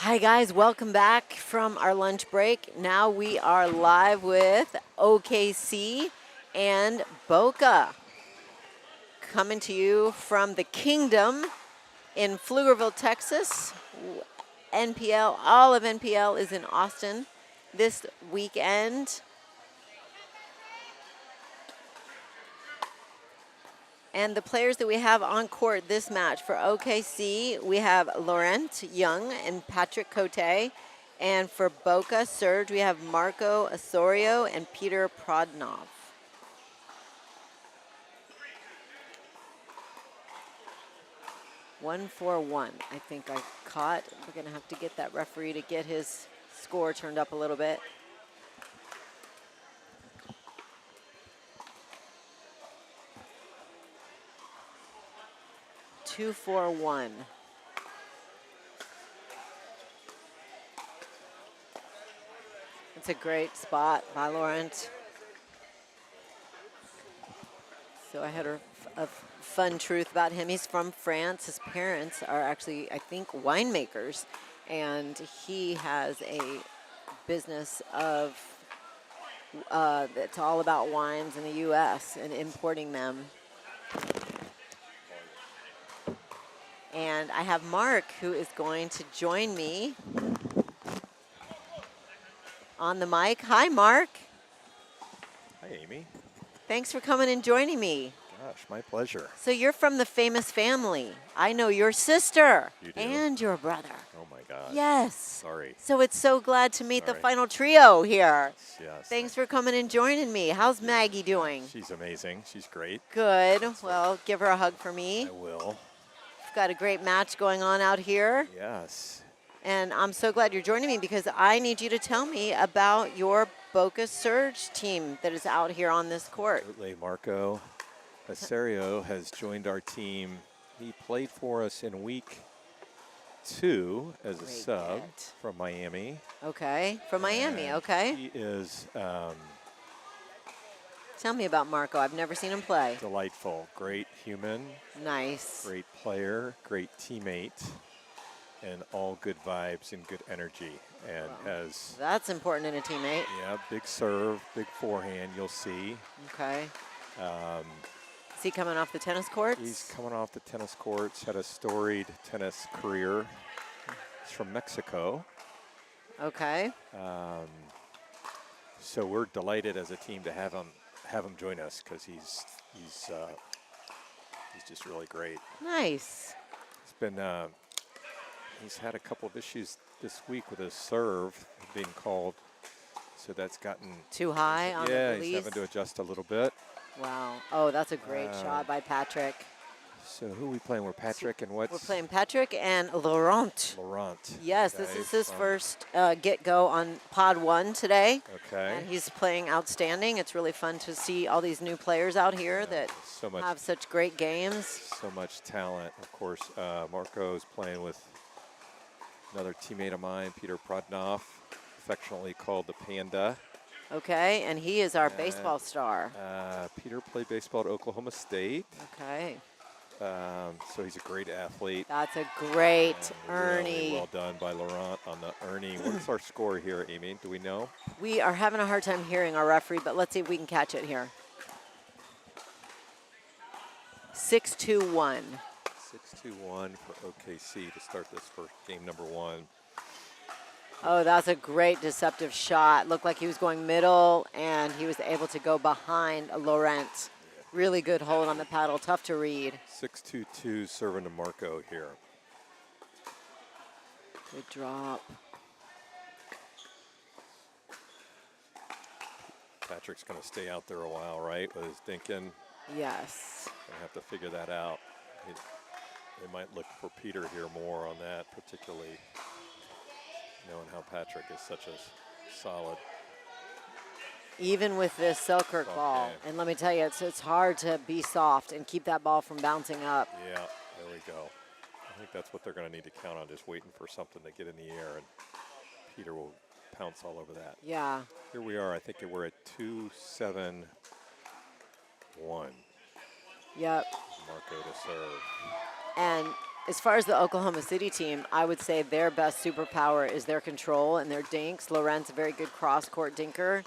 Hi guys, welcome back from our lunch break. Now we are live with OKC and Boca, coming to you from the Kingdom in Pflugerville, Texas. NPL, all of NPL is in Austin this weekend. And the players that we have on court this match for OKC, we have Laurent Young and Patrick Cote. And for Boca Surge, we have Marco Osorio and Peter Prodnov. One for one, I think I caught. We're gonna have to get that referee to get his score turned up a little bit. Two for one. It's a great spot by Laurent. So I had a fun truth about him. He's from France. His parents are actually, I think, winemakers. And he has a business of that's all about wines in the U.S. and importing them. And I have Mark, who is going to join me on the mic. Hi, Mark. Hi, Amy. Thanks for coming and joining me. Gosh, my pleasure. So you're from the famous family. I know your sister. You do? And your brother. Oh, my God. Yes. Sorry. So it's so glad to meet the Sorry. final trio here. Yes. Thanks for coming and joining me. How's Maggie doing? She's amazing. She's great. Good. Well, give her a hug for me. I will. We've got a great match going on out here. Yes. And I'm so glad you're joining me because I need you to tell me about your Boca Surge team that is out here on this court. Absolutely. Marco Osorio has joined our team. He played for us in week 2 as a sub from Miami. Okay, from Miami, And okay. He is Tell me about Marco. I've never seen him play. delightful. Great human. Nice. Great player. Great teammate. And all good vibes and good energy. And has, That's important in a teammate. yeah, big serve, big forehand, you'll see. Okay. Is he coming off the tennis courts? He's coming off the tennis courts, had a storied tennis career. He's from Mexico. Okay. So we're delighted as a team to have him join us because he's just really great. Nice. It's been he's had a couple of issues this week with his serve being called, so that's gotten Too high on the yeah, release? he's having to adjust a little bit. Wow. Oh, that's a great shot by Patrick. So who are we playing? We're Patrick and what? We're playing Patrick and Laurent. Laurent. Yes, this is his first get-go on Pod 1 today. Okay. And he's playing outstanding. It's really fun to see all these new players out here that have such great games. So much talent. Of course, Marco's playing with another teammate of mine, Peter Prodnov, affectionately called the Panda. Okay, and he is our baseball star. Peter played baseball at Oklahoma State. Okay. So he's a great athlete. That's a great Ernie. Really well done by Laurent on the Ernie. What's our score here, Amy? Do we know? We are having a hard time hearing our referee, but let's see if we can catch it here. 6-2-1. 6-2-1 for OKC to start this first game number 1. Oh, that's a great deceptive shot. Looked like he was going middle, and he was able to go behind Laurent. Really good hold on the paddle, tough to read. 6-2-2 serving to Marco here. Good drop. Patrick's going to stay out there a while, right, with his dinking? Yes. Going to have to figure that out. They might look for Peter here more on that, particularly knowing how Patrick is such a solid. Even with this Selkirk ball, and let me tell you, it's hard to be soft and keep that ball from bouncing up. Yeah, there we go. I think that's what they're going to need to count on, just waiting for something to get in the air, and Peter will pounce all over that. Yeah. Here we are. I think we're at 2-7-1. Yep. Marco to serve. And as far as the Oklahoma City team, I would say their best superpower is their control and their dinks. Laurent's a very good cross-court dinker.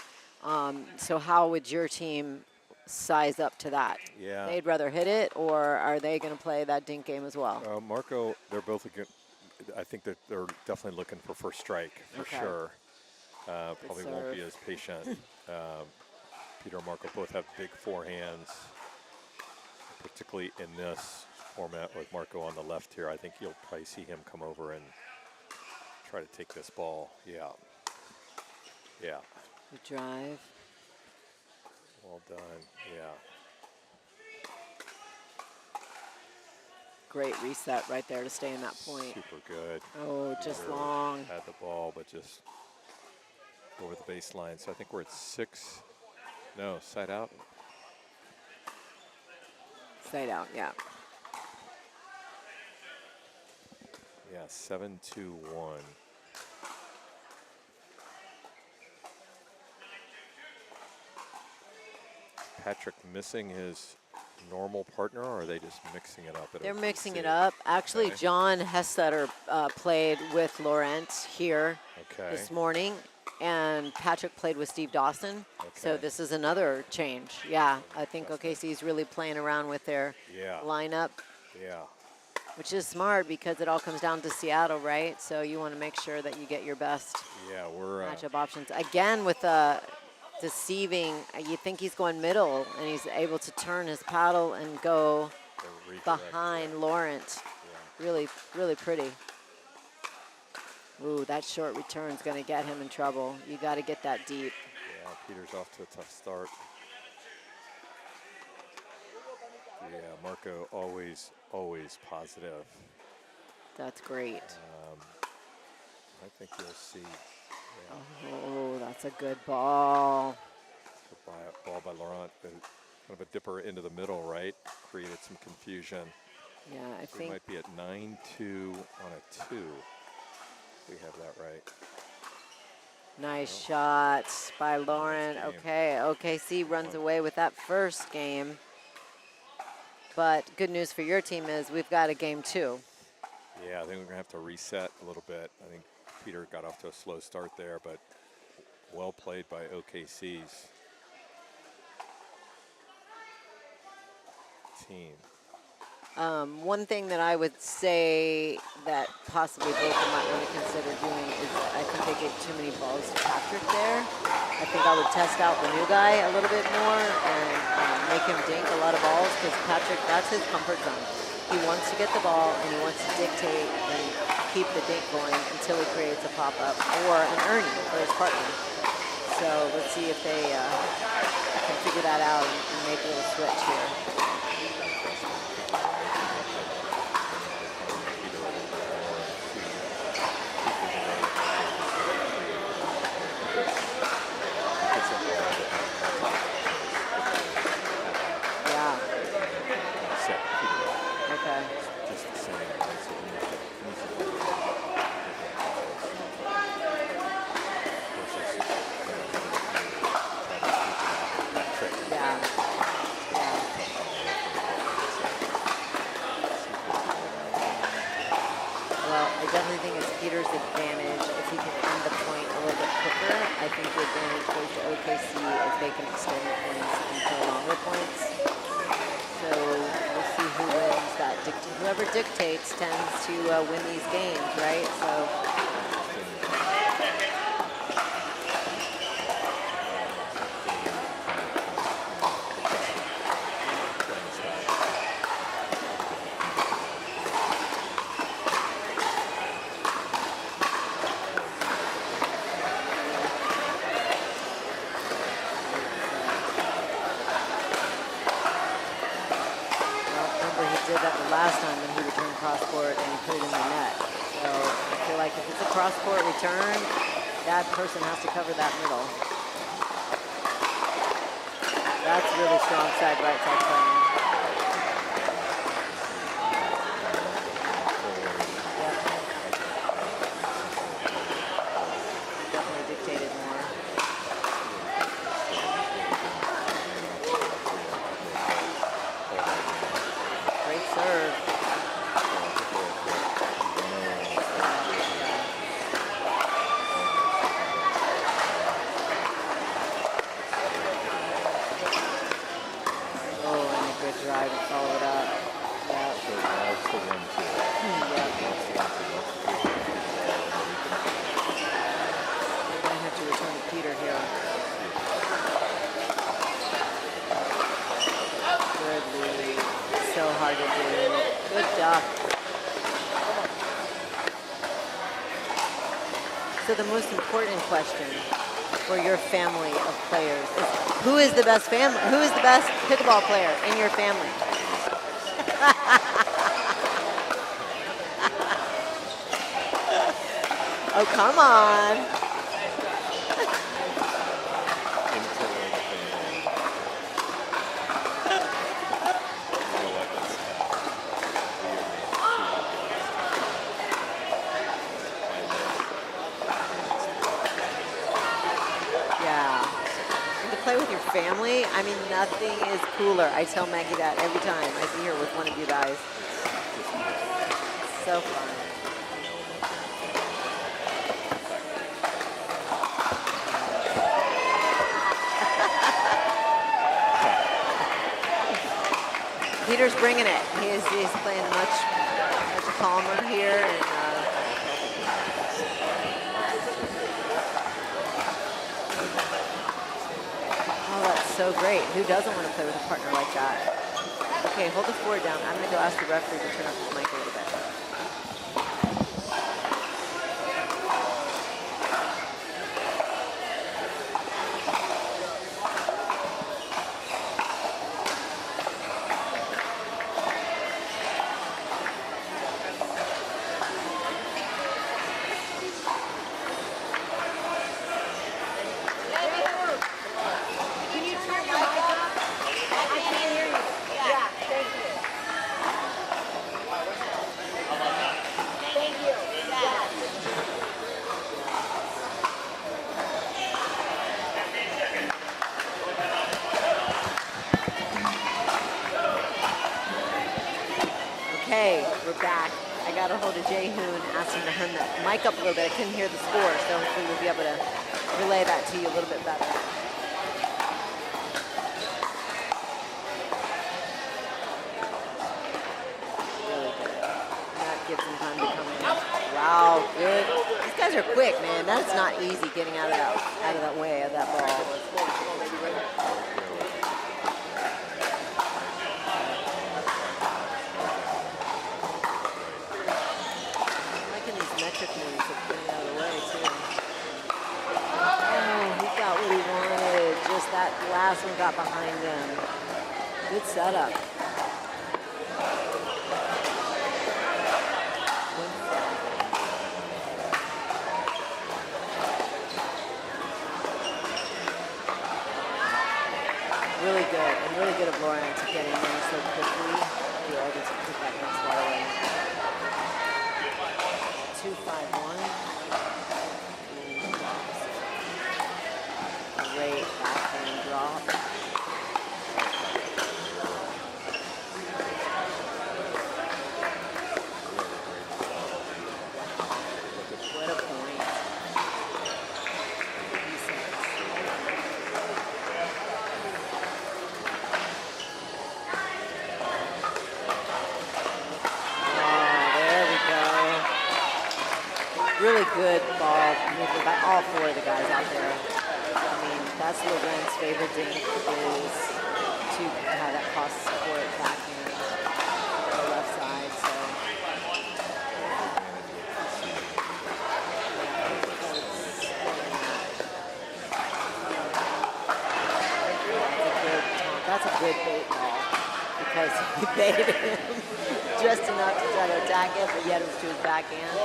So how would your team size up to that? Yeah. They'd rather hit it, or are they going to play that dink game as well? Marco, they're both a good. I think that they're definitely looking for first strike for sure. Probably won't be as patient. Peter and Marco both have big forehands, particularly in this format with Marco on the left here. I think you'll probably see him come over and try to take this ball. Yeah. Yeah. The drive. Well done. Yeah. Great reset right there to stay in that point. Super good. Oh, just long. Had the ball, but just over the baseline. So I think we're at 6. No, side out. Side out, yeah. Yeah, 7-2-1. Patrick missing his normal partner, or are they just mixing it up? They're mixing it up. Actually, John Hessetter played with Laurent here this morning, and Patrick played with Steve Dawson. So this is another change. Yeah, I think OKC is really playing around with their lineup. Yeah. Which is smart because it all comes down to Seattle, right? So you want to make sure that you get your best matchup options. Again, with deceiving, you think he's going middle, and he's able to turn his paddle and go behind Laurent. Really, really pretty. Ooh, that short return is going to get him in trouble. You got to get that deep. Yeah, Peter's off to a tough start. Yeah, Marco always positive. That's great. I think you'll see. Yeah. Oh, that's a good ball. Ball by Laurent. Kind of a dipper into the middle, right? Created some confusion. Yeah, I think. We might be at 9-2 on a 2. We have that right. Nice shots by Laurent. Okay, OKC runs away with that first game. But good news for your team is we've got a game 2. Yeah, I think we're going to have to reset a little bit. I think Peter got off to a slow start there, but well played by OKC's team. One thing that I would say that possibly Boca might want to consider doing is I think they gave too many balls to Patrick there. I think I would test out the new guy a little bit more and make him dink a lot of balls, because Patrick, that's his comfort zone. He wants to get the ball and he wants to dictate and keep the dink going until he creates a pop-up or an earning for his partner. So let's see if they can figure that out and make a little switch here. Whoever dictates tends to win these games, right? So. Last time when he returned cross-court and he put it in the net. So I feel like if it's a cross-court return, that person has to cover that middle. That's really strong side, right side playing. Yep. Definitely dictated more. Great serve. wants to run to it. Yeah. We're going to have to return to Peter here. Good lead. So hard to do. Good job. So the most important question for your family of players is who is the best pickleball player in your family? Oh, come on. Yeah. And to play with your family, I mean, nothing is cooler. I tell Maggie that every time I see her with one of you guys. It's so fun. Peter's bringing it. He's playing much calmer here. And, oh, that's so great. Who doesn't want to play with a partner like that? Okay, hold the forward down. I'm going to go ask the referee to turn up his mic a little bit. Okay, we're back. I got a hold of Jay Hoon, asked him to turn that mic up a little bit. I couldn't hear the score, so hopefully we'll be able to relay that to you a little bit better. Really good. That gives him time to come in. Wow, good. These guys are quick, man. That's not easy getting out of that way of that ball. Metric moves of getting out of the way, too. Oh, he got what he wanted. Just that last one got behind him. Good setup. Really good, and really good of Lauren to get in there so quickly. Be able to put that next ball away. 2-5-1. Great backhand drop. What a point. 36. Really good ball movement by all four of the guys out there. I mean, that's Loren's favorite dink is to have that cross support backhand on the left side. So that's a good bait ball because he baited him just enough to try to attack it, but yet it was to his backhand.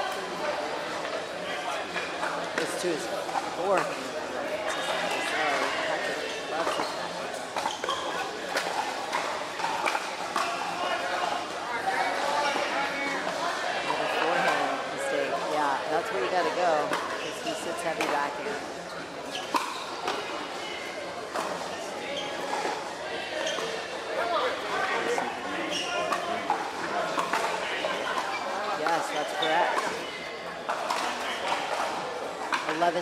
It's to his forehand. Forehand mistake. Yeah, that's where you got to go because he sits heavy backhand. Yes, that's correct. 11-10.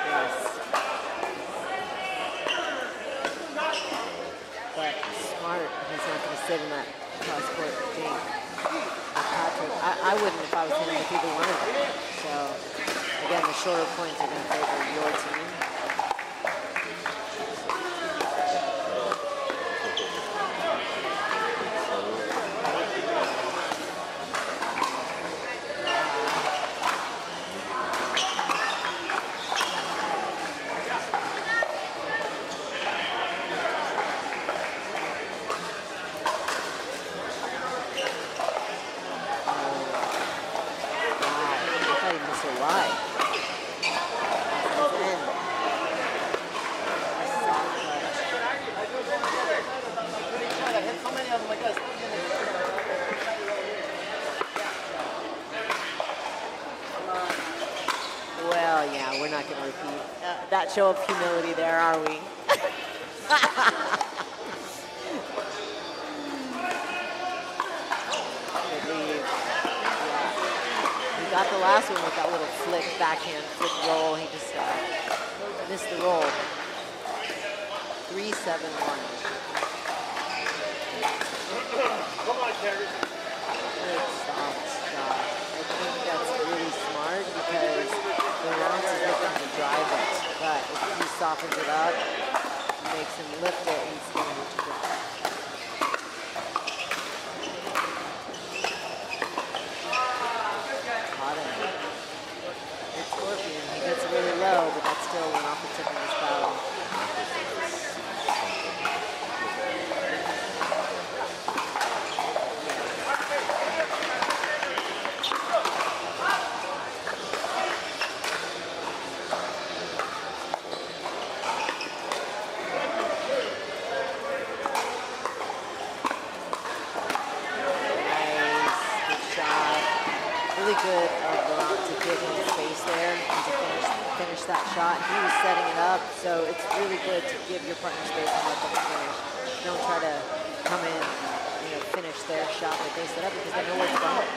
Yes. But court. He's not going to sit in that cross-court dink. Patrick, I wouldn't if I was him with either one of them. So, again, the shorter points are going to favor your team. Well, yeah, we're not going to repeat that show of humility there, are we? Good lead. Yeah. He got the last one with that little flick, backhand flick roll. He just missed the roll. 3-7-1. Come on, Terry. Good soft shot. I think that's really smart because the Lance is looking to drive it, but if he softens it up, makes him lift it, he's going to hit you down. Caught him. Good Scorpion. He gets really low, but that still went off the tip of his paddle. Really good of Laurent to get in his face there and to finish that shot. He was setting it up, so it's really good to give your partner space and let them finish. Don't try to come in and finish their shot that they set up because they know where it's going.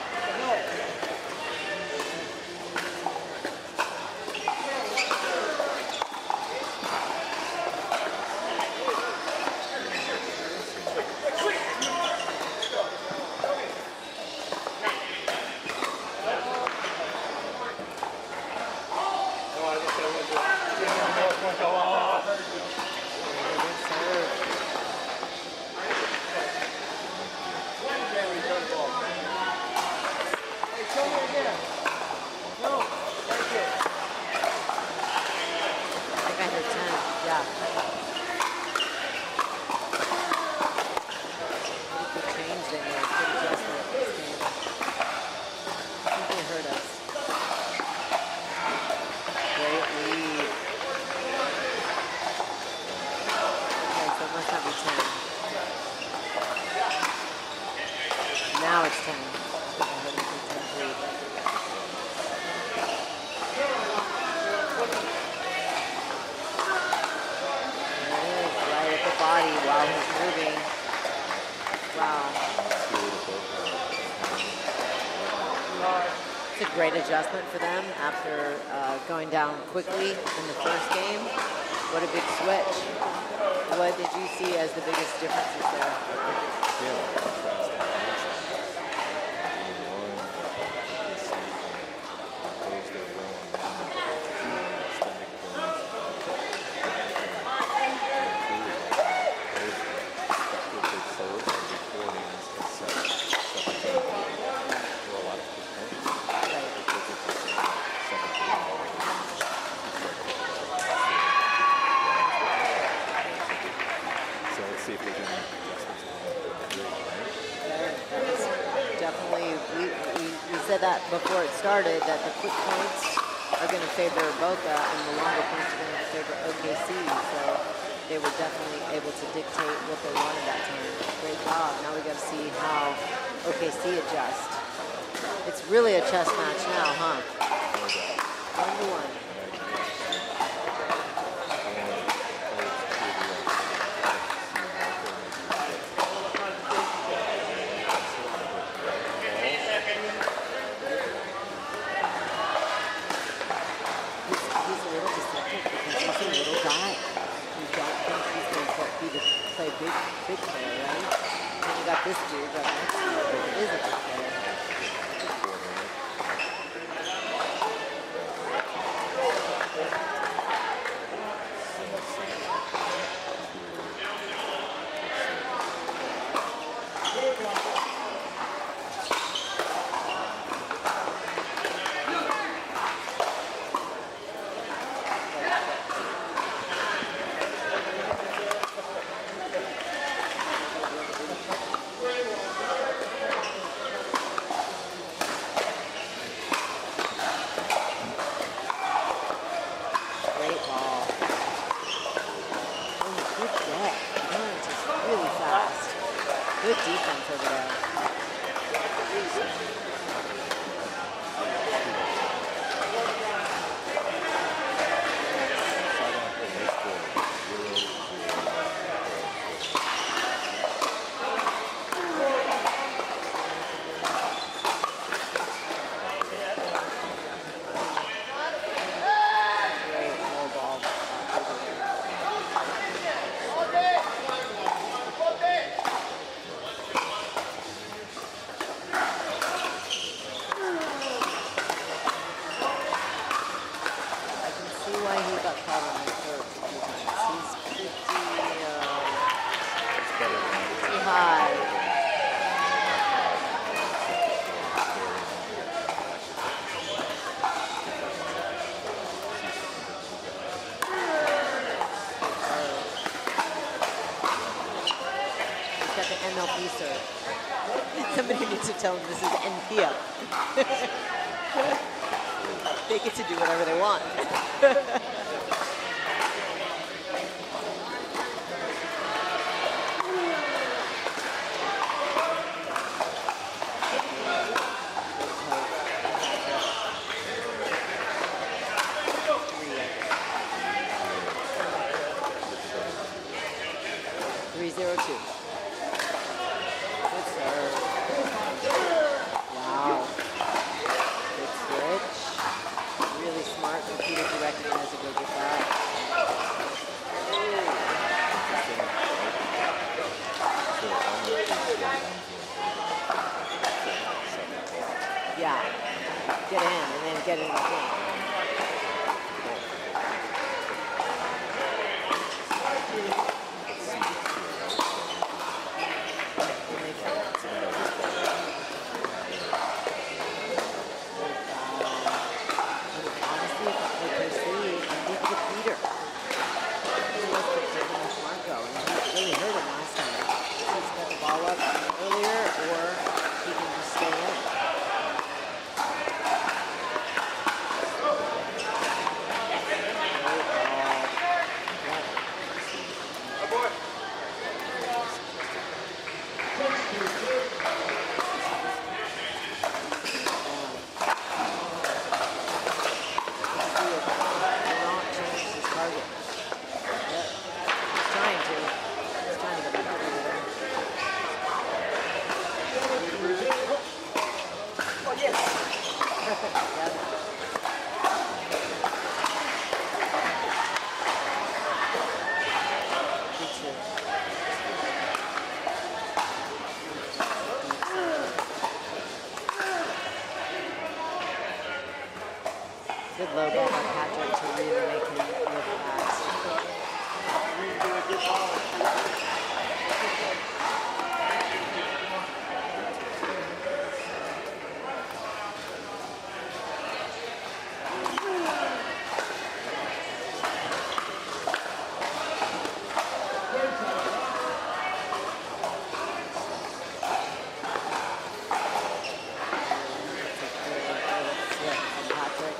Now it's 10. Right at the body while he's moving. Wow. It's a great adjustment for them after going down quickly in the first game. What a big switch. What did you see as the biggest differences there? We said that before it started, that the quick points are going to favor Boca and the longer points are going to favor OKC. So they were definitely able to dictate what they wanted that time. Great job. Now we got to see how OKC adjusts. It's really a chess match now, huh? 1-1. He's a little deceptive because he's a little guy. You don't think he's going to be the play big player, right? And you got this dude right next to you that is a big player. Great ball. Oh, good get. Burns is really fast. Good defense over there. Great low ball. I can see why he got caught on the court a few times. He's pretty high. He's got the NLP serve. Somebody needs to tell him this is NPO. They get to do whatever they want. Three, 3-0-2. Good serve. Wow. Good switch. Really smart for Peter to recognize to go get that. Yeah. Get in and then get in the game. Honestly, if OKC, I need to get Peter. He was the Marco, and he really hurt him last time. He's got the ball up earlier, or he can just stay in. Good low ball by Patrick to really make him look fast. Patrick,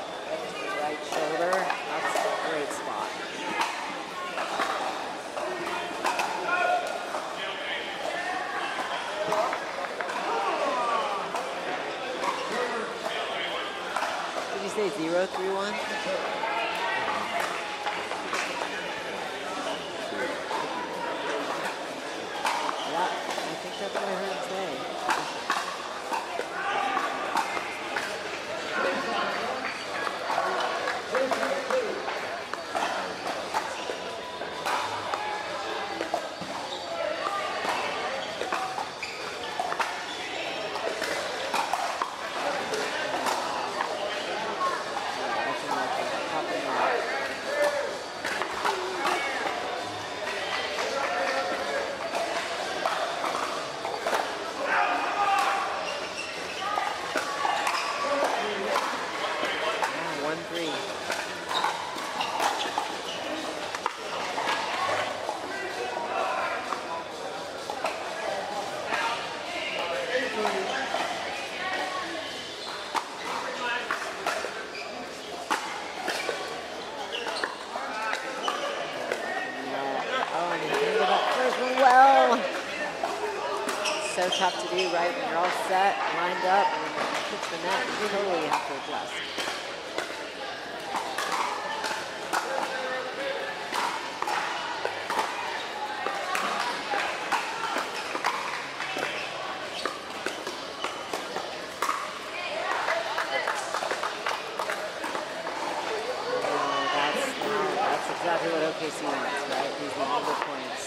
right shoulder. That's a great spot. Did you say 0-3-1? Yeah, I think that's what I heard him say. tough to do, right? When you're all set, lined up, and when it hits the net, you totally have to adjust. That's exactly what OKC wants, right? These longer points.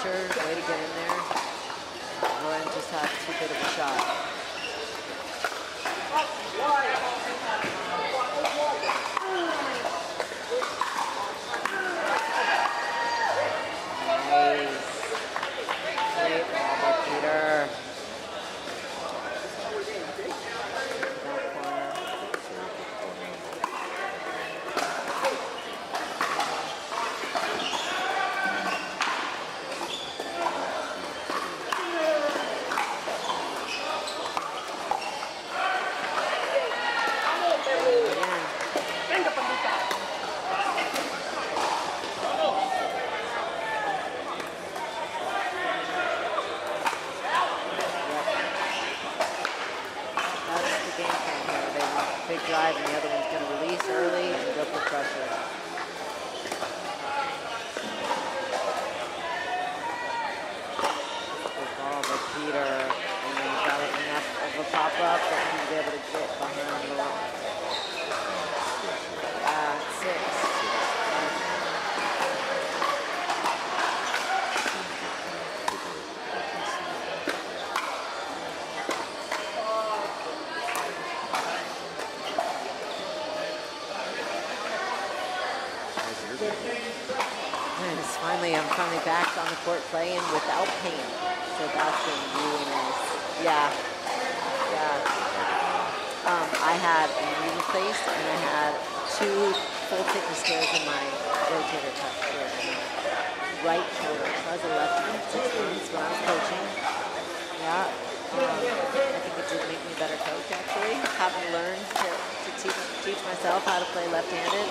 Way to get in there. Lauren just had too good of a shot. Nice. Great ball by Peter. Drive, and the other one's going to release early and go for pressure. Good ball by Peter, and then got it enough of a pop-up that he's able to get behind the line. Yeah, 6. I'm finally back on the court playing without pain. So that's been really nice. Yeah. I had a knee replaced and I had 2 full thickness tears in my rotator cuff here in my right shoulder. So I was a lefty 6 months when I was coaching. Yeah. I think it did make me a better coach actually. Having learned to teach myself how to play left-handed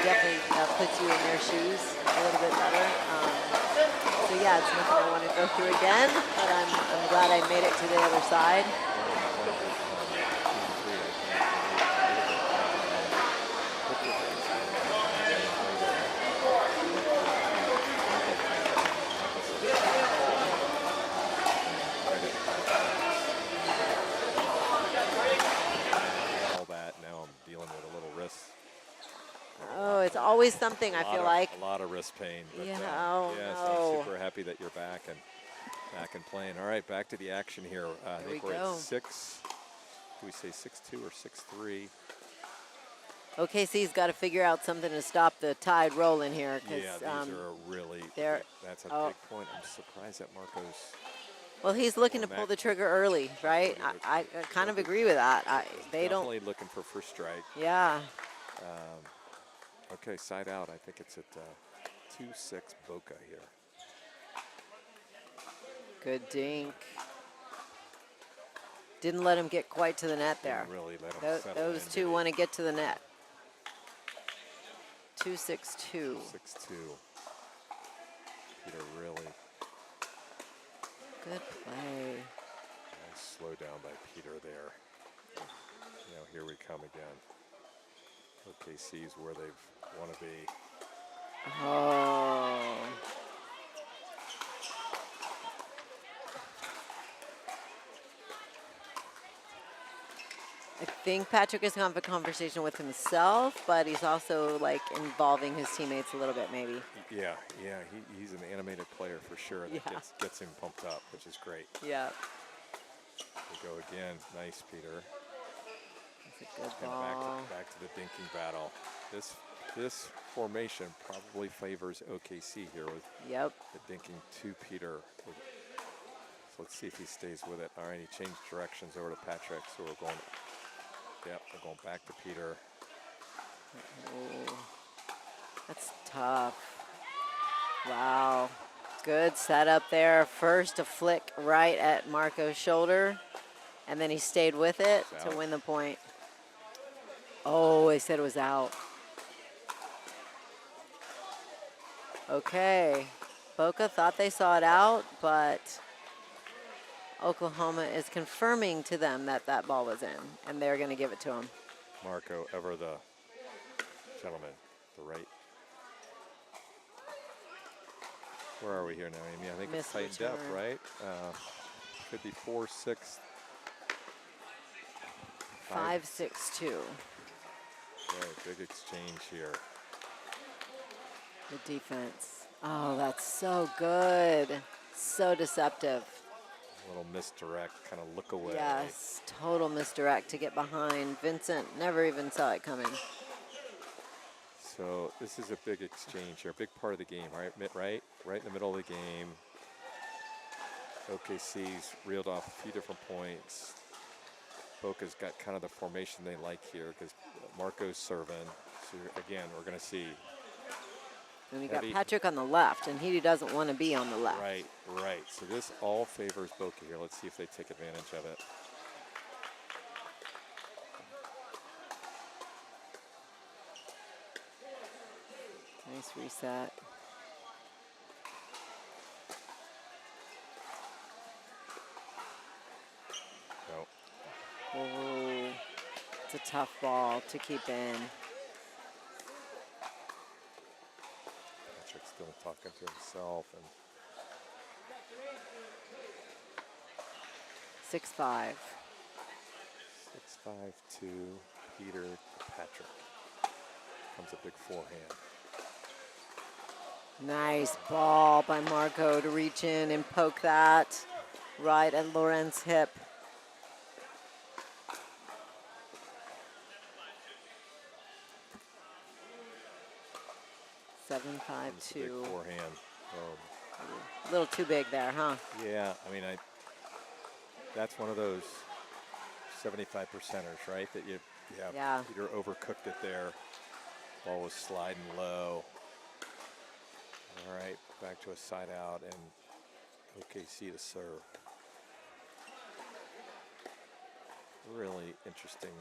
definitely puts you in their shoes a little bit better. So yeah, it's nothing I want to go through again, but I'm glad I made it to the other side. All that, now I'm dealing with a little wrist. Oh, it's always something, I feel like. A lot of wrist pain. But, yeah, so I'm super happy that you're back and playing. All right, back to the action here. I think we're at 6. Do we say 6-2 or 6-3? OKC's got to figure out something to stop the tide rolling here. Yeah, these are really, that's a big point. I'm surprised that Marco's. Well, he's looking to pull the trigger early, right? I kind of agree with that. They don't. Definitely looking for first strike. Yeah. Okay, side out. I think it's at 2-6 Boca here. Good dink. Didn't let him get quite to the net there. Didn't really let him settle those two want to get to the net. 2-6-2. 6-2. Peter really. Good play. Nice slow down by Peter there. Now here we come again. OKC's where they want to be. Oh. I think Patrick is going to have a conversation with himself, but he's also like involving his teammates a little bit, maybe. Yeah, he's an animated player for sure. That gets him pumped up, which is great. Yeah. We go again. Nice, Peter. That's a good ball. Back to the dinking battle. This this formation probably favors OKC here with Yep. the dinking to Peter. So let's see if he stays with it. All right, he changed directions over to Patrick. So we're going, yep, we're going back to Peter. Oh, that's tough. Wow. Good setup there. First, a flick right at Marco's shoulder, and then he stayed with it to win the point. Oh, they said it was out. Okay. Boca thought they saw it out, but Oklahoma is confirming to them that that ball was in, and they're going to give it to him. Marco, ever the gentleman, the right. Where are we here now, Amy? I think it's tightened up, right? Could be 4-6. 5-6-2. Okay, big exchange here. The defense. Oh, that's so good. So deceptive. A little misdirect, kind of look away. Yes, total misdirect to get behind. Vincent never even saw it coming. So this is a big exchange here, big part of the game, right? Right in the middle of the game. OKC's reeled off a few different points. Boca's got kind of the formation they like here because Marco's serving. So again, we're going to see. And we got Patrick on the left, and he doesn't want to be on the left. Right. So this all favors Boca here. Let's see if they take advantage of it. Nice reset. No. Oh, it's a tough ball to keep in. Patrick's still talking to himself. And 6-5. 6-5 to Peter to Patrick. Comes a big forehand. Nice ball by Marco to reach in and poke that right at Lorenz's hip. Seven, 5-2. Big forehand. A little too big there, huh? Yeah, I mean, that's one of those 75 percenters, right? That Yeah. Peter overcooked it there. Ball was sliding low. All right, back to a side out and OKC to serve. Really interesting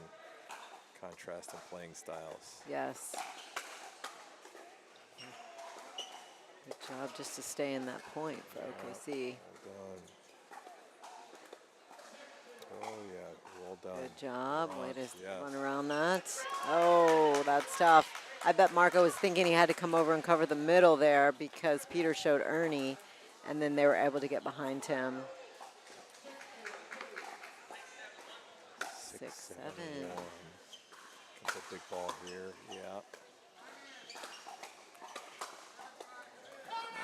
contrast in playing styles. Yes. Good job just to stay in that point for OKC. Well done. Oh, yeah, well done. Good job. Way to Yes. run around that. Oh, that's tough. I bet Marco was thinking he had to come over and cover the middle there because Peter showed Ernie, and then they were able to get behind him. 6-7. Comes a big ball here. Yeah.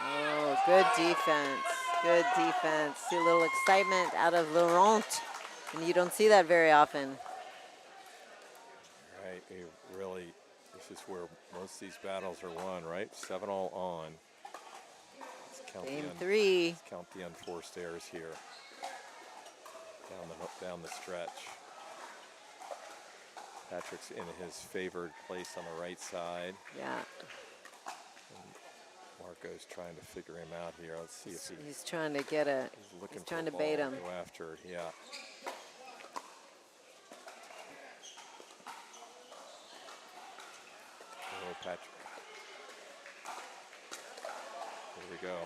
Oh, good defense. Good defense. See a little excitement out of Laurent, and you don't see that very often. Right. This is where most of these battles are won, right? 7-all on. Let's count Game 3. Let's count the unforced errors here. Down the stretch. Patrick's in his favored place on the right side. Yeah. Marco's trying to figure him out here. Let's see if he's trying to get it. He's trying to bait him. Go after, yeah. Oh, Patrick. Here we go.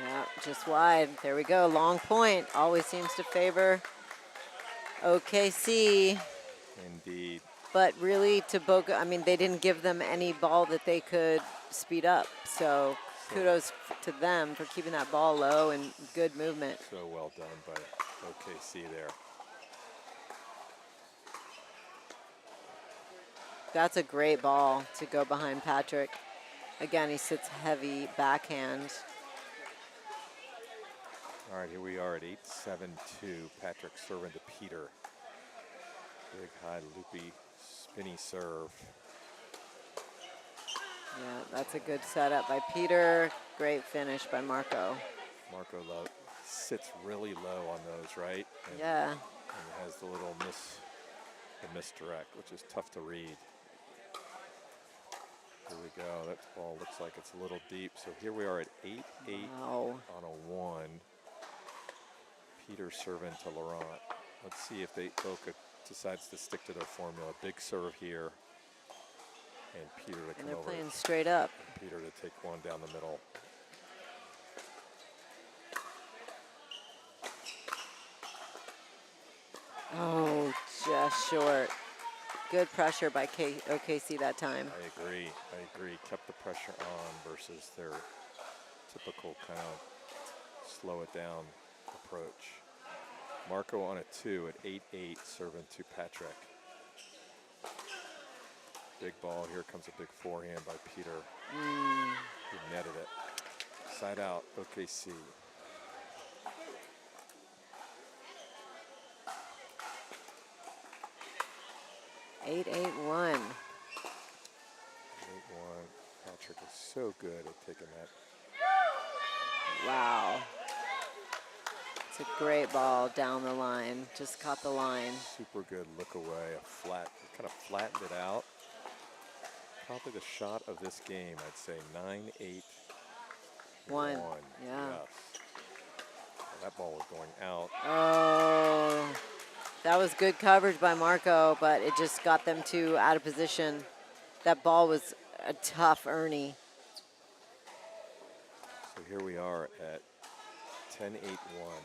Yeah, just wide. There we go. Long point. Always seems to favor OKC. Indeed. But really, to Boca, I mean, they didn't give them any ball that they could speed up. So kudos to them for keeping that ball low and good movement. So well done by OKC there. That's a great ball to go behind Patrick. Again, he sits heavy backhand. All right, here we are at 8-7-2. Patrick serving to Peter. Big high loopy spinny serve. Yeah, that's a good setup by Peter. Great finish by Marco. Marco sits really low on those, right? And, Yeah. and has the little misdirect, which is tough to read. Here we go. That ball looks like it's a little deep. So here we are at 8-8 Wow. on a 1. Peter serving to Laurent. Let's see if Boca decides to stick to their formula. Big serve here. And Peter to And come they're over. playing straight up. And Peter to take one down the middle. Oh, just short. Good pressure by OKC that time. I agree. Kept the pressure on versus their typical kind of slow it down approach. Marco on a 2 at 8-8, serving to Patrick. Big ball. Here comes a big forehand by Peter. He netted it. Side out, OKC. Eight, 8-1. 8-1. Patrick is so good at taking that. Wow. It's a great ball down the line. Just caught the line. Super good look away. Kind of flattened it out. Probably the shot of this game, I'd say 9-8. 1. Yeah. Yes. Well, that ball was going out. Oh, that was good coverage by Marco, but it just got them too out of position. That ball was a tough Ernie. So here we are at 10-8-1.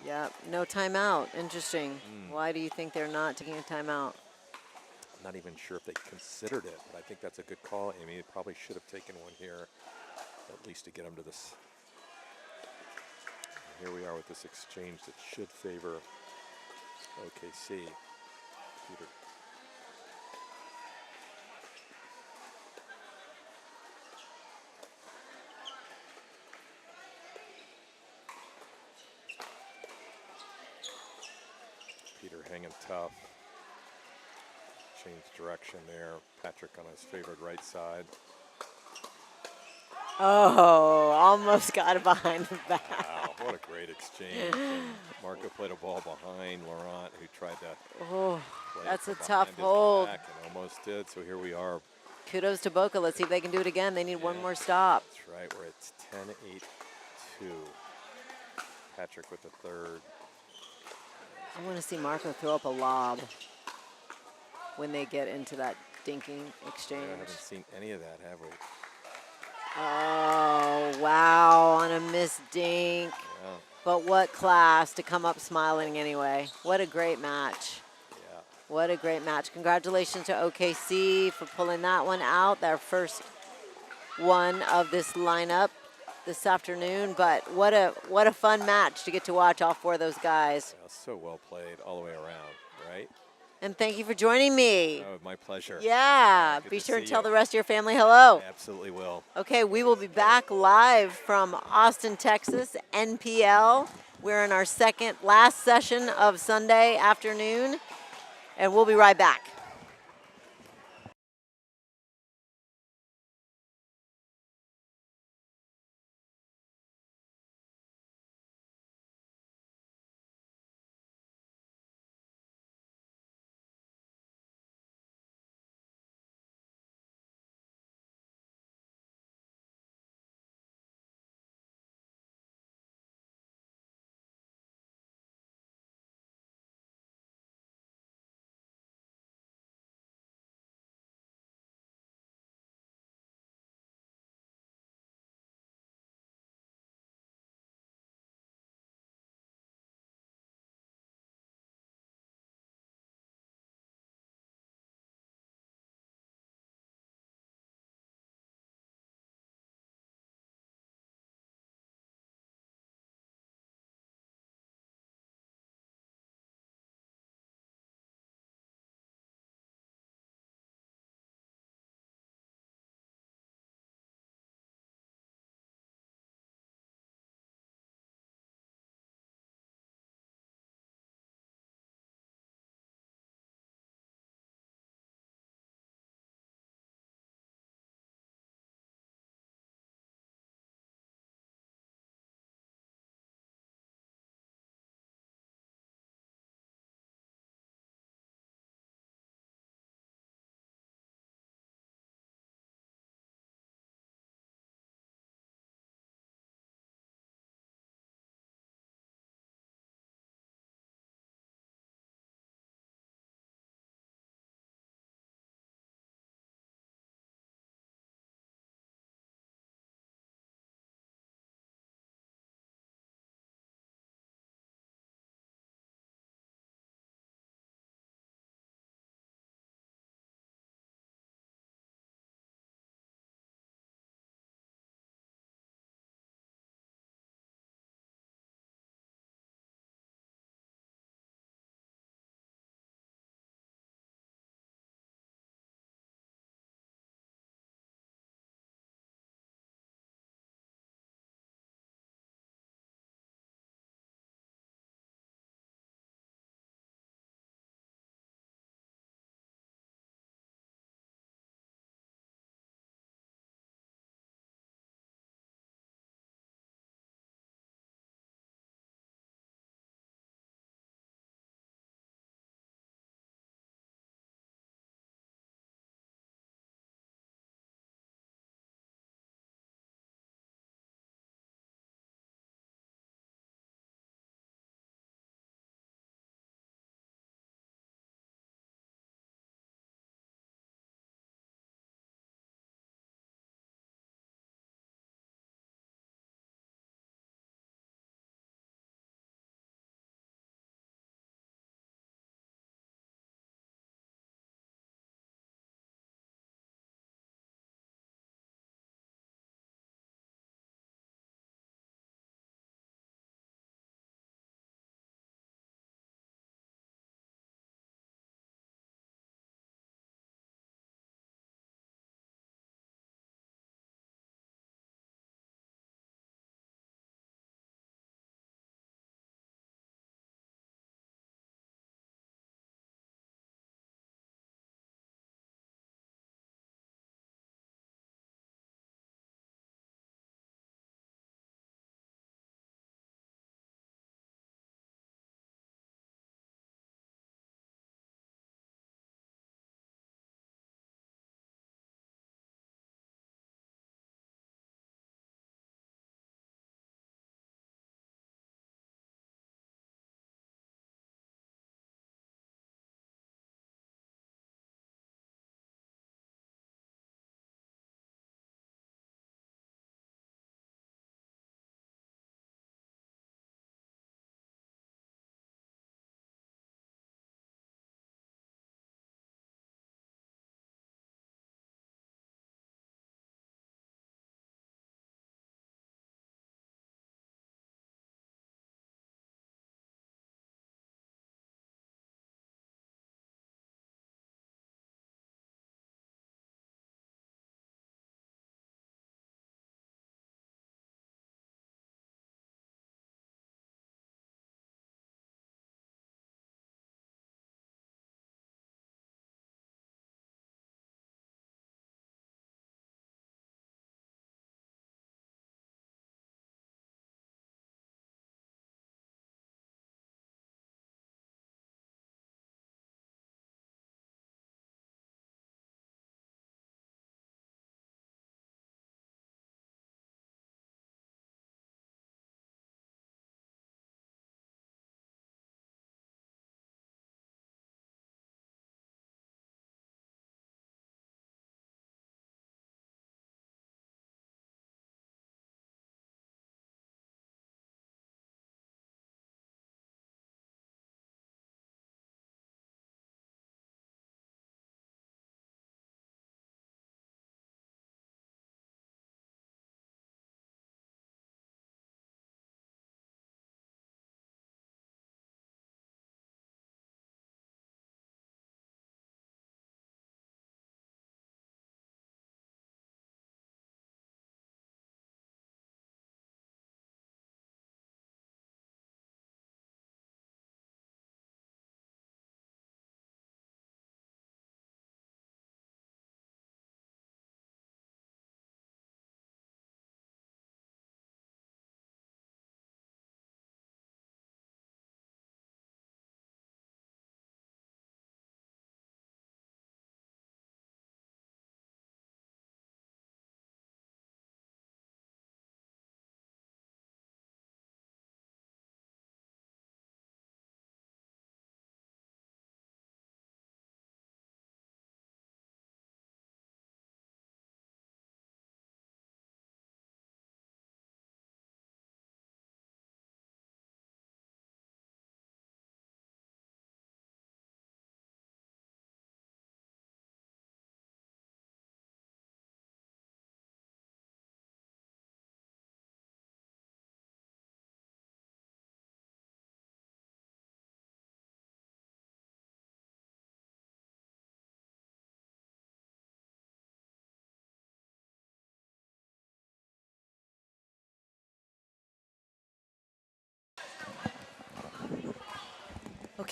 Yep, no timeout. Interesting. Why do you think they're not taking a timeout? I'm not even sure if they considered it, but I think that's a good call, Amy. They probably should have taken one here, at least to get them to this. And here we are with this exchange that should favor OKC. Peter. Peter hanging tough. Change direction there. Patrick on his favored right side. Oh, almost got it behind the back. Wow, what a great exchange. And Marco played a ball behind Laurent, who tried to Oh, play that's it a from tough behind his hold. back and almost did. So here we are. Kudos to Boca. Let's see if they can do it again. They need one more stop. That's right. We're at 10-8-2. Patrick with the third. I want to see Marco throw up a lob when they get into that dinking exchange. I haven't seen any of that, have we? Oh, wow, on a missed dink. Yeah. But what class to come up smiling anyway. What a great match. Yeah. What a great match. Congratulations to OKC for pulling that one out, their first one of this lineup this afternoon. But what a fun match to get to watch all four of those guys. Yeah, so well played all the way around, right? And thank you for joining me. Oh, my pleasure. Yeah, Good be to sure see to tell you. the rest of your family hello. I absolutely will. Okay, we will be back live from Austin, Texas, NPL. We're in our last session of Sunday afternoon, and we'll be right back.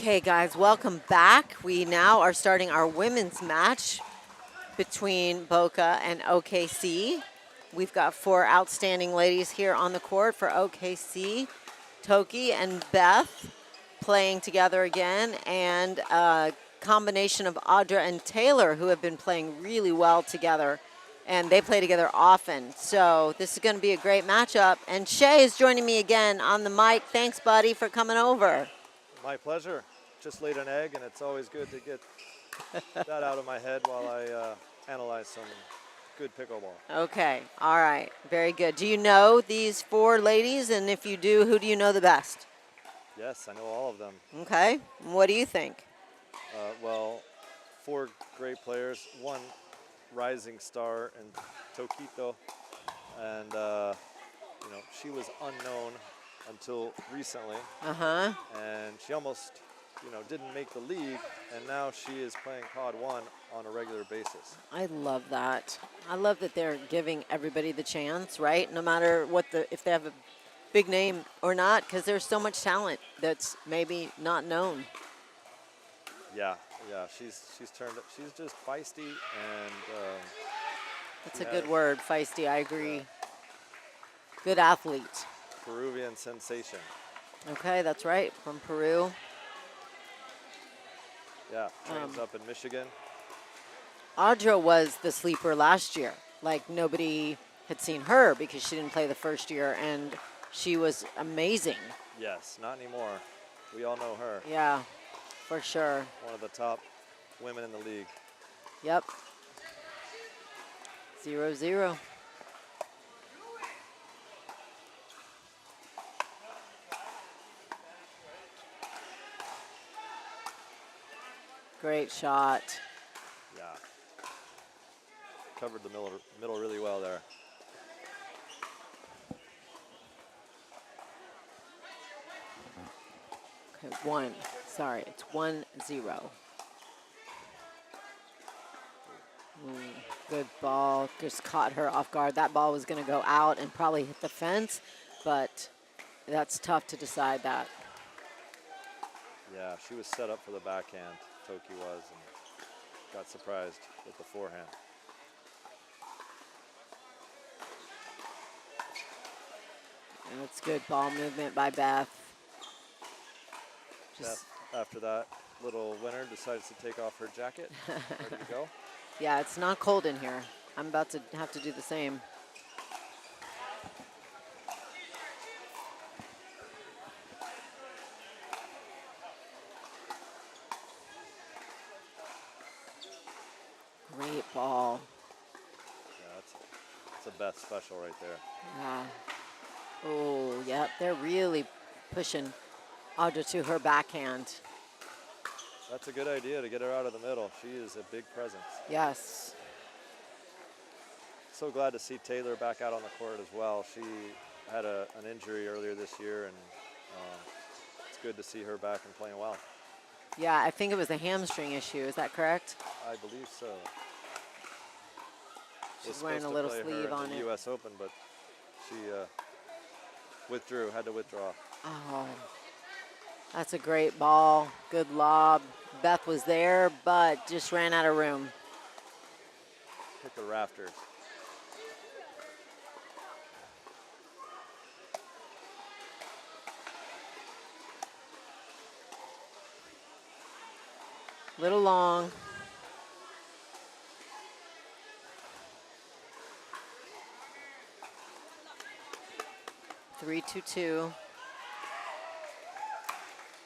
Okay, guys, welcome back. We now are starting our women's match between Boca and OKC. We've got 4 outstanding ladies here on the court for OKC. Toki and Beth playing together again, and a combination of Audra and Taylor, who have been playing really well together, and they play together often. So this is going to be a great matchup. And Shay is joining me again on the mic. Thanks, buddy, for coming over. My pleasure. Just laid an egg, and it's always good to get that out of my head while I analyze some good pickleball. Okay, all right, very good. Do you know these 4 ladies? And if you do, who do you know the best? Yes, I know all of them. Okay, what do you think? Well, 4 great players, one rising star in Tokito, and she was unknown until recently, and she almost didn't make the league, and now she is playing Pod 1 on a regular basis. I love that. I love that they're giving everybody the chance, right? No matter if they have a big name or not, because there's so much talent that's maybe not known. Yeah, she's turned up. She's just feisty, and That's a good word, feisty. I agree. Good athlete. Peruvian sensation. Okay, that's right, from Peru. Yeah, trains up in Michigan. Audra was the sleeper last year. Like, nobody had seen her because she didn't play the first year, and she was amazing. Yes, not anymore. We all know her. Yeah, for sure. One of the top women in the league. Yep. 0-0. Great shot. Yeah. Covered the middle really well there. Okay, it's 1-0. Good ball, just caught her off guard. That ball was gonna go out and probably hit the fence, but that's tough to decide that. Yeah, she was set up for the backhand, Toki was, and got surprised with the forehand. And it's good ball movement by Beth. Beth, after that little winner, decides to take off her jacket. Ready to go? Yeah, it's not cold in here. I'm about to have to do the same. Great ball. Yeah, that's a Beth special right there. Yeah. Oh, yep, they're really pushing Audra to her backhand. That's a good idea to get her out of the middle. She is a big presence. Yes. So glad to see Taylor back out on the court as well. She had an injury earlier this year, and it's good to see her back and playing well. Yeah, I think it was a hamstring issue. Is that correct? I believe so. She's wearing a little sleeve on the it. U.S. Open, but she had to withdraw. Oh, that's a great ball. Good lob. Beth was there, but just ran out of room. Hit the rafters. Little long. Three, 2-2.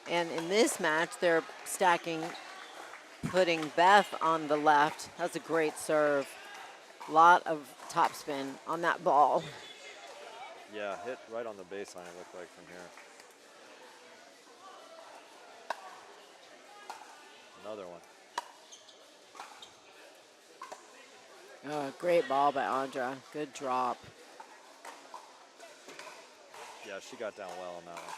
And in this match, they're putting Beth on the left. That's a great serve. Lot of topspin on that ball. Yeah, hit right on the baseline, it looked like from here. Another one. Oh, great ball by Audra. Good drop. Yeah, she got down well on that one.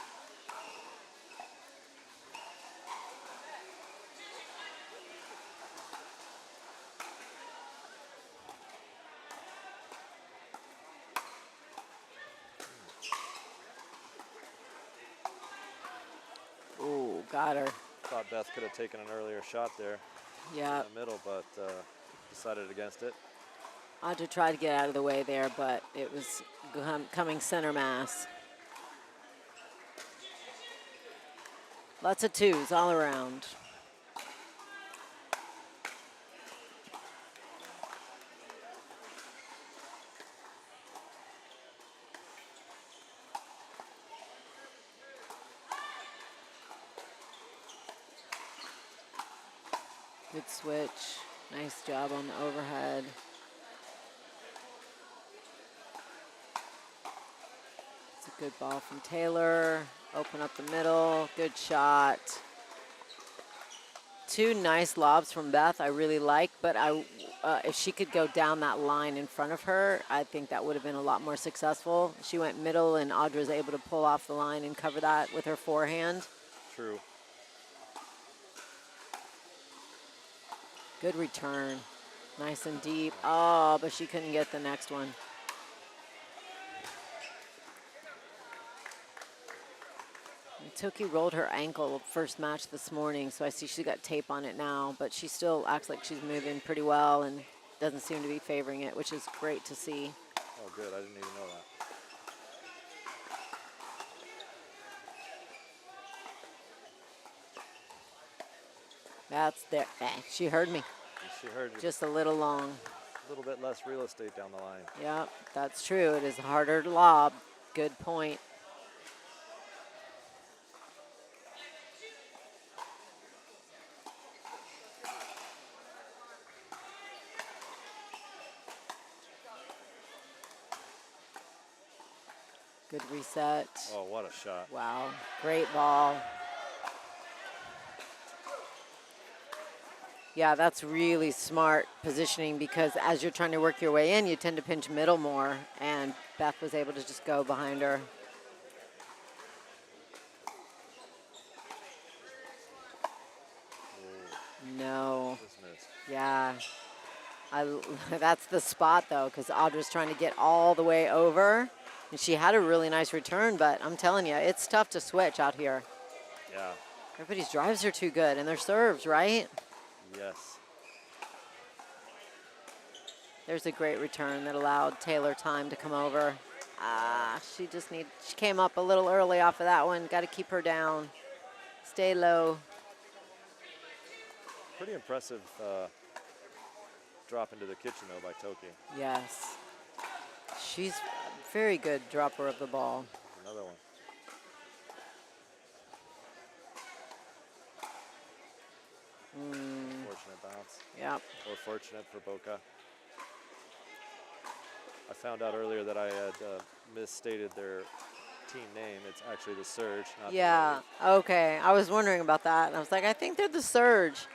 Ooh, got her. Thought Beth could have taken an earlier shot there Yeah. in the middle, but decided against it. Audra tried to get out of the way there, but it was coming center mass. Lots of twos all around. Good switch. Nice job on the overhead. It's a good ball from Taylor. Open up the middle. Good shot. Two nice lobs from Beth I really like, but if she could go down that line in front of her, I think that would have been a lot more successful. She went middle, and Audra was able to pull off the line and cover that with her forehand. True. Good return. Nice and deep. Oh, but she couldn't get the next one. And Toki rolled her ankle first match this morning, so I see she's got tape on it now, but she still acts like she's moving pretty well and doesn't seem to be favoring it, which is great to see. Oh, good. I didn't even know that. That's there. She heard me. She heard you. Just a little long. A little bit less real estate down the line. Yep, that's true. It is harder to lob. Good point. Good reset. Oh, what a shot. Wow, great ball. Yeah, that's really smart positioning because as you're trying to work your way in, you tend to pinch middle more, and Beth was able to just go behind her. No. Yeah. That's the spot, though, because Audra's trying to get all the way over. And she had a really nice return, but I'm telling you, it's tough to switch out here. Yeah. Everybody's drives are too good, and their serves, right? Yes. There's a great return that allowed Taylor time to come over. She came up a little early off of that one. Got to keep her down. Stay low. Pretty impressive drop into the kitchen, though, by Toki. Yes. She's a very good dropper of the ball. Another one. Fortunate bounce. Yep. Or fortunate for Boca. I found out earlier that I had misstated their team name. It's actually the Surge, not Yeah, okay. I was wondering about that. And I was like, I think they're the Surge.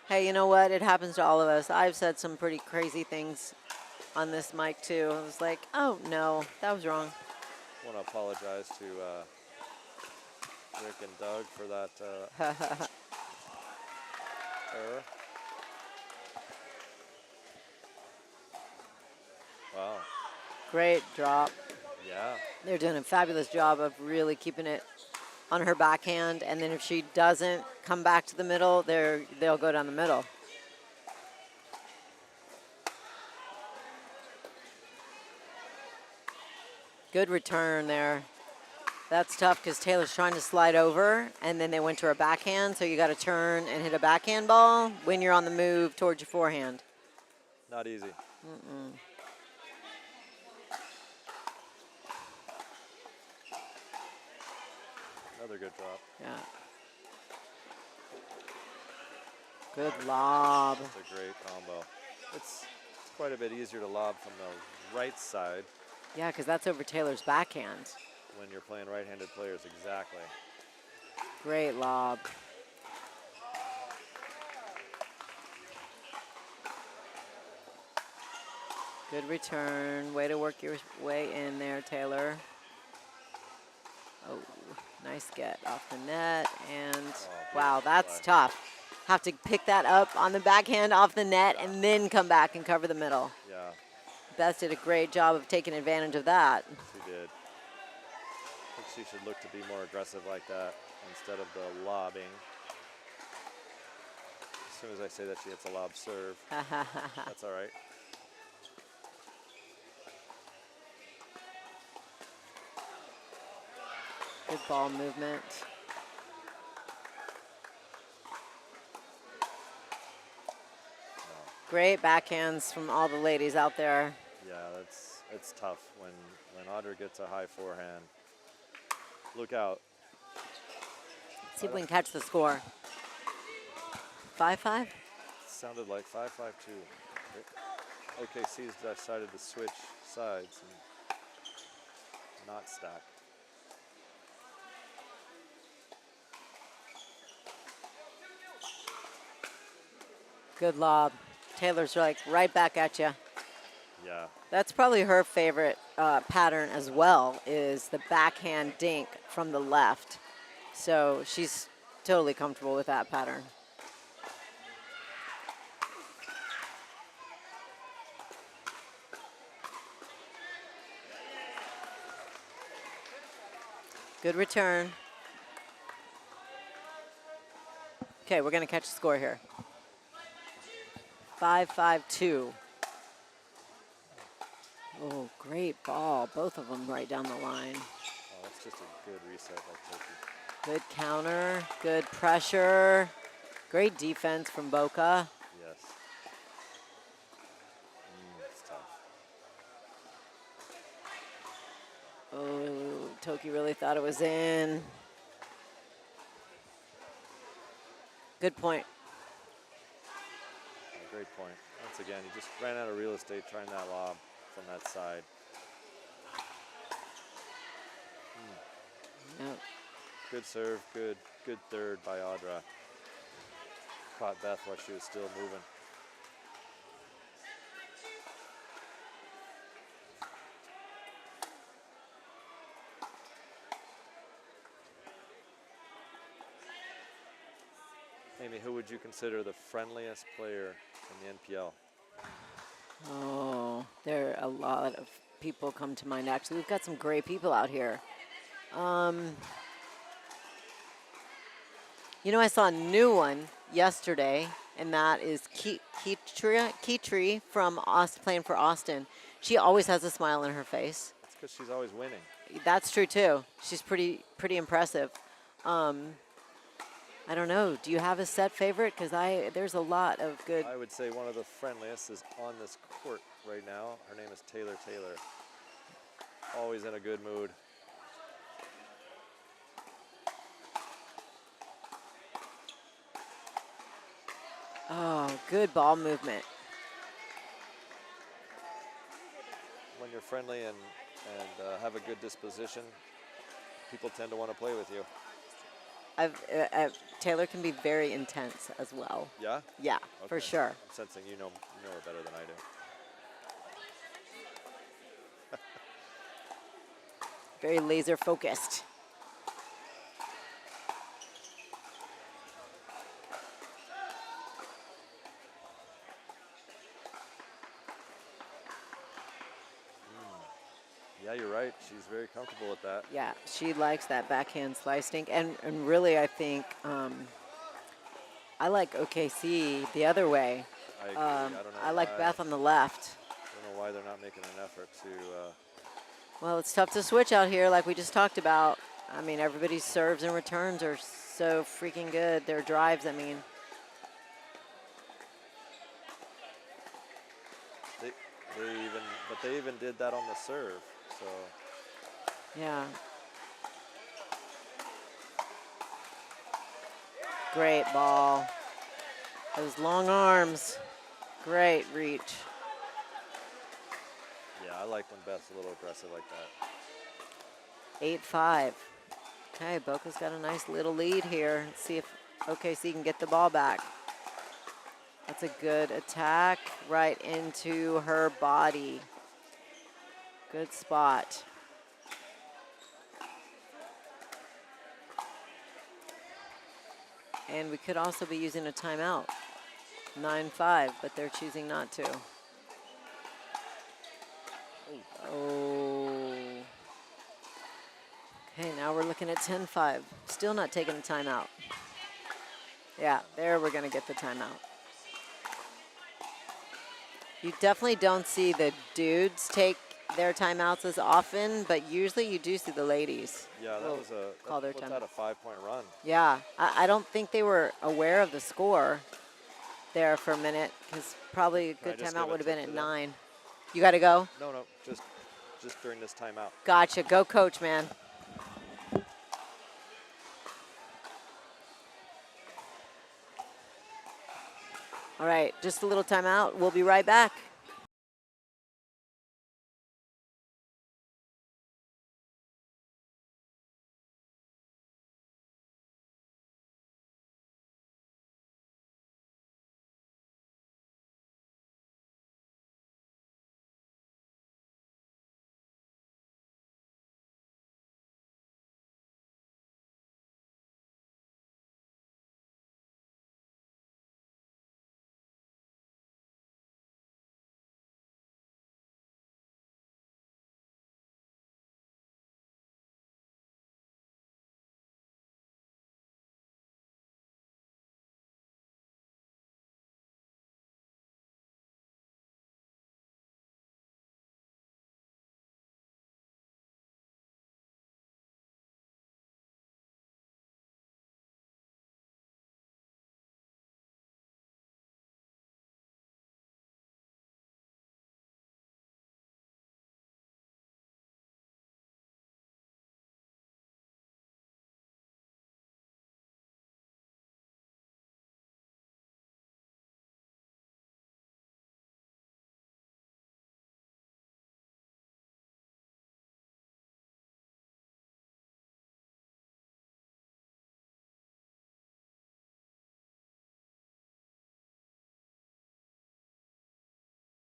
Hey, you know what? It happens to all of us. I've said some pretty crazy things on this mic, too. I was like, oh, no, that was wrong. I want to apologize to Rick and Doug for that error. Wow. Great drop. Yeah. They're doing a fabulous job of really keeping it on her backhand, and then if she doesn't come back to the middle, they'll go down the middle. Good return there. That's tough because Taylor's trying to slide over, and then they went to her backhand, so you got to turn and hit a backhand ball when you're on the move towards your forehand. Not easy. Another good drop. Yeah. Good lob. That's a great combo. It's quite a bit easier to lob from the right side. Yeah, because that's over Taylor's backhand. When you're playing right-handed players, exactly. Great lob. Good return. Way to work your way in there, Taylor. Oh, nice get off the net. And wow, that's tough. Have to pick that up on the backhand off the net and then come back and cover the middle. Yeah. Beth did a great job of taking advantage of that. She did. I think she should look to be more aggressive like that instead of the lobbing. soon as I say that, she hits a lob serve. That's all right. Good ball movement. Great backhands from all the ladies out there. Yeah, it's tough when Audra gets a high forehand. Look out. See if we can catch the score. 5-5? Sounded like 5-5-2. OKC's decided to switch sides and not stack. Good lob. Taylor's like right back at you. Yeah. That's probably her favorite pattern as well, is the backhand dink from the left. So she's totally comfortable with that pattern. Good return. Okay, we're going to catch the score here. 5-5-2. Oh, great ball. Both of them right down the line. Oh, that's just a good reset by Toki. Good counter, good pressure. Great defense from Boca. Yes. It's tough. Oh, Toki really thought it was in. Good point. Great point. Once again, he just ran out of real estate trying that lob from that side. Yep. Good serve, good third by Audra. Caught Beth while she was still moving. Amy, who would you consider the friendliest player in the NPL? Oh, there are a lot of people come to mind. Actually, we've got some great people out here. You know, I saw a new one yesterday, and that is Keetri from playing for Austin. She always has a smile on her face. That's because she's always winning. That's true too. She's pretty impressive. I don't know. Do you have a set favorite? Because there's a lot of good. I would say one of the friendliest is on this court right now. Her name is Taylor. Always in a good mood. Oh, good ball movement. When you're friendly and have a good disposition, people tend to want to play with you. Taylor can be very intense as well. Yeah? Yeah, Okay. for sure. I'm sensing you know her better than I do. Very laser focused. Yeah, you're right. She's very comfortable with that. Yeah, she likes that backhand slice dink. And really, I think I like OKC the other way. I agree. I don't know I like why. Beth on the left. I don't know why they're not making an effort to. Well, it's tough to switch out here like we just talked about. I mean, everybody's serves and returns are so freaking good. Their drives, I mean. They even did that on the serve. So. Yeah. Great ball. Those long arms. Great reach. Yeah, I like when Beth's a little aggressive like that. 8-5. Okay, Boca's got a nice little lead here. Let's see if OKC can get the ball back. That's a good attack right into her body. Good spot. And we could also be using a timeout. 9-5, but they're choosing not to. Oh. Okay, now we're looking at 10-5. Still not taking a timeout. Yeah, there we're going to get the timeout. You definitely don't see the dudes take their timeouts as often, but usually you do see the ladies. Yeah, that will was a call their what's time. that, a 5-point run? Yeah, I don't think they were aware of the score there for a minute, because probably a Can I good just timeout give a would have been tip at to them? 9. You got to go? No, no, just during this timeout. Gotcha. Go coach, man. All right, just a little timeout. We'll be right back.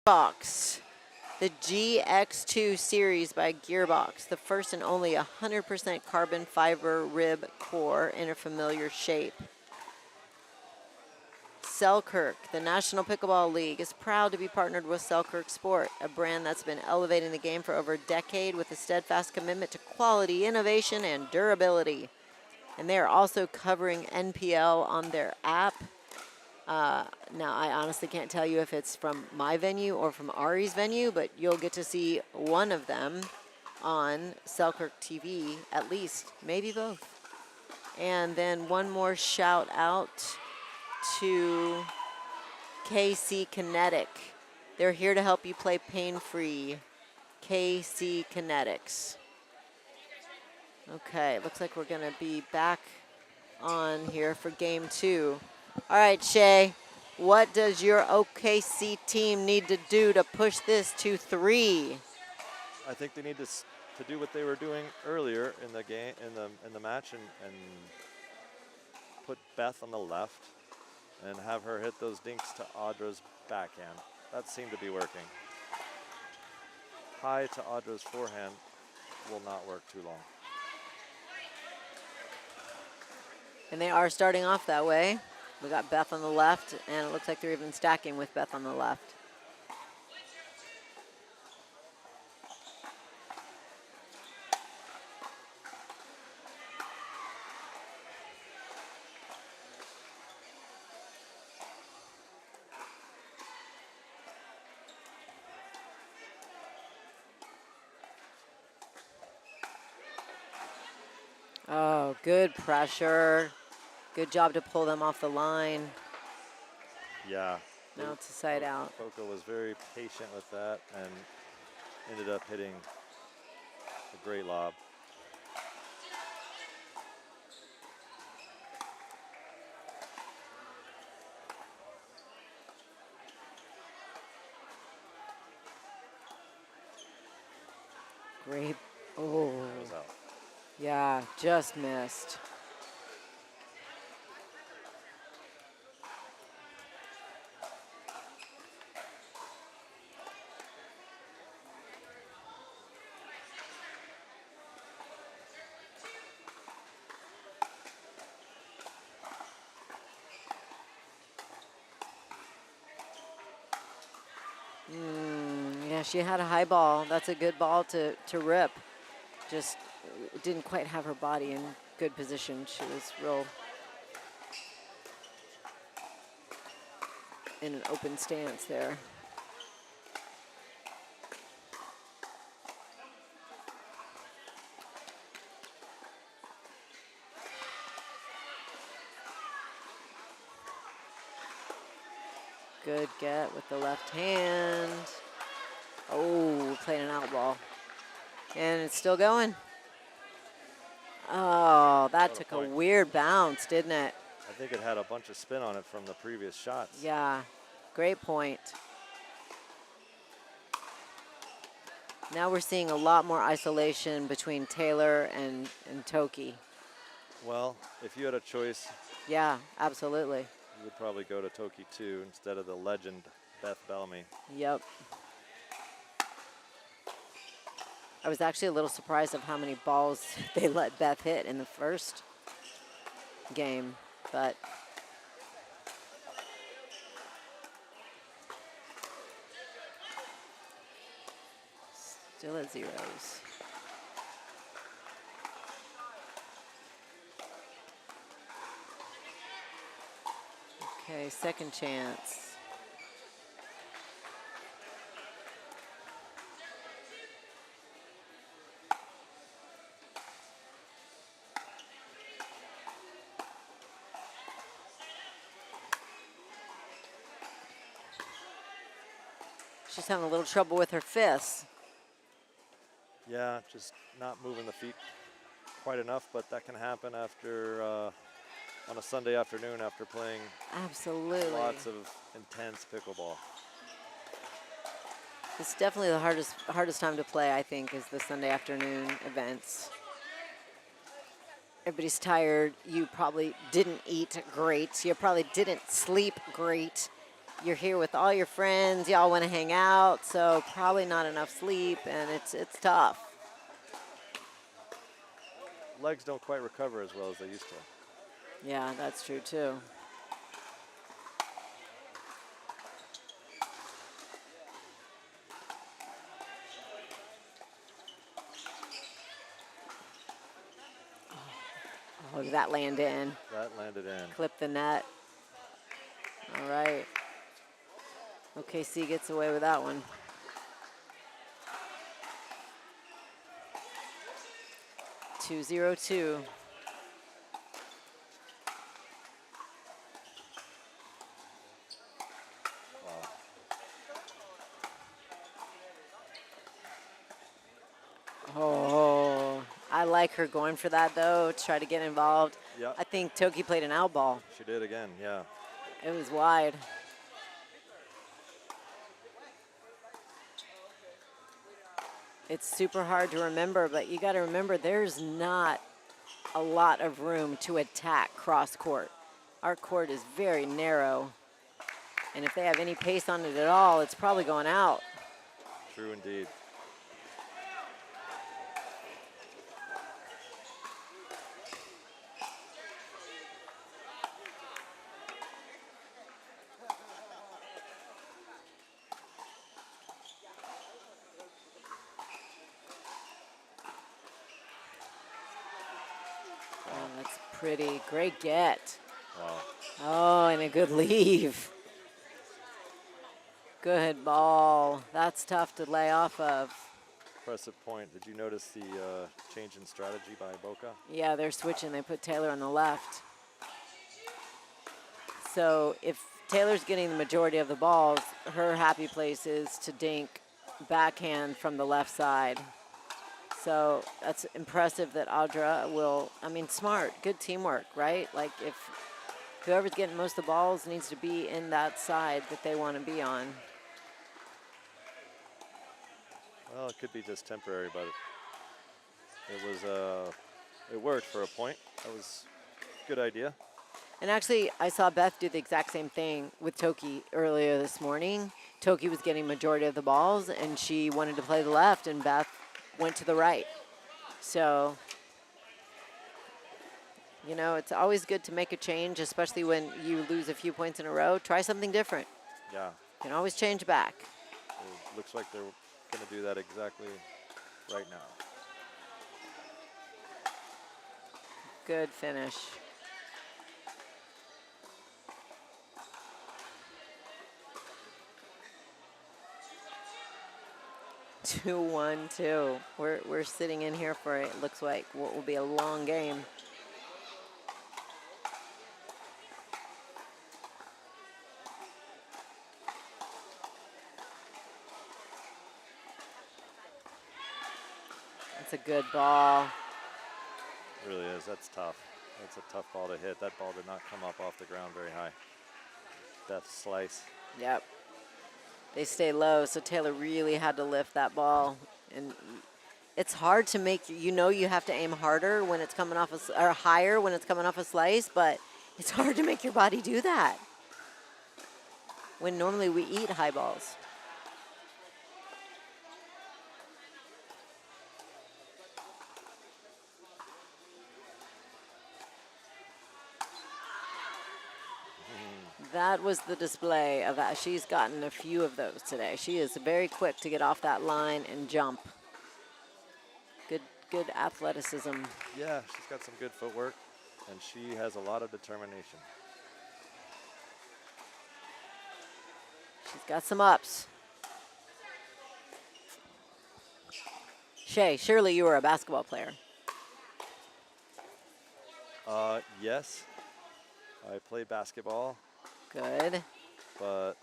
Gearbox, the GX2 series by Gearbox, the first and only 100% carbon fiber rib core in a familiar shape. Selkirk, the National Pickleball League, is proud to be partnered with Selkirk Sport, a brand that's been elevating the game for over a decade with a steadfast commitment to quality, innovation, and durability. And they are also covering NPL on their app. Now, I honestly can't tell you if it's from my venue or from Ari's venue, but you'll get to see one of them on Selkirk TV, at least, maybe both. And then one more shout out to KC Kinetic. They're here to help you play pain-free. KC Kinetics. Okay, looks like we're gonna be back on here for game 2. All right, Shay, what does your OKC team need to do to push this to 3? I think they need to do what they were doing earlier in the game, in the match, and put Beth on the left and have her hit those dinks to Audra's backhand. That seemed to be working. High to Audra's forehand will not work too long. And they are starting off that way. We got Beth on the left, and it looks like they're even stacking with Beth on the left. Oh, good pressure. Good job to pull them off the line. Yeah. Now it's a side out. Boca was very patient with that and ended up hitting a great lob. Great. Oh. That was out. Yeah, just missed. Yeah, she had a high ball. That's a good ball to rip. Just didn't quite have her body in good position. She was real in an open stance there. Good get with the left hand. Oh, playing an out ball. And it's still going. Oh, that took a weird bounce, didn't it? I think it had a bunch of spin on it from the previous shots. Yeah, great point. Now we're seeing a lot more isolation between Taylor and Toki. Well, if you had a choice, Yeah, absolutely. you would probably go to Toki 2 instead of the legend Beth Bellamy. Yep. I was actually a little surprised of how many balls they let Beth hit in the first game, but still at zeros. Okay, second chance. She's having a little trouble with her fists. Yeah, just not moving the feet quite enough, but that can happen after on a Sunday afternoon after playing Absolutely. lots of intense pickleball. It's definitely the hardest time to play, I think, is the Sunday afternoon events. Everybody's tired. You probably didn't eat great. You probably didn't sleep great. You're here with all your friends. Y'all want to hang out, so probably not enough sleep, and it's tough. Legs don't quite recover as well as they used to. Yeah, that's true too. Oh, did that land in? That landed in. Clip the net. All right. OKC gets away with that one. Two 0-2. Wow. Oh, I like her going for that though. Try to get involved. Yep. I think Toki played an out ball. She did again, yeah. It was wide. It's super hard to remember, but you got to remember there's not a lot of room to attack cross court. Our court is very narrow, and if they have any pace on it at all, it's probably going out. True indeed. Oh, that's pretty. Great get. Wow. Oh, and a good leave. Good ball. That's tough to lay off of. Impressive point. Did you notice the change in strategy by Boca? Yeah, they're switching. They put Taylor on the left. So if Taylor's getting the majority of the balls, her happy place is to dink backhand from the left side. So that's impressive that Audra will, I mean, smart, good teamwork, right? Like if whoever's getting most of the balls needs to be in that side that they want to be on. Well, it could be just temporary, but it worked for a point. That was a good idea. And actually, I saw Beth do the exact same thing with Toki earlier this morning. Toki was getting majority of the balls, and she wanted to play the left, and Beth went to the right. So, you know, it's always good to make a change, especially when you lose a few points in a row. Try something different. Yeah. You can always change back. It looks like they're going to do that exactly right now. Good finish. Two, 1-2. We're sitting in here for it looks like what will be a long game. That's a good ball. It really is. That's tough. That's a tough ball to hit. That ball did not come up off the ground very high. Death slice. Yep. They stay low, so Taylor really had to lift that ball. And it's hard to make, you have to aim harder when it's coming off, or higher when it's coming off a slice, but it's hard to make your body do that when normally we eat high balls. That was the display of that. She's gotten a few of those today. She is very quick to get off that line and jump. Good athleticism. Yeah, she's got some good footwork, and she has a lot of determination. She's got some ups. Shay, surely you were a basketball player. Yes, I play basketball, Good. but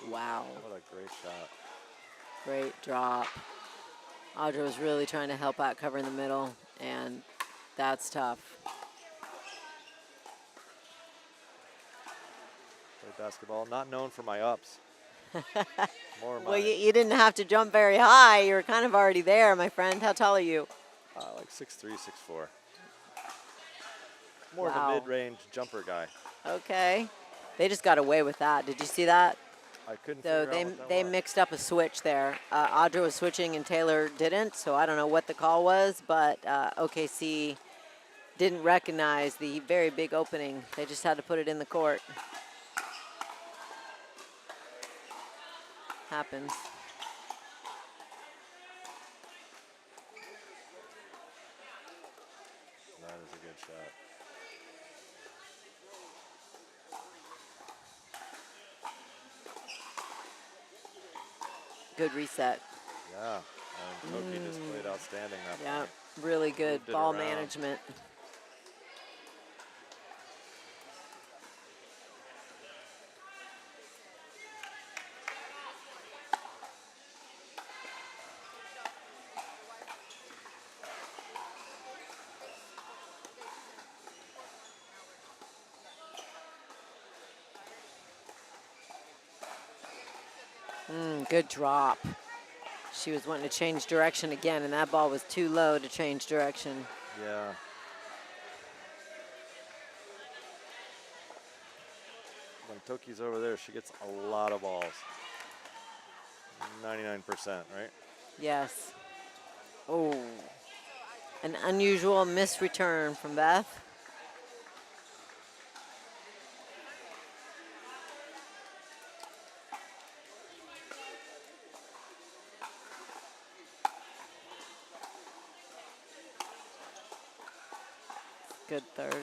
Wow. what a great shot. Great drop. Audra was really trying to help out covering the middle, and that's tough. Play basketball, not known for my ups. More Well, you didn't have to jump very high. You were kind of already there, my friend. How tall are you? Like 6'3", 6'4". More Wow. of a mid-range jumper guy. Okay. They just got away with that. Did you see that? I couldn't So figure out what that they was. mixed up a switch there. Audra was switching and Taylor didn't, so I don't know what the call was, but OKC didn't recognize the very big opening. They just had to put it in the court. Happens. That is a good shot. Good reset. Yeah, and Toki just played outstanding that Yeah, point. really good Moved it ball around. management. Good drop. She was wanting to change direction again, and that ball was too low to change direction. Yeah. When Toki's over there, she gets a lot of balls. 99%, right? Yes. Oh, an unusual missed return from Beth. Good third.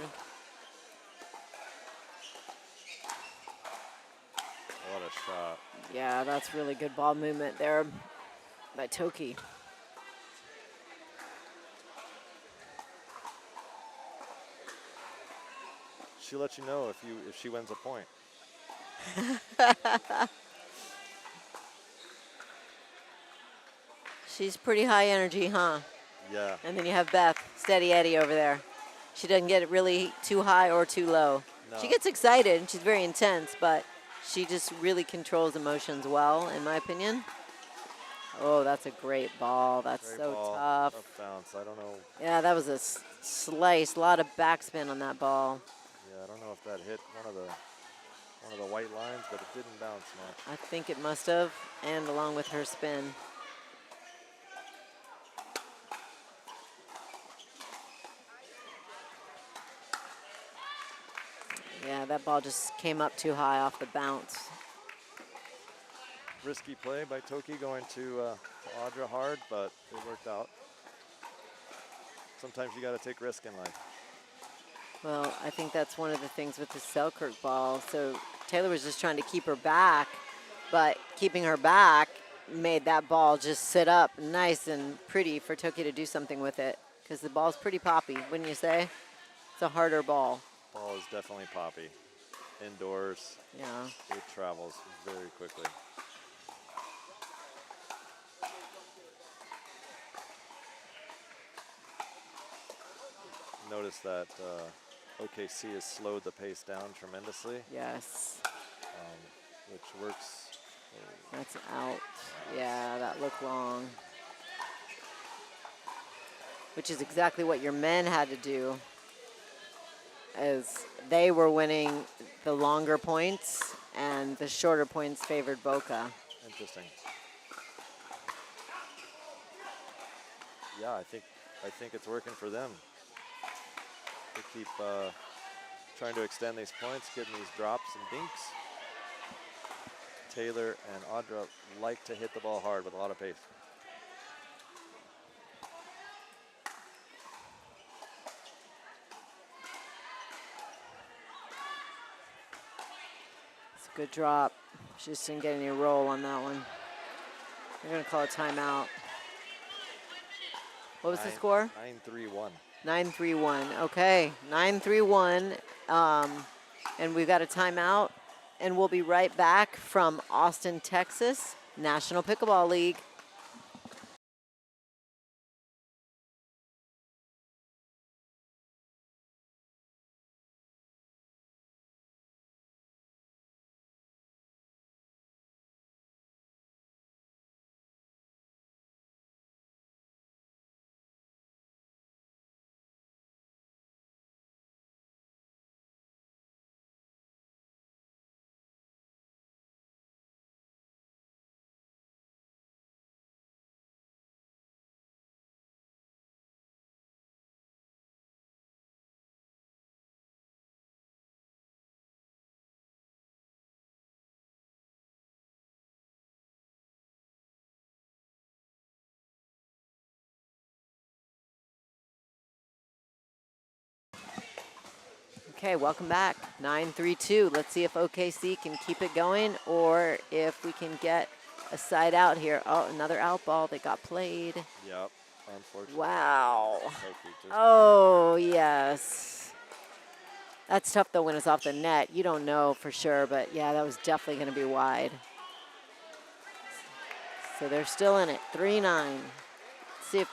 What a shot. Yeah, that's really good ball movement there by Toki. She'll let you know if she wins a point. She's pretty high energy, huh? Yeah. And then you have Beth, Steady Eddie over there. She doesn't get it really too high or too low. No. She gets excited and she's very intense, but she just really controls emotions well, in my opinion. Oh, that's a great ball. That's Great so ball, tough. bounce. I don't know. Yeah, that was a slice. A lot of backspin on that ball. Yeah, I don't know if that hit one of the white lines, but it didn't bounce much. I think it must have, and along with her spin. Yeah, that ball just came up too high off the bounce. Risky play by Toki going to Audra hard, but it worked out. Sometimes you got to take risk in life. Well, I think that's one of the things with the Selkirk ball. So Taylor was just trying to keep her back, but keeping her back made that ball just sit up nice and pretty for Toki to do something with it, because the ball's pretty poppy, wouldn't you say? It's a harder ball. Ball is definitely poppy. Indoors, Yeah. it travels very quickly. noticed that OKC has slowed the pace down tremendously, Yes. which works. That's out. Yeah, that looked long. Which is exactly what your men had to do, as they were winning the longer points and the shorter points favored Boca. Interesting. Yeah, I think it's working for them. They keep trying to extend these points, getting these drops and dinks. Taylor and Audra like to hit the ball hard with a lot of pace. It's a good drop. She just didn't get any roll on that one. They're going to call a timeout. What was the score? 9-3-1. 9-3-1. Okay, 9-3-1. And we've got a timeout. And we'll be right back from Austin, Texas, National Pickleball League. Okay, welcome back. 9-3-2. Let's see if OKC can keep it going or if we can get a side out here. Oh, another out ball that got played. Yep, unfortunately. Wow. Just Oh, yes. That's tough, though, when it's off the net. You don't know for sure, but, yeah, that was definitely going to be wide. So they're still in it, 3-9. See if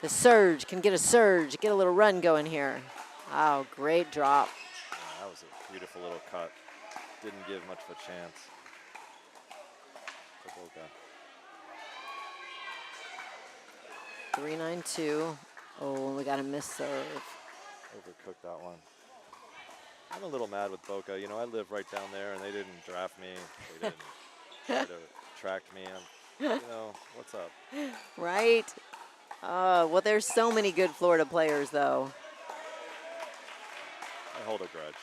the surge can get a surge, get a little run going here. Wow, great drop. yeah, that was a beautiful little cut. Didn't give much of a chance to Boca. 3-9-2. Oh, we got a miss serve. Overcooked that one. I'm a little mad with Boca. You know, I live right down there, and they didn't draft me. They didn't try to attract me. You know, what's up? Right? Well, there's so many good Florida players, though. I hold a grudge.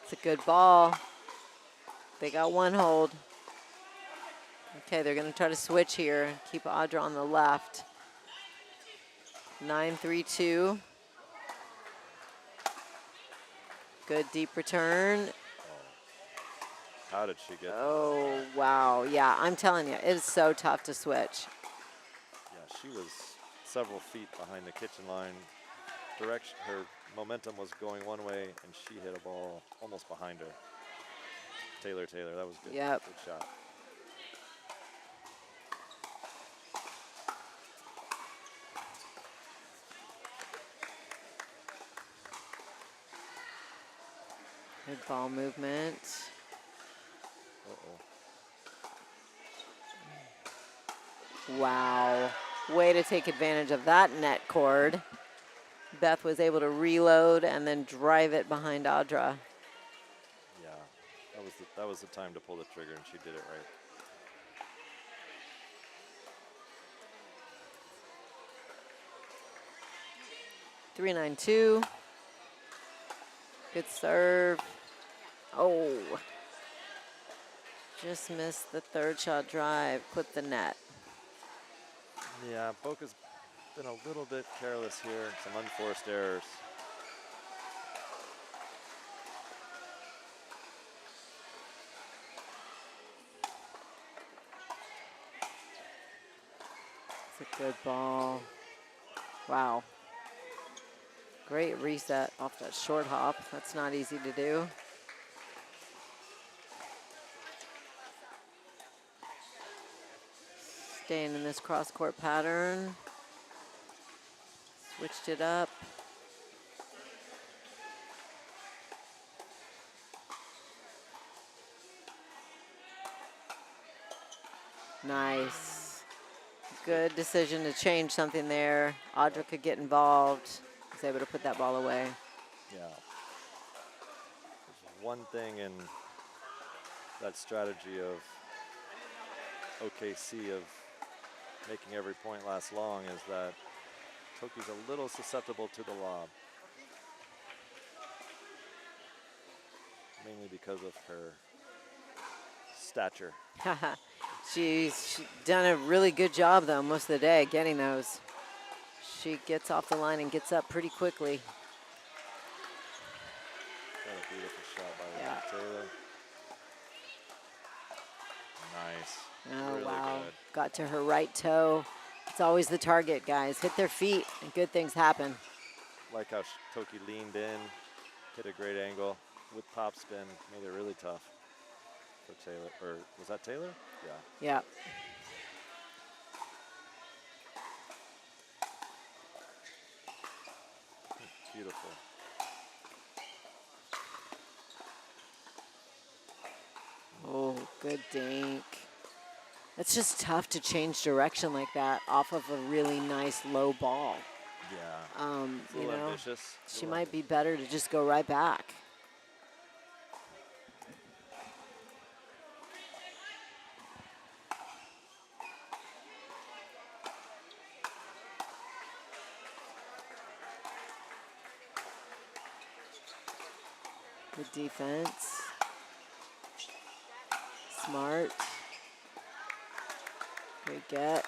It's a good ball. They got one hold. Okay, they're going to try to switch here. Keep Audra on the left. 9-3-2. Good deep return. How did she get Oh, wow. Yeah, I'm telling you, it is so tough to switch. Yeah, she was several feet behind the kitchen line. Direction, her momentum was going one way, and she hit a ball almost behind her. Taylor, that was good. Yep. Good shot. Good ball movement. Wow. Way to take advantage of that net cord. Beth was able to reload and then drive it behind Audra. Yeah, that was the time to pull the trigger, and she did it right. Three, 9-2. Good serve. Oh. Just missed the third shot drive. Clipped the net. Yeah, Boca's been a little bit careless here. Some unforced errors. It's a good ball. Wow. Great reset off that short hop. That's not easy to do. Staying in this cross-court pattern. Switched it up. Nice. Good decision to change something there. Audra could get involved. Was able to put that ball away. Yeah. There's one thing in that strategy of OKC of making every point last long is that Toki's a little susceptible to the lob. Mainly because of her stature. She's done a really good job, though, most of the day getting those. She gets off the line and gets up pretty quickly. What a beautiful shot by Taylor. Nice. Oh, really wow. good. Got to her right toe. It's always the target, guys. Hit their feet, and good things happen. Like how Toki leaned in, hit a great angle with top spin, made it really tough for Taylor. Or was that Taylor? Yeah. Yeah. Beautiful. Oh, good dink. It's just tough to change direction like that off of a really nice low ball. Yeah. It's a You little know, ambitious. she might be better to just go right back. Good defense. Smart. Great get.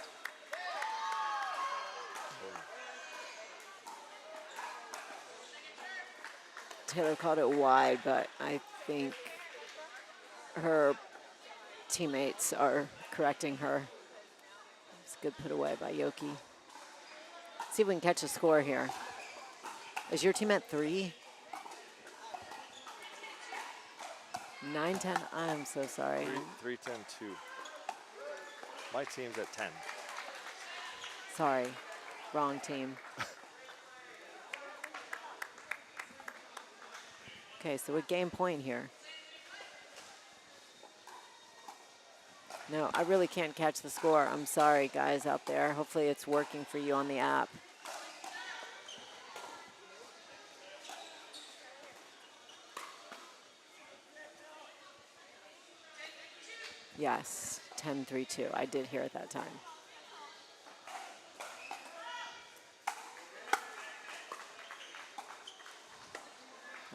Taylor called it wide, but I think her teammates are correcting her. It's a good put away by Yoki. Let's see if we can catch a score here. Is your team at 3? 9-10. I'm so sorry. 3-10-2. My team's at 10. Sorry. Wrong team. Okay, so what game point here? No, I really can't catch the score. I'm sorry, guys out there. Hopefully it's working for you on the app. Yes, 10-3-2. I did hear at that time.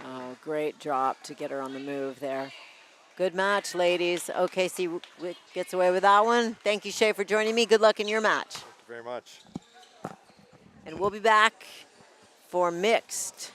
Oh, great drop to get her on the move there. Good match, ladies. OKC gets away with that one. Thank you, Shay, for joining me. Good luck in your match. Thank you very much. And we'll be back for mixed.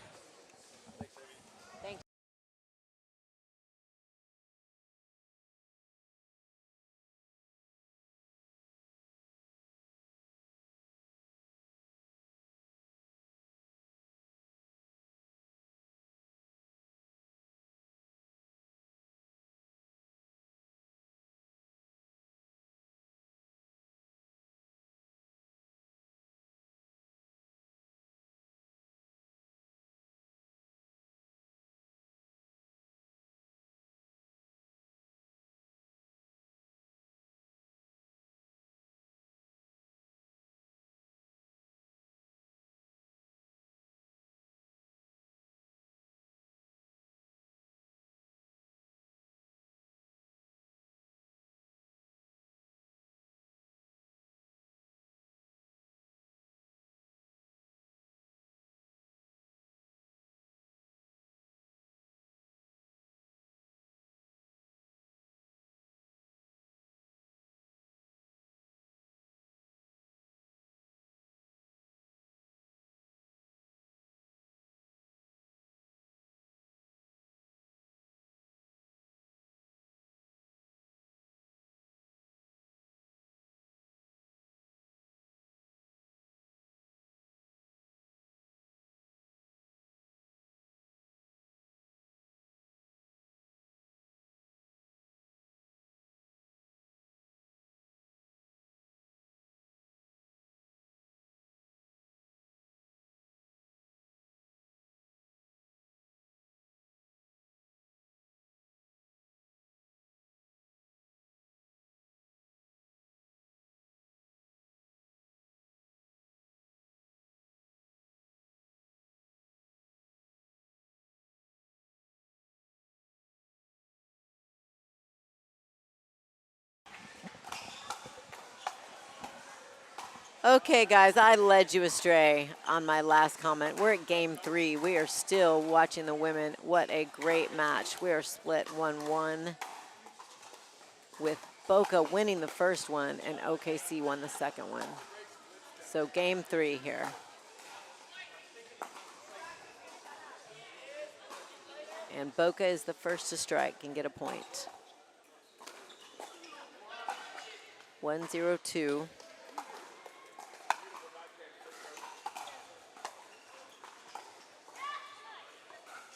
Okay, guys, I led you astray on my last comment. We're at game 3. We are still watching the women. What a great match. We are split 1-1 with Boca winning the first one and OKC won the second one. So game 3 here. And Boca is the first to strike and get a point. 1-0-2.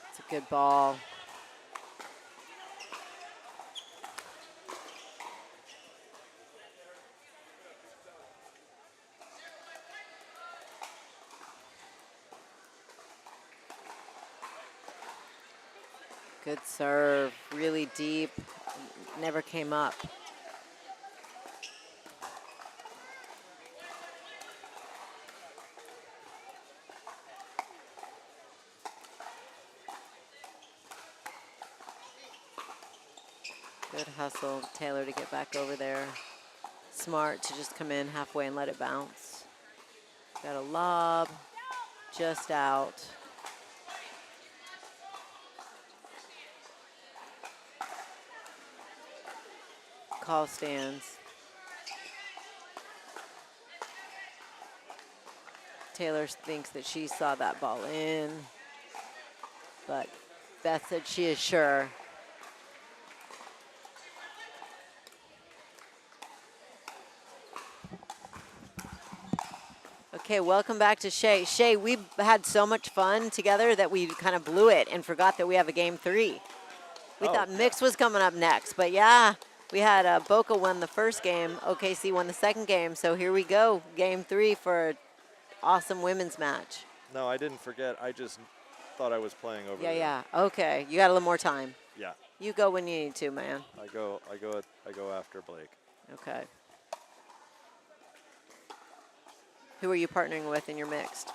It's a good ball. Good serve, really deep, never came up. Good hustle, Taylor, to get back over there. Smart to just come in halfway and let it bounce. Got a lob, just out. Call stands. Taylor thinks that she saw that ball in, but Beth said she is sure. Okay, welcome back to Shay. Shay, we had so much fun together that we kind of blew it and forgot that we have a game 3. We thought mix was coming up next, but yeah, we had Boca won the first game, OKC won the second game, so here we go, game 3 for an awesome women's match. No, I didn't forget. I just thought I was playing over there. Yeah, okay, you got a little more time. Yeah. You go when you need to, man. I go after Blake. Okay. Who are you partnering with in your mixed?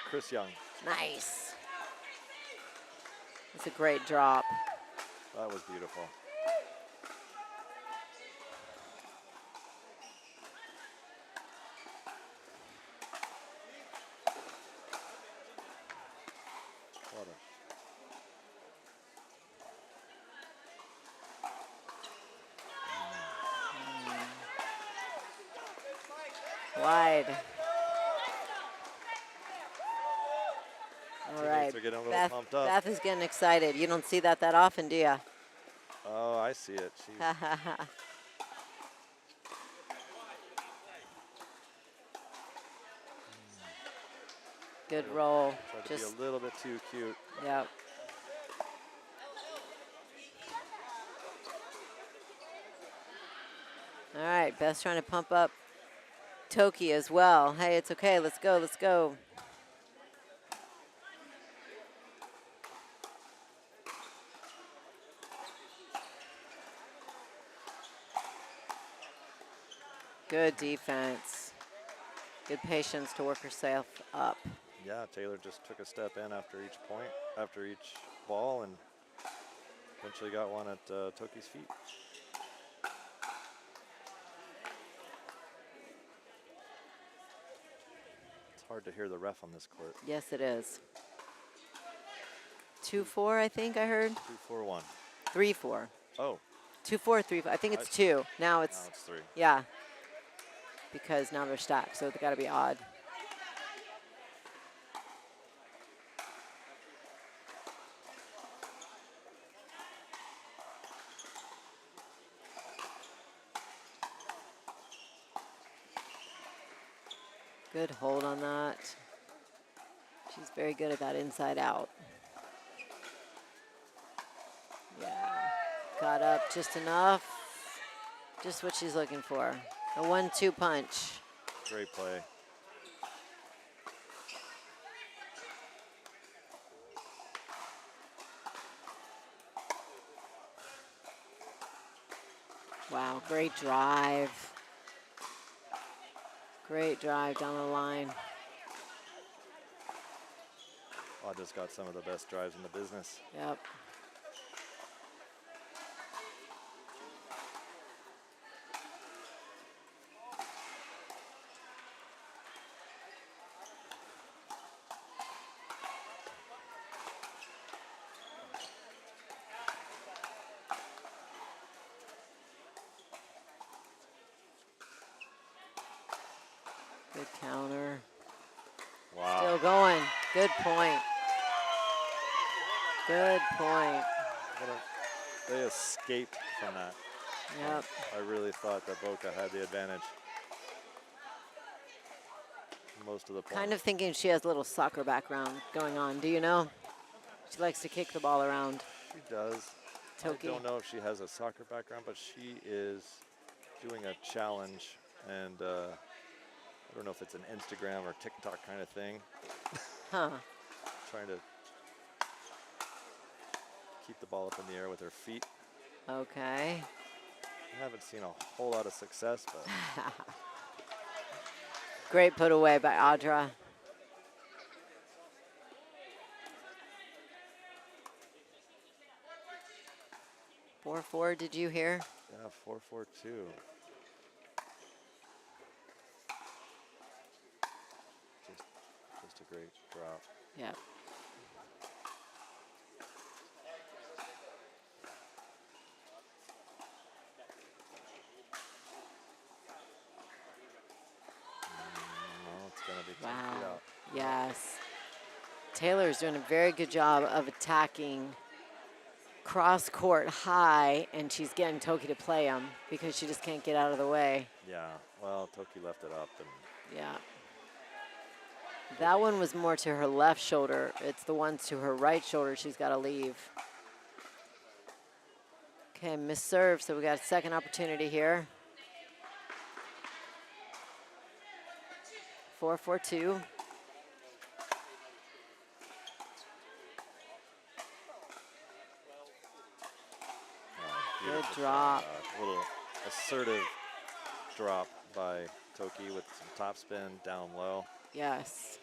Chris Young. Nice. It's a great drop. That was beautiful. What a Wide. All right. Are getting a little pumped up. Beth is getting excited. You don't see that often, do you? Oh, I see it. Good roll. Tried to be a little bit too cute. Yep. All right, Beth's trying to pump up Toki as well. Hey, it's okay. Let's go. Let's go. Good defense. Good patience to work herself up. Yeah, Taylor just took a step in after each point, after each ball, and eventually got one at Toki's feet. It's hard to hear the ref on this court. Yes, it is. 2-4, I think I heard. 2-4-1. 3-4. Oh. 2-4, 3-4. I think it's 2. Now it's 3. Yeah. Because now they're stacked, so they got to be odd. Good hold on that. She's very good at that inside out. Yeah. Got up just enough. Just what she's looking for. A 1-2 punch. Great play. Wow, great drive. Great drive down the line. Audrey's got some of the best drives in the business. Yep. Still going. Good point. Good point. They escaped from that. Yep. I really thought that Boca had the advantage most of the point. Kind of thinking she has a little soccer background going on. Do you know? She likes to kick the ball around. She does. Toki. I don't know if she has a soccer background, but she is doing a challenge, and I don't know if it's an Instagram or TikTok kind of thing. Huh. Trying to keep the ball up in the air with her feet. Okay. I haven't seen a whole lot of success, but Great put away by Audra. Four, did you hear? yeah, 4-4-2. Just a great drop. Yeah. No, it's gonna be 10 Wow. feet out. Yes. Taylor's doing a very good job of attacking cross court high, and she's getting Toki to play him because she just can't get out of the way. Yeah, well, Toki left it up, and Yeah. That one was more to her left shoulder. It's the ones to her right shoulder she's got to leave. Okay, miss serve, so we got a second opportunity here. 4-4-2. Good beautiful drop. shot. A little assertive drop by Toki with some topspin down low. Yes.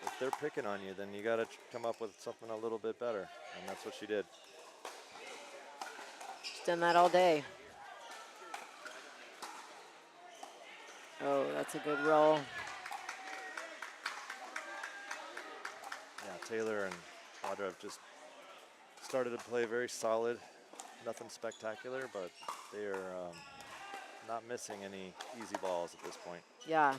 If they're picking on you, then you got to come up with something a little bit better, and that's what she did. She's done that all day. Oh, that's a good roll. Yeah, Taylor and Audra have just started to play very solid. Nothing spectacular, but they are not missing any easy balls at this point. Yeah.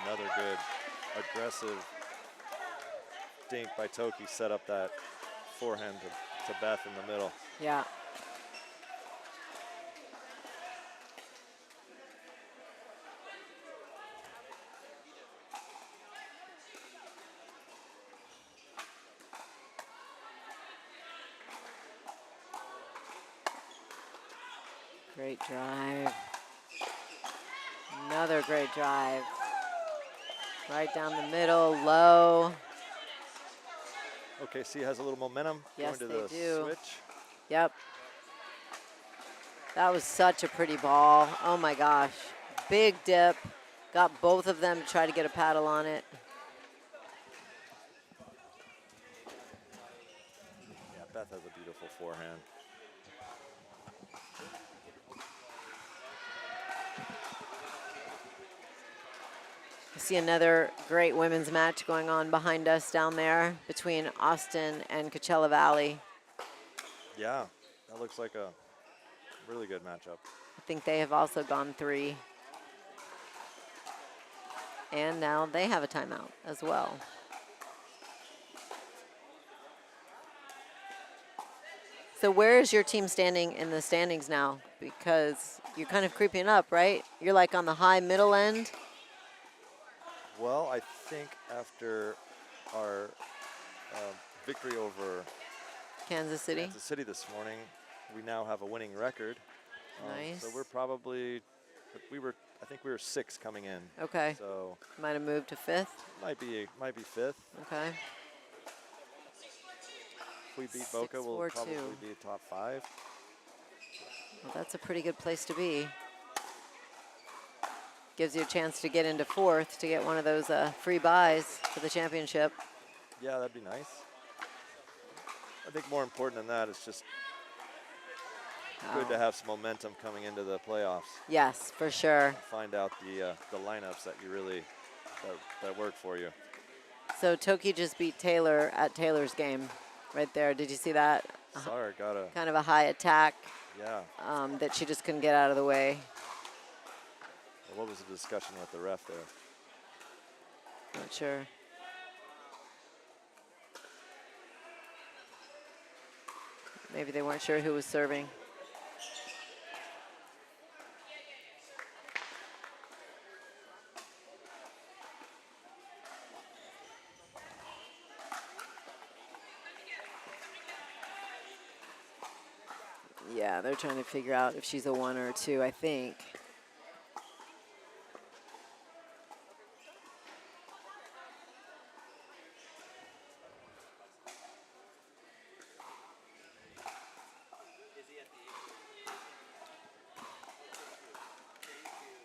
Another good aggressive dink by Toki set up that forehand to Beth in the middle. Yeah. Great drive. Another great drive. Right down the middle, low. OKC has a little momentum Yes, going to they the do. switch. Yep. That was such a pretty ball. Oh my gosh. Big dip. Got both of them to try to get a paddle on it. Yeah, Beth has a beautiful forehand. I see another great women's match going on behind us down there between Austin and Coachella Valley. Yeah, that looks like a really good matchup. I think they have also gone 3. And now they have a timeout as well. So where is your team standing in the standings now? Because you're kind of creeping up, right? You're like on the high middle end. Well, I think after our victory over Kansas City. Kansas City this morning, we now have a winning record. Nice. So we're probably, I think we were 6 coming in. Okay. So Might have moved to 5th. might be 5th. Okay. If we beat Boca, we'll 6-4-2. probably be top 5. Well, that's a pretty good place to be. Gives you a chance to get into 4th to get one of those free buys for the championship. Yeah, that'd be nice. I think more important than that, it's just good to have some momentum coming into the playoffs. Yes, for sure. Find out the lineups that you really that work for you. So Toki just beat Taylor at Taylor's game. right there. Did you see that? Sar got a, Kind of a high attack yeah. that she just couldn't get out of the way. Well, what was the discussion with the ref there? Not sure. Maybe they weren't sure who was serving. Yeah, they're trying to figure out if she's a 1 or a 2, I think.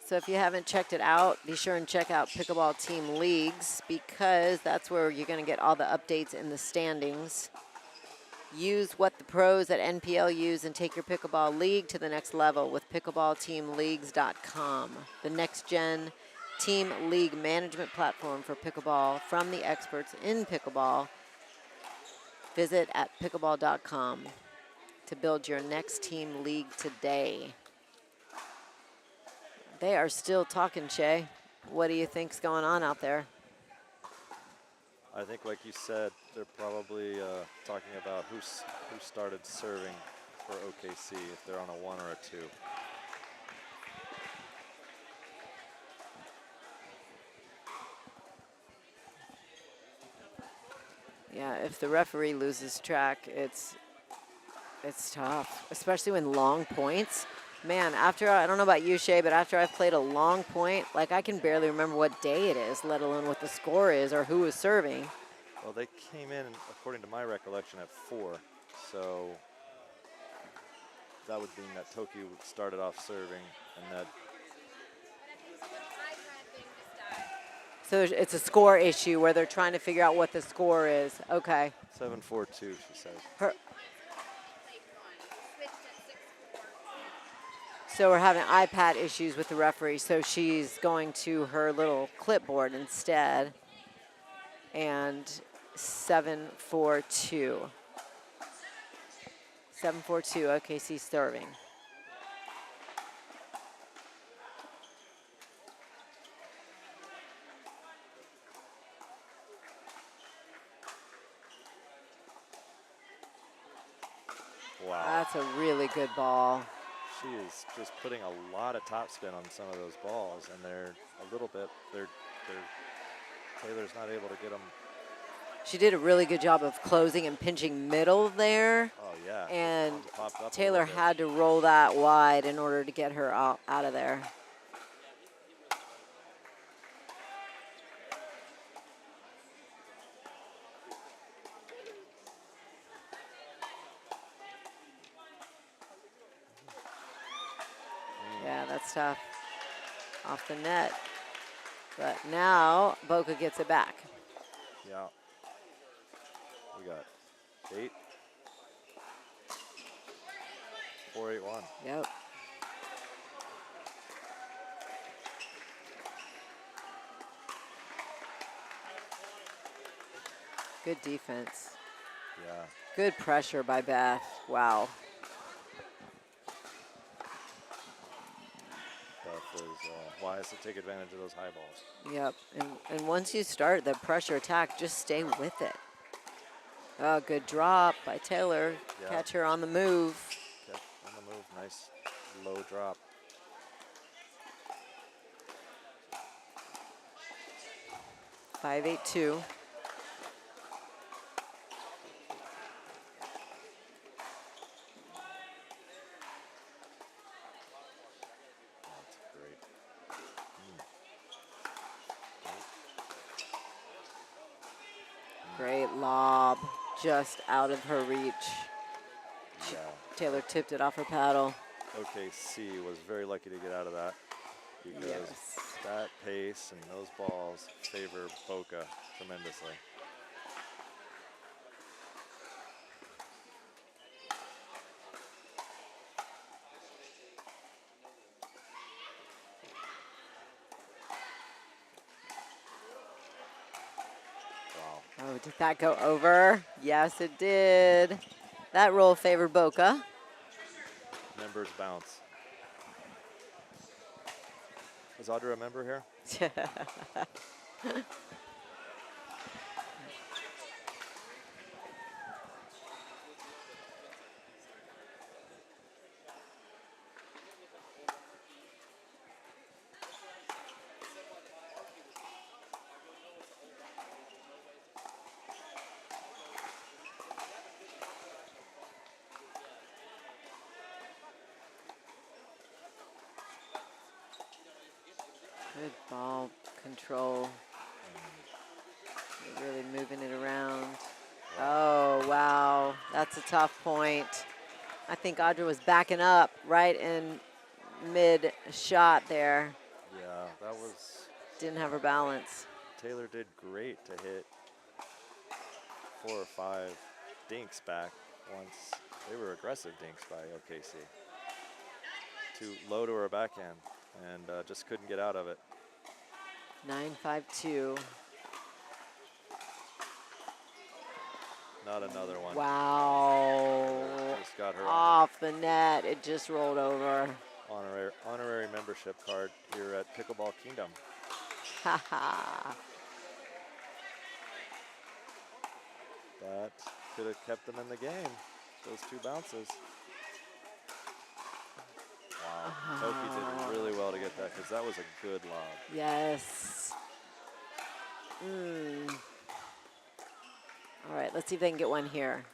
So if you haven't checked it out, be sure and check out Pickleball Team Leagues, because that's where you're going to get all the updates in the standings. Use what the pros at NPL use and take your pickleball league to the next level with pickleballteamleagues.com, the next-gen team league management platform for pickleball from the experts in pickleball. Visit at pickleball.com to build your next team league today. They are still talking, Shay. What do you think's going on out there? I think, like you said, they're probably talking about who started serving for OKC, if they're on a 1 or a 2. Yeah, if the referee loses track, it's tough, especially when long points. Man, after, I don't know about you, Shay, but after I've played a long point, like I can barely remember what day it is, let alone what the score is or who is serving. Well, they came in, according to my recollection, at 4. So that would mean that Tokyo started off serving and that. So it's a score issue where they're trying to figure out what the score is. Okay. 7-4-2, she says. So we're having iPad issues with the referee, so she's going to her little clipboard instead. And 7-4-2. 7-4-2, OKC serving. Wow. That's a really good ball. She is just putting a lot of topspin on some of those balls, and they're a little bit, Taylor's not able to get them. She did a really good job of closing and pinching middle there. Oh, yeah. And Popped up Taylor had to roll that wide in order to get her out of there. Yeah, that's tough. Off the net. But now Boca gets it back. Yeah. We got 8. 4-8-1. Yep. Good defense. Yeah. Good pressure by Beth. Wow. Beth is wise to take advantage of those high balls. Yep. And once you start the pressure attack, just stay with it. Oh, good drop by Taylor. Yeah. Catch her on the move. Catch on the move. Nice low drop. Five, 8-2. That's great. Great lob, just out of her reach. Yeah. Taylor tipped it off her paddle. OKC was very lucky to get out of that because Yes. that pace and those balls favor Boca tremendously. Oh, Did that go over? Yes, it did. That roll favored Boca. Members bounce. Is Audra a member here? Good ball control. They're really moving it around. Oh, wow. That's a tough point. I think Audra was backing up right in mid-shot there. Yeah, that was. Didn't have her balance. Taylor did great to hit 4 or 5 dinks back once. They were aggressive dinks by OKC. Too low to her backhand and just couldn't get out of it. 9-5-2. Not another one. Wow. Just got her Off the net. It just rolled over. honorary membership card here at Pickleball Kingdom. Haha. That could have kept them in the game. Those 2 bounces. Wow. Toki did really well to get that because that was a good lob. Yes. All right, let's see if they can get one here.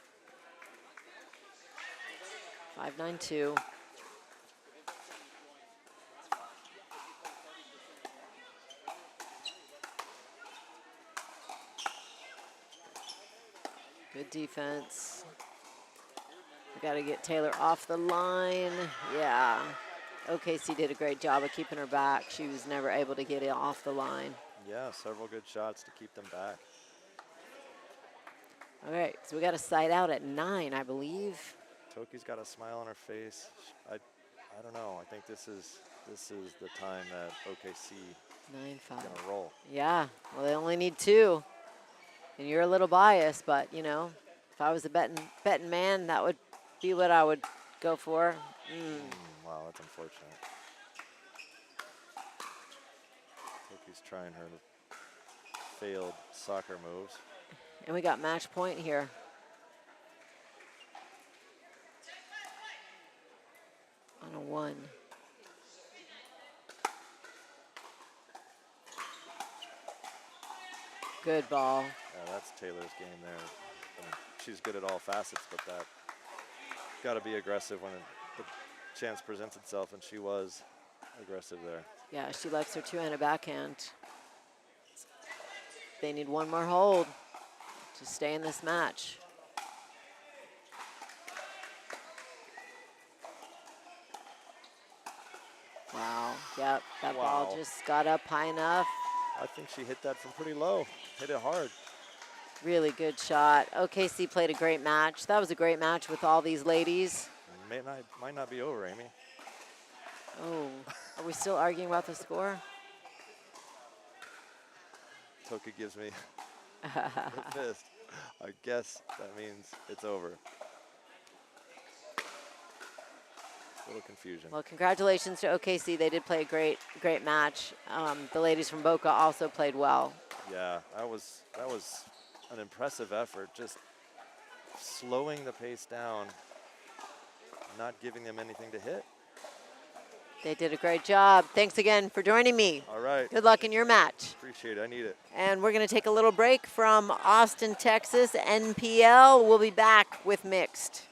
5-9-2. Good defense. We got to get Taylor off the line. Yeah. OKC did a great job of keeping her back. She was never able to get it off the line. Yeah, several good shots to keep them back. All right, so we got a side out at 9, I believe. Toki's got a smile on her face. I don't know. I think this is the time that OKC 9-5. gonna roll. Yeah, well, they only need 2. And you're a little biased, but, you know, if I was a betting man, that would be what I would go for. Wow, that's unfortunate. Toki's trying her failed soccer moves. And we got match point here. On a 1. Good ball. Yeah, that's Taylor's game there. I mean, she's good at all facets, but that got to be aggressive when the chance presents itself, and she was aggressive there. Yeah, she likes her 2-handed backhand. They need one more hold to stay in this match. Wow, yep, that ball just got up high enough. I think she hit that from pretty low, hit it hard. Really good shot. OKC played a great match. That was a great match with all these ladies. Might not be over, Amy. Oh, are we still arguing about the score? Toki gives me a fist. I guess that means it's over. A little confusion. Well, congratulations to OKC. They did play a great match. The ladies from Boca also played well. Yeah, that was an impressive effort. Just slowing the pace down, not giving them anything to hit. They did a great job. Thanks again for joining me. All right. Good luck in your match. Appreciate it. I need it. And we're going to take a little break from Austin, Texas, NPL. We'll be back with mixed.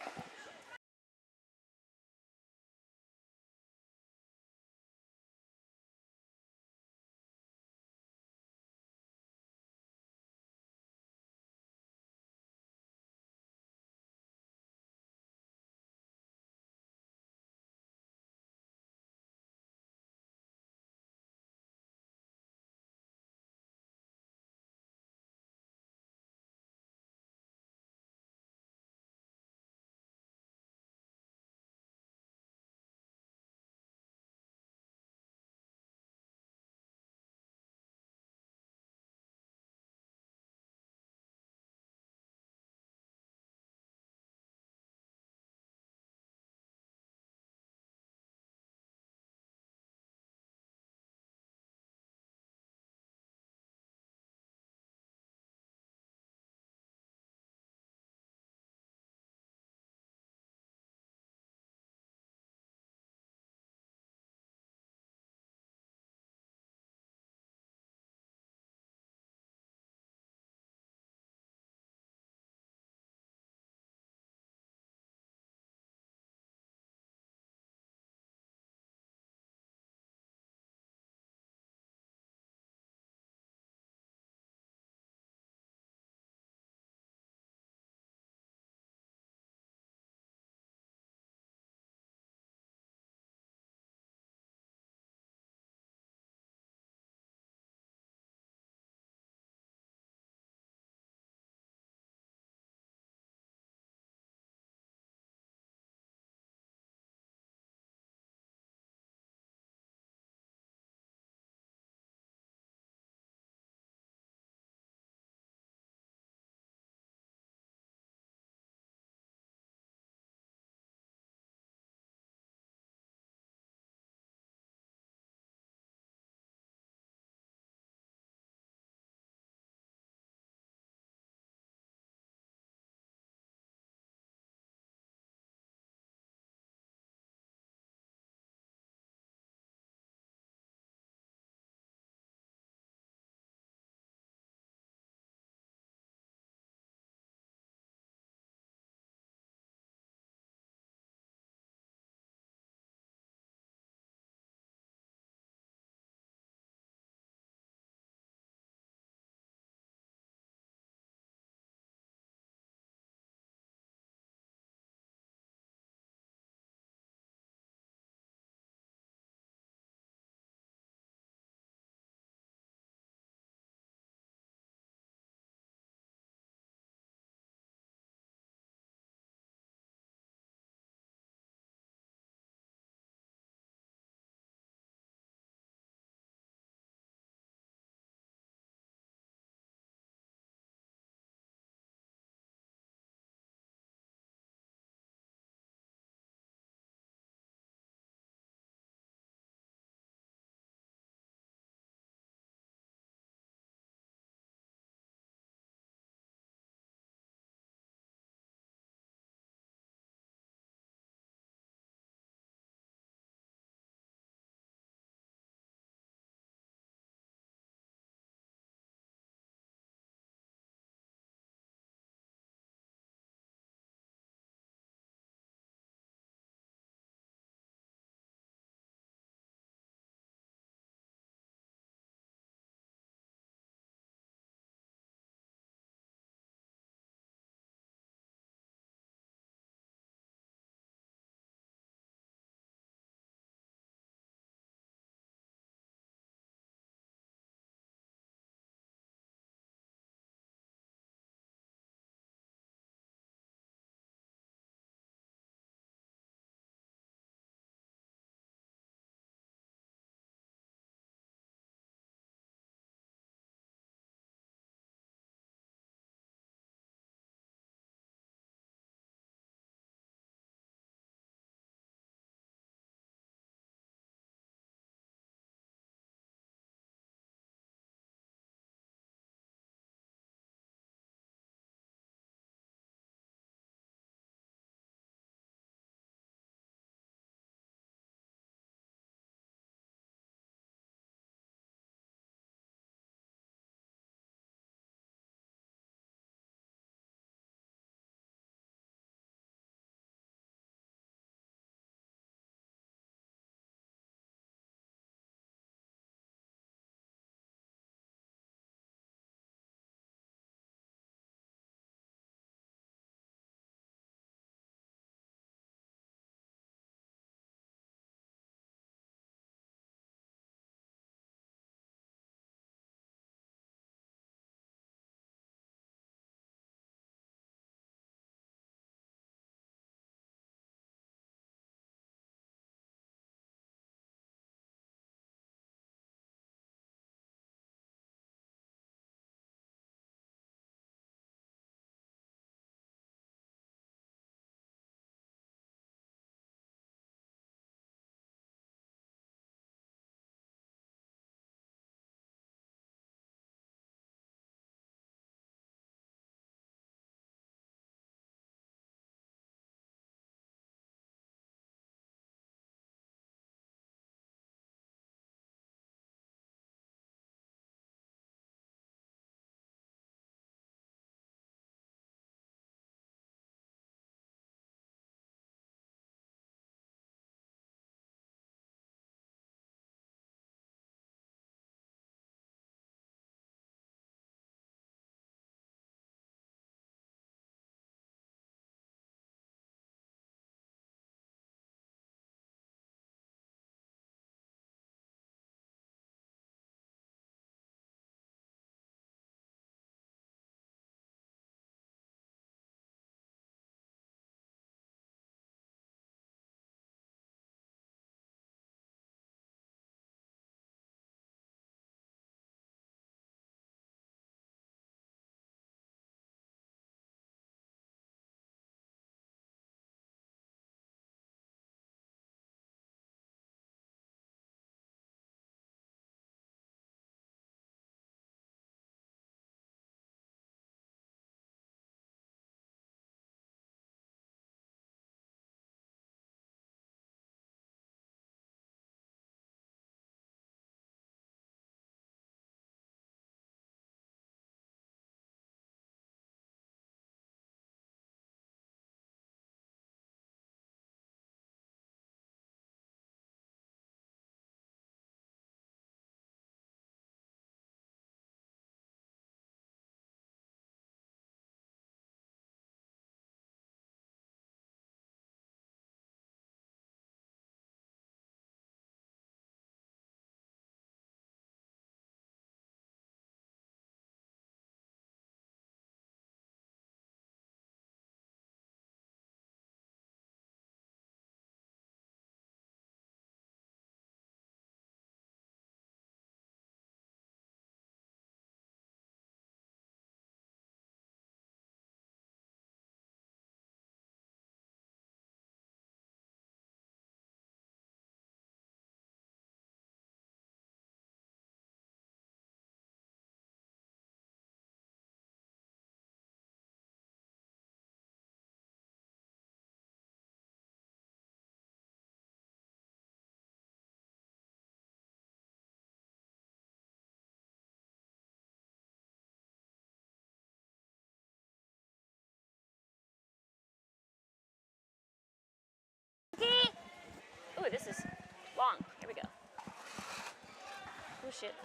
push it.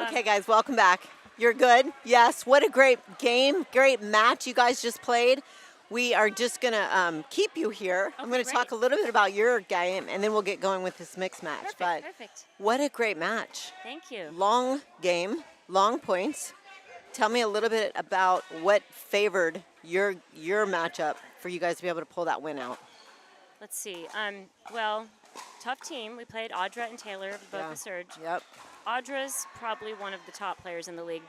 Okay, guys, welcome back. You're good? Yes. What a great game, great match you guys just played. We are just going to keep you here. I'm going to talk a little bit about your game, and then we'll get going with this mixed match. Perfect. What a great match. Thank you. Long game, long points. Tell me a little bit about what favored your matchup for you guys to be able to pull that win out. Let's see. Well, tough team. We played Audra and Taylor of the Boca Surge. Yep. Audra's probably one of the top players in the league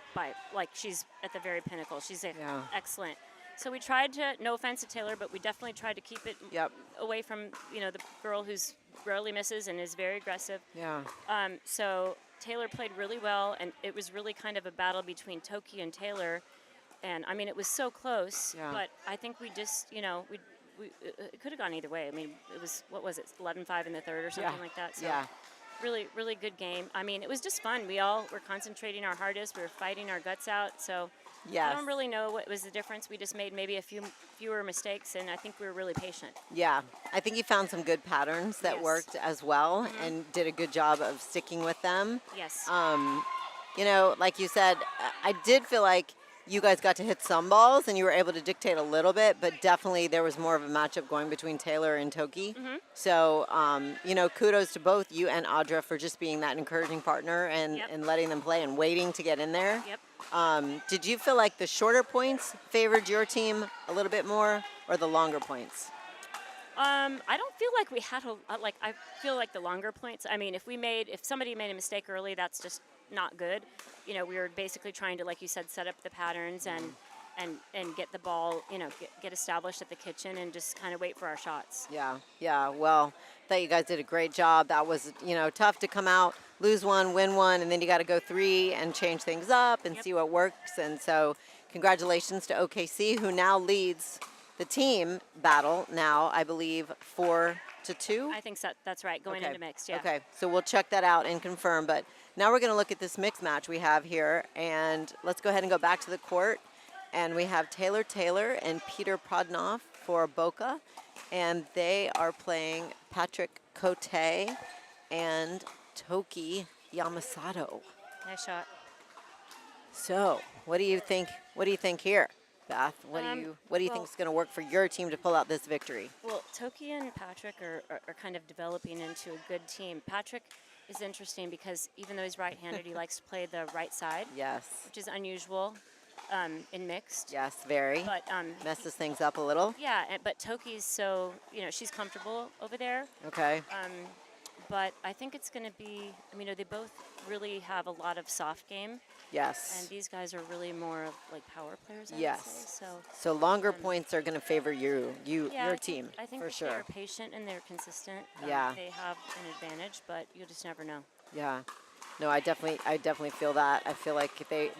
she's at the very pinnacle. She's excellent. So we tried to, no offense to Taylor, but we definitely tried to keep it away from, the girl who's rarely misses and is very aggressive. Yeah. So Taylor played really well, and it was really kind of a battle between Toki and Taylor. And, I mean, it was so close, but I think we just, it could have gone either way. I mean, it was, 11-5 in the third or something like that. So really, really good game. I mean, it was just fun. We all were concentrating our hardest. We were fighting our guts out. So I don't really know what was the difference. We just made maybe a fewer mistakes, and I think we were really patient. Yeah, I think you found some good patterns that worked as well and did a good job of sticking with them. Yes. Like you said, I did feel like you guys got to hit some balls and you were able to dictate a little bit, but definitely there was more of a matchup going between Taylor and Toki. So, kudos to both you and Audra for just being that encouraging partner and letting them play and waiting to get in there. Yep. Did you feel like the shorter points favored your team a little bit more or the longer points? I don't feel like we had I feel like the longer points. I mean, if somebody made a mistake early, that's just not good. We were basically trying to, like you said, set up the patterns and get the ball, get established at the kitchen and just kind of wait for our shots. Yeah. Well, I thought you guys did a great job. That was, tough to come out, lose one, win one, and then you got to go three and change things up and see what works. And so congratulations to OKC, who now leads the team battle now, I believe, 4-2. I think so. That's right, going into mixed, Okay, so we'll check that out and confirm. But now we're going to look at this mixed match we have here. And let's go ahead and go back to the court. And we have Taylor and Peter Prodnoff for Boca. And they are playing Patrick Cote and Toki Yamasato. Nice shot. So what do you think? What do you think here, Beth? What do you think is going to work for your team to pull out this victory? Well, Toki and Patrick are kind of developing into a good team. Patrick is interesting because even though he's right-handed, he likes to play the right side. Yes. Which is unusual in mixed. Yes, very. But messes things up a little. Yeah, but Toki's so, she's comfortable over there. Okay. But I think it's going to be, they both really have a lot of soft game. Yes. And these guys are really more of power players, I would say. So longer points are going to favor your team, I think for if sure. they're patient and they're consistent, they have an advantage, but you just never know. Yeah. No, I definitely feel that. I feel like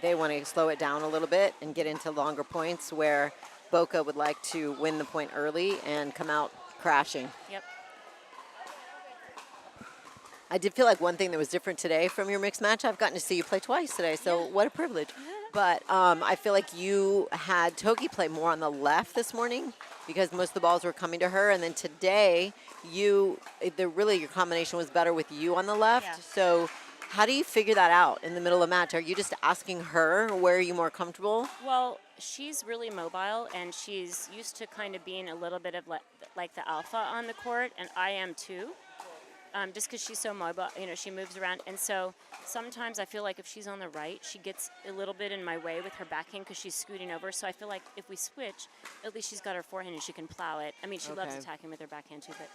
they want to slow it down a little bit and get into longer points where Boca would like to win the point early and come out crashing. Yep. I did feel like one thing that was different today from your mixed match, I've gotten to see you play twice today, so what a privilege. But I feel like you had Toki play more on the left this morning because most of the balls were coming to her. And then today, your combination was better with you on the left. Yeah. So how do you figure that out in the middle of a match? Are you just asking her where are you more comfortable? Well, she's really mobile, and she's used to kind of being a little bit of like the alpha on the court, and I am too. Just because she's so mobile, she moves around. And so sometimes I feel like if she's on the right, she gets a little bit in my way with her backhand because she's scooting over. So I feel like if we switch, at least she's got her forehand and she can plow it. She loves attacking with her backhand too, but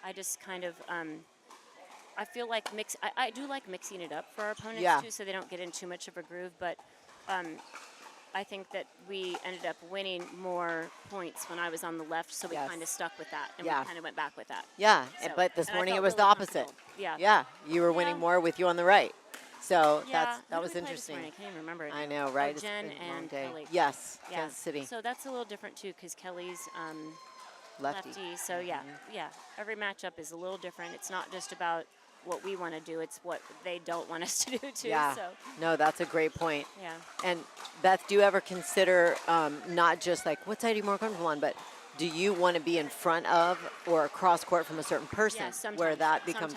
I just kind of, I feel like I do like mixing it up for our opponents too, so they don't get in too much of a groove. But I think that we ended up winning more points when I was on the left, so we kind of stuck with that, and we kind of went back with that. Yeah, So, but this and I morning it felt was the really opposite. comfortable. Yeah. You were winning more with you on the right. So Who that did was we play this interesting. morning? I can't even remember it. I know, right? Oh, Jen It's been a long and day. Kelly. Yes, Yeah. Kansas City. So that's a little different too, because Kelly's Lefty. lefty. So yeah, every matchup is a little different. It's not just about what we want to do; it's what they don't want us to do too. Yeah. So No, that's a great point. yeah. And Beth, do you ever consider not just like what side are you more comfortable on, but do you want to be in front of or across court from a certain person Yeah, sometimes. where that becomes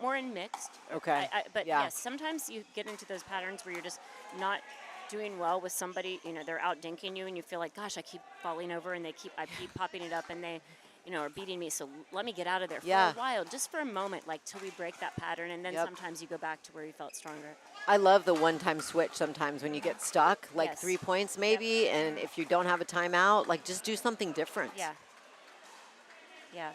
more in mixed. okay? But yeah. yes, sometimes you get into those patterns where you're just not doing well with somebody. You know, they're out dinking you, and you feel like, gosh, I keep falling over, and I keep popping it up, and they, are beating me. So let me get out of there for a while, just for a moment, like till we break that pattern, and then sometimes you go back to where you felt stronger. I love the one-time switch sometimes when you get stuck, like Yes. 3 points maybe, and if you don't have a timeout, like just do something different. Yeah. Yeah.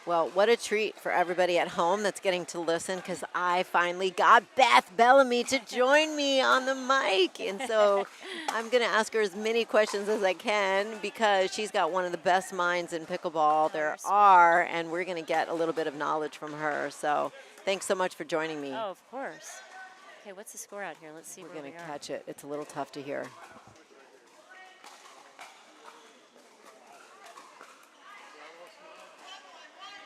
Well, what a treat for everybody at home that's getting to listen, because I finally got Beth Bellamy to join me on the mic. And so I'm going to ask her as many questions as I can, because she's got one of the best minds in pickleball there are, and we're going to get a little bit of knowledge from her. So thanks so much for joining me. Oh, of course. Okay, what's the score out here? Let's see. We're going to catch it. It's a little tough to hear.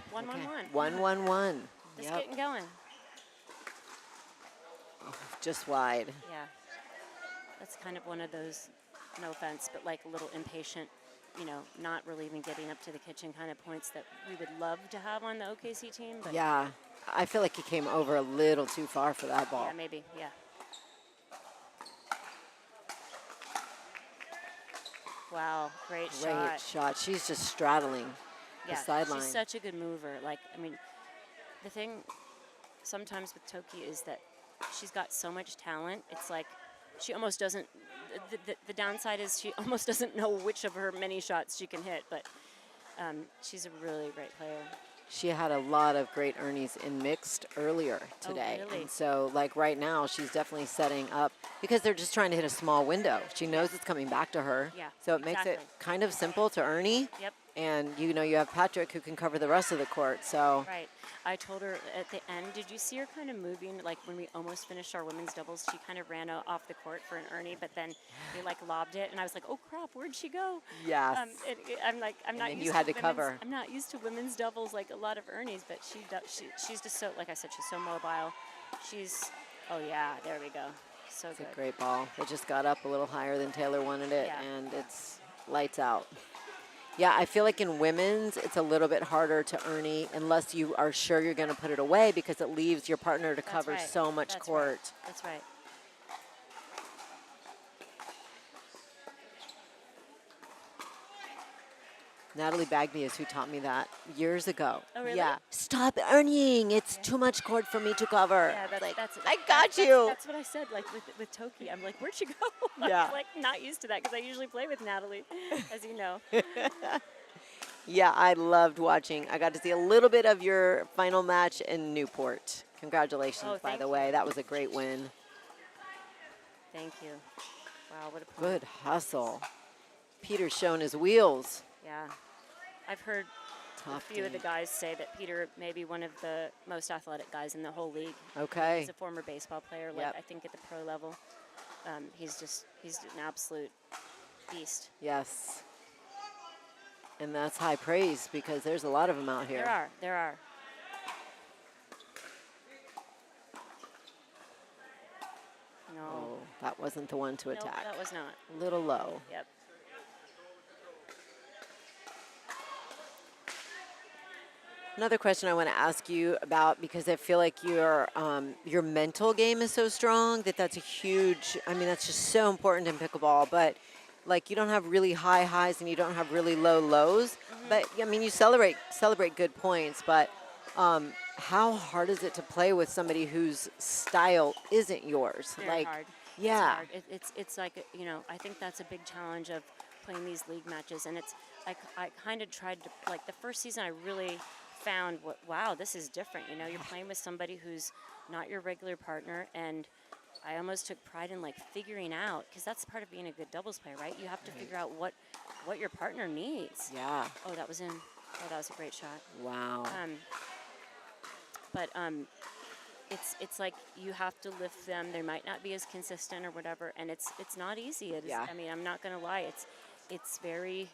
One, okay. 1-1. 1-1-1. Just getting going. Just wide. Yeah. That's kind of one of those, no offense, but like a little impatient, not really even getting up to the kitchen kind of points that we would love to have on the OKC team. But yeah. I feel like he came over a little too far for that ball. Yeah, maybe. Yeah. Wow, great shot. She's just straddling the sideline. She's such a good mover. Like, I mean, the thing sometimes with Toki is that she's got so much talent. It's like she almost doesn't. The downside is she almost doesn't know which of her many shots she can hit. But she's a really great player. She had a lot of great Ernies in mixed earlier today. Oh, really? And so, like, right now, she's definitely setting up, because they're just trying to hit a small window. She knows it's coming back to her. Yeah, so it makes it kind of simple to Ernie. Yep. And, you have Patrick who can cover the rest of the court. So Right. I told her at the end, did you see her kind of moving, like when we almost finished our women's doubles, she kind of ran off the court for an Ernie, but then we like lobbed it, and I was like, oh crap, where'd she go? yes. I'm like, I'm not used you to had to women's, cover. I'm not used to women's doubles like a lot of Ernies, but she's just so, like I said, she's so mobile. Oh yeah, there we go. So It's good. a great ball. It just got up a little higher than Taylor wanted it, and it's lights out. Yeah, I feel like in women's, it's a little bit harder to Ernie unless you are sure you're going to put it away, because it leaves your partner to cover so much court. Right. That's right. Natalie Bagby is who taught me that years ago. Oh, really? Yeah. Stop Ernieing. It's too much court for me to cover. Yeah, I got you. That's what I said, like with Toki. I'm like, where'd she go? Yeah. I was like not used to that, because I usually play with Natalie, as you know. Yeah, I loved watching. I got to see a little bit of your final match in Newport. Congratulations, by the way. That was a great win. Thank you. Wow, what a point. Good hustle. Peter's shown his wheels. Yeah. I've heard a few of the guys say that Peter may be one of the most athletic guys in the whole league. Okay. He's a former baseball player, like I think at the pro level. He's an absolute beast. Yes. And that's high praise, because there's a lot of them out here. There are. No. Oh, that wasn't the one to attack. Nope, that was not. A little low. Yep. Another question I want to ask you about, because I feel like your mental game is so strong that's a huge, that's just so important in pickleball, but like you don't have really high highs and you don't have really low lows, but you celebrate good points, but how hard is it to play with somebody whose style isn't yours? Very hard. Yeah. It's hard. It's like, I think that's a big challenge of playing these league matches, and I kind of tried to, like the first season I really found, wow, this is different. You're playing with somebody who's not your regular partner, and I almost took pride in like figuring out, because that's part of being a good doubles player, right? You have to figure out what your partner needs. Yeah. Oh, that was a great shot. Wow. But it's like you have to lift them. They might not be as consistent or whatever, and it's not easy. It is. Yeah. I'm not gonna lie. It's very.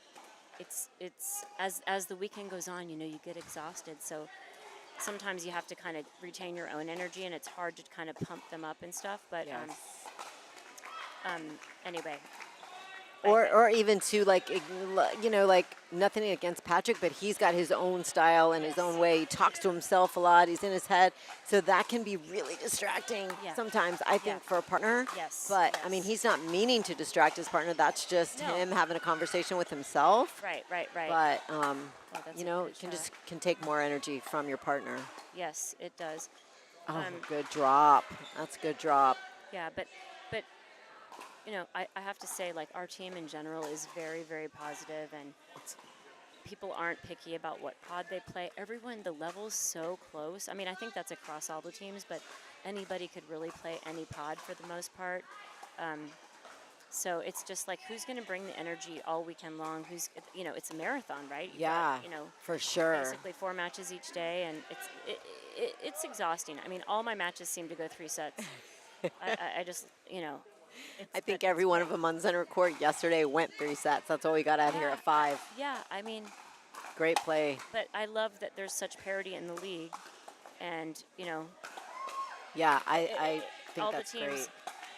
It's as the weekend goes on, you get exhausted. So sometimes you have to kind of retain your own energy, and it's hard to kind of pump them up and stuff. But yes. Anyway, or even to like like nothing against Patrick, but he's got his own style and his own way. He talks to himself a lot. He's in his head, so that can be really distracting sometimes. I think for a partner. Yes. But I mean, he's not meaning to distract his partner. That's just him having a conversation with himself. Right. But that's it can take more energy from your partner. Yes, it does. Oh, good drop. That's a good drop. Yeah, but I have to say, like, our team in general is very, very positive, and people aren't picky about what pod they play. Everyone, the level's so close. I mean, I think that's across all the teams, but anybody could really play any pod for the most part. So it's just like, who's going to bring the energy all weekend long? It's a marathon, right? You've got, for sure. Basically 4 matches each day, and it's exhausting. I mean, all my matches seem to go 3 sets. I just, I think every one of them on center court yesterday went 3 sets. That's all we got out here at 5. Yeah, I mean. Great play. But I love that there's such parity in the league, and Yeah, I think all that's the teams. great.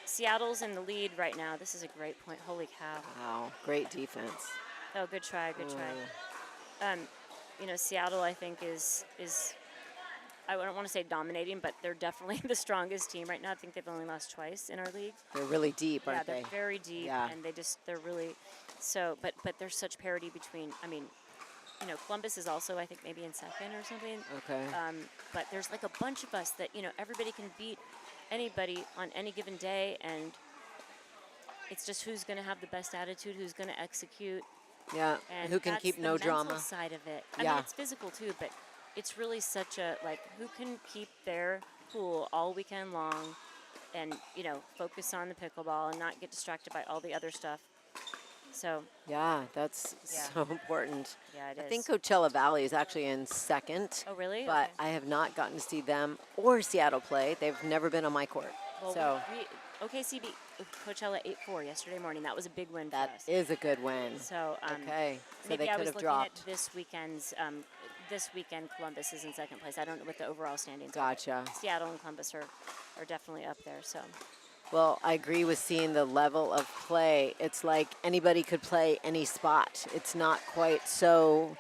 Seattle's in the lead right now. This is a great point. Holy cow! Wow, great defense. Oh, good try, good try. Seattle, I think is I don't want to say dominating, but they're definitely the strongest team right now. I think they've only lost twice in our league. They're really deep, aren't they? Yeah, they're very deep, and they're really so. But there's such parity between. I mean, Columbus is also, I think, maybe in second or something. Okay. But there's like a bunch of us that everybody can beat anybody on any given day, and it's just who's going to have the best attitude, who's going to execute. Yeah. And who can keep no drama. That's the mental side of it. I mean, it's physical too, but it's really such a who can keep their cool all weekend long, and focus on the pickleball and not get distracted by all the other stuff. So. Yeah, that's so important. Yeah, it is. I think Coachella Valley is actually in second. Oh, really? But Okay. I have not gotten to see them or Seattle play. They've never been on my court. Well, so OKC beat Coachella 8-4 yesterday morning. That was a big win for that us. is a good win. So okay, so maybe they I could was have looking dropped. at this weekend's. This weekend, Columbus is in second place. I don't know what the overall standings Gotcha. are. Seattle and Columbus are definitely up there. So. Well, I agree with seeing the level of play. It's like anybody could play any spot. It's not quite so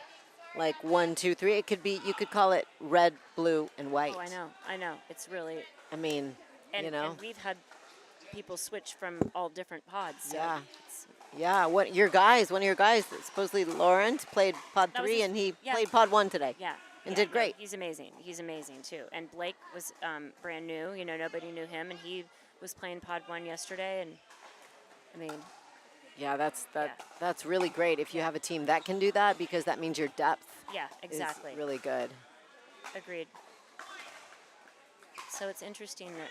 like 1, 2, 3. It could be, you could call it red, blue, and white. Oh, I know. It's really. I mean, and we've had people switch from all different pods. So yeah. Yeah, one of your guys, supposedly Lawrence, played pod 3, and he played pod 1 today. Yeah. And did great. He's amazing. He's amazing, too. And Blake was brand new. Nobody knew him, and he was playing pod 1 yesterday. And, I mean. Yeah, that's really great if you have a team that can do that, because that means your depth exactly. is really good. Agreed. So it's interesting that,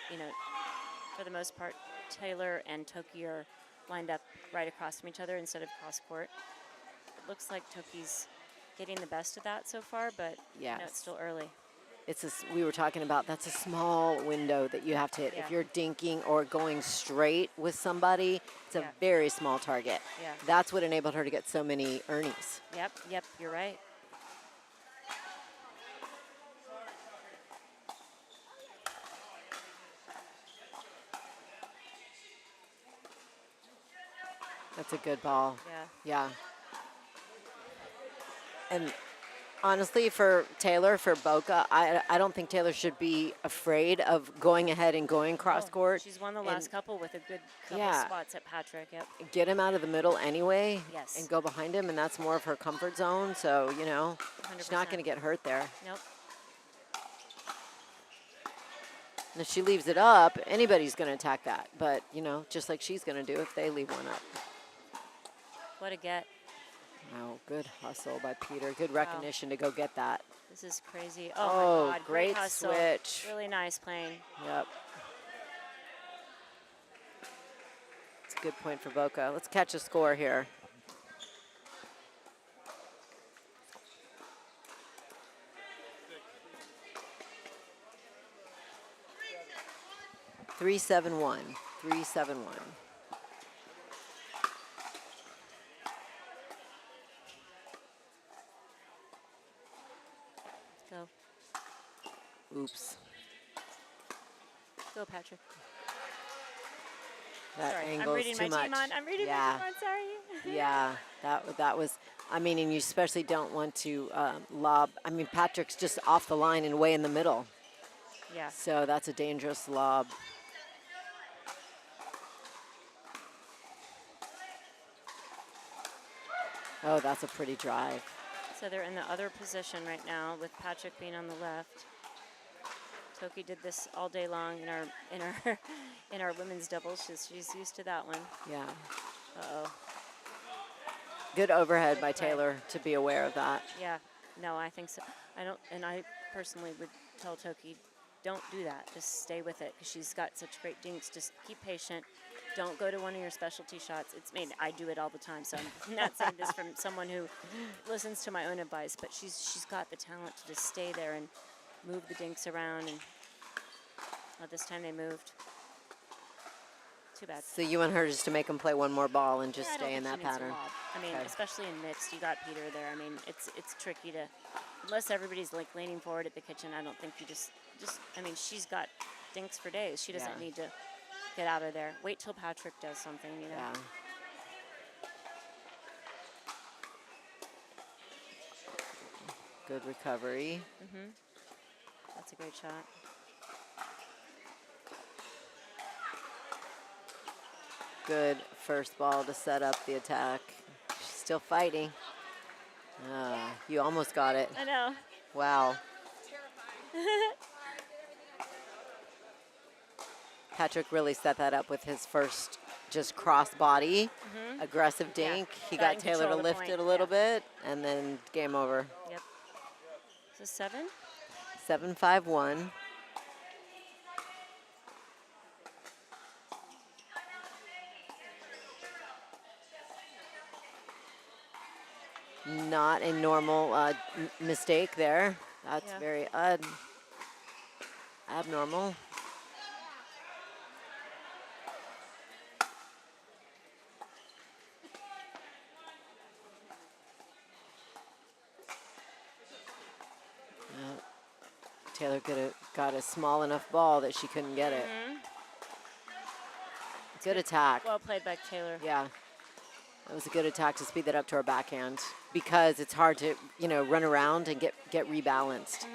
for the most part, Taylor and Toki are lined up right across from each other instead of cross court. It looks like Toki's getting the best of that so far, but it's still early. We were talking about, that's a small window that you have to hit. Yeah. If you're dinking or going straight with somebody, it's a very small target. Yeah. That's what enabled her to get so many earnings. Yep, you're right. That's a good ball. Yeah. And honestly, for Taylor, for Boca, I don't think Taylor should be afraid of going ahead and going cross court. She's won the last couple with a good couple spots at Patrick. Yep. Get him out of the middle anyway. Yes. And go behind him, and that's more of her comfort zone. So, 100%. she's not going to get hurt there. Nope. And if she leaves it up, anybody's going to attack that. But, just like she's going to do if they leave one up. What a get. Wow, good hustle by Peter. Good recognition to go get that. This is crazy. Oh, my God. Great hustle. switch. Really nice playing. Yep. It's a good point for Boca. Let's catch a score here. Three, 7-1. 3-7-1. Go. Oops. Go, Patrick. That Sorry, I'm angle is reading too my much. team on. I'm reading Yeah. my team on. Sorry. Yeah, that was. I mean, and you especially don't want to lob. I mean, Patrick's just off the line and way in the middle, Yeah. so that's a dangerous lob. Oh, that's a pretty drive. So they're in the other position right now with Patrick being on the left. Toki did this all day long in our in our women's doubles. She's used to that one. Yeah. Uh-oh. Good overhead Good by play. Taylor to be aware of that. Yeah. No, I think so. I personally would tell Toki, don't do that. Just stay with it because she's got such great dinks. Just keep patient. Don't go to one of your specialty shots. I do it all the time, so I'm not saying this from someone who listens to my own advice, but she's got the talent to just stay there and move the dinks around. And this time they moved. Too bad. So you want her just to make him play one more ball and just Yeah, I don't stay in think that she needs a pattern? lob. I mean, Okay. especially in mixed, you got Peter there. I mean, it's tricky to, unless everybody's like leaning forward at the kitchen. I don't think you just. I mean, she's got dinks for days. She doesn't Yeah. need to get out of there. Wait till Patrick does something, you know. Yeah. Good recovery. That's a great shot. Good first ball to set up the attack. She's still fighting. You almost got it. I know. Wow. Patrick really set that up with his first just cross body, aggressive dink. He Got got in Taylor to control of the lift point, it a little bit, and then game over. Yep. So 7. 7-5-1. Not a normal mistake there. That's Yeah. very abnormal. Taylor could have got a small enough ball that she couldn't get it. Good attack. Well played by Taylor. Yeah. That was a good attack to speed that up to her backhand because it's hard to, run around and get rebalanced.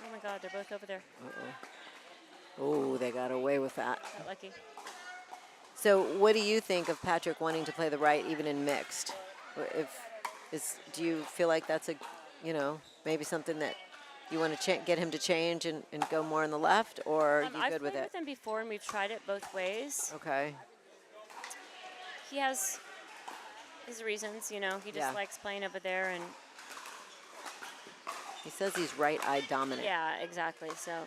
Oh my God, they're both over there. Oh, they got away with that. Got lucky. So what do you think of Patrick wanting to play the right even in mixed? Do you feel like that's maybe something that you want to get him to change and go more on the left, or are you I've good with played it? with him before, and we've tried it both ways. Okay. He has his reasons, He just Yeah. likes playing over there, and He says he's right-eye dominant. yeah, exactly. So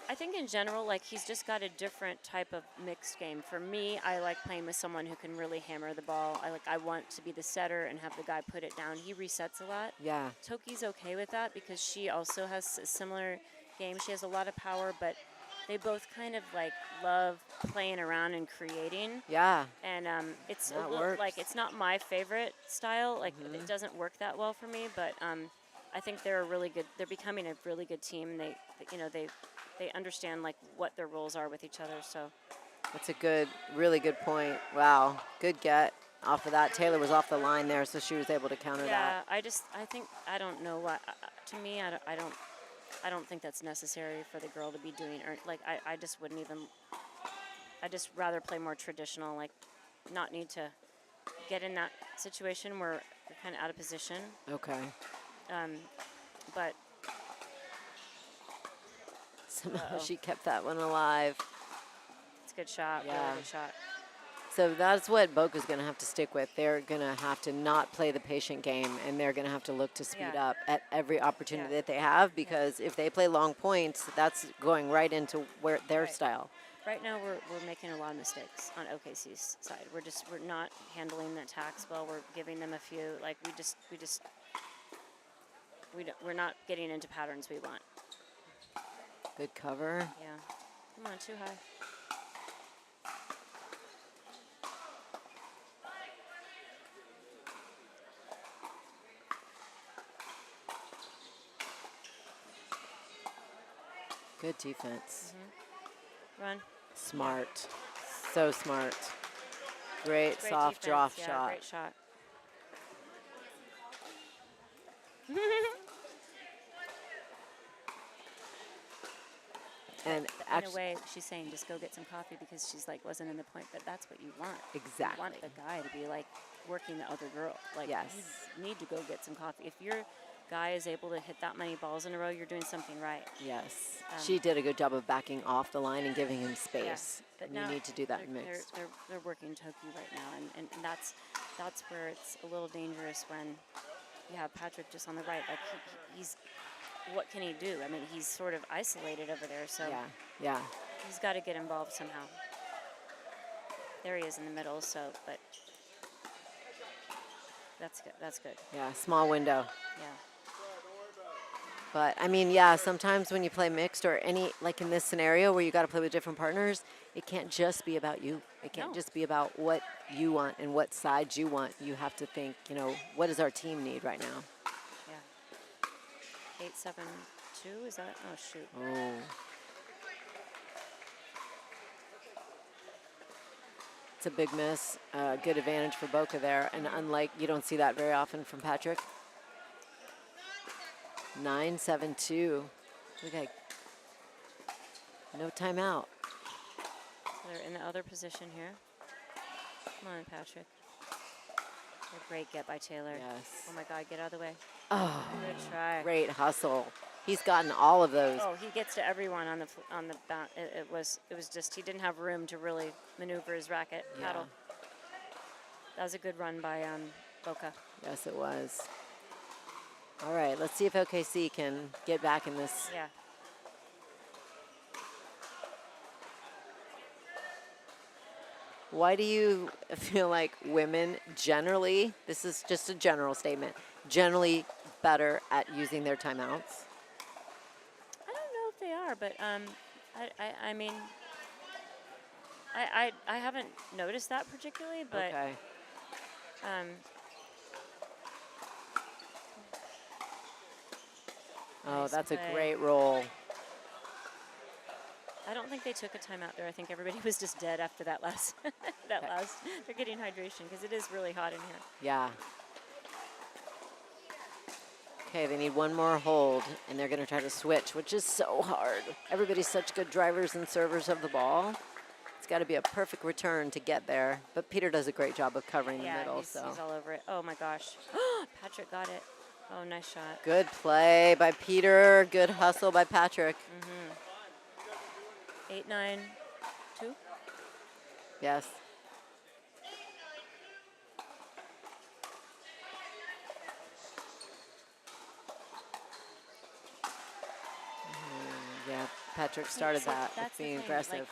I think in general, like, he's just got a different type of mixed game. For me, I like playing with someone who can really hammer the ball. I want to be the setter and have the guy put it down. He resets a lot. Yeah. Toki's okay with that because she also has a similar game. She has a lot of power, but they both kind of like love playing around and creating. Yeah. And it's a That little, works. like, it's not my favorite style. Like, it doesn't work that well for me. But I think they're a really good. They're becoming a really good team. They understand like what their roles are with each other. So That's a really good point. Wow. Good get off of that. Taylor was off the line there, so she was able to counter yeah, that. I don't know what. To me, I don't think that's necessary for the girl to be doing. Or like, I just wouldn't even. I just rather play more traditional. Like, not need to get in that situation where you're kind of out of position. Okay. But Somehow she kept that one alive. it's a good shot. Yeah. Really good shot. So that's what Boca's going to have to stick with. They're going to have to not play the patient game, and they're going to have to look to speed Yeah. up at every opportunity Yeah. that they have, because if they play long points, that's going right into their Right. style. Right now, we're making a lot of mistakes on OKC's side. We're not handling the attacks well. We're giving them a few. Like, we're not getting into patterns we want. Good cover. Yeah. Come on, too high. Good defense. Run. Smart. So smart. Great, Great soft defense. drop Yeah, shot. great shot. And In a actually, way, she's saying just go get some coffee because she's like wasn't in the point, but that's what you want. exactly. You want the guy to be like working the other girl. Like Yes. you need to go get some coffee. If your guy is able to hit that many balls in a row, you're doing something right. Yes. Um, She did a good job of backing off the line and giving him space. But And now you need to do that in they're, mix. they're working Toki right now, and that's where it's a little dangerous when you have Patrick just on the right. Like he's what can he do? I mean, he's sort of isolated over there, so Yeah, yeah. he's got to get involved somehow. There he is in the middle, so but that's good. That's good. Yeah, small window. Yeah. But I mean, yeah, sometimes when you play mixed or any, like in this scenario where you got to play with different partners, it can't just be about you. It can't No. just be about what you want and what side you want. You have to think, you know, what does our team need right now? Yeah. 8-7-2, is that? Oh, shoot. Oh. It's a big miss. Good advantage for Boca there. And unlike, you don't see that very often from Patrick. 9-7-2. We got no timeout. So they're in the other position here. Come on, Patrick. A great get by Taylor. Yes. Oh, my God, get out of the way. Oh, Good try. great hustle. He's gotten all of those. Oh, he gets to everyone on the bounce. It was just he didn't have room to really maneuver his racket paddle. That was a good run by Boca. Yes, it was. All right, let's see if OKC can get back in this. Yeah. Why do you feel like women generally, this is just a general statement, generally better at using their timeouts? I don't know if they are, but I mean, I haven't noticed that particularly, but Okay. Oh, Nice that's a play. great roll. I don't think they took a timeout there. I think everybody was just dead after that last They're getting hydration because it is really hot in here. Yeah. Okay, they need one more hold, and they're going to try to switch, which is so hard. Everybody's such good drivers and servers of the ball. It's got to be a perfect return to get there. But Peter does a great job of covering the middle. He's all over it. Oh my gosh. Patrick got it. Oh, nice shot. Good play by Peter. Good hustle by Patrick. 8-9-2. Yes. Yeah, Patrick started See, that with that's the being thing, aggressive. like,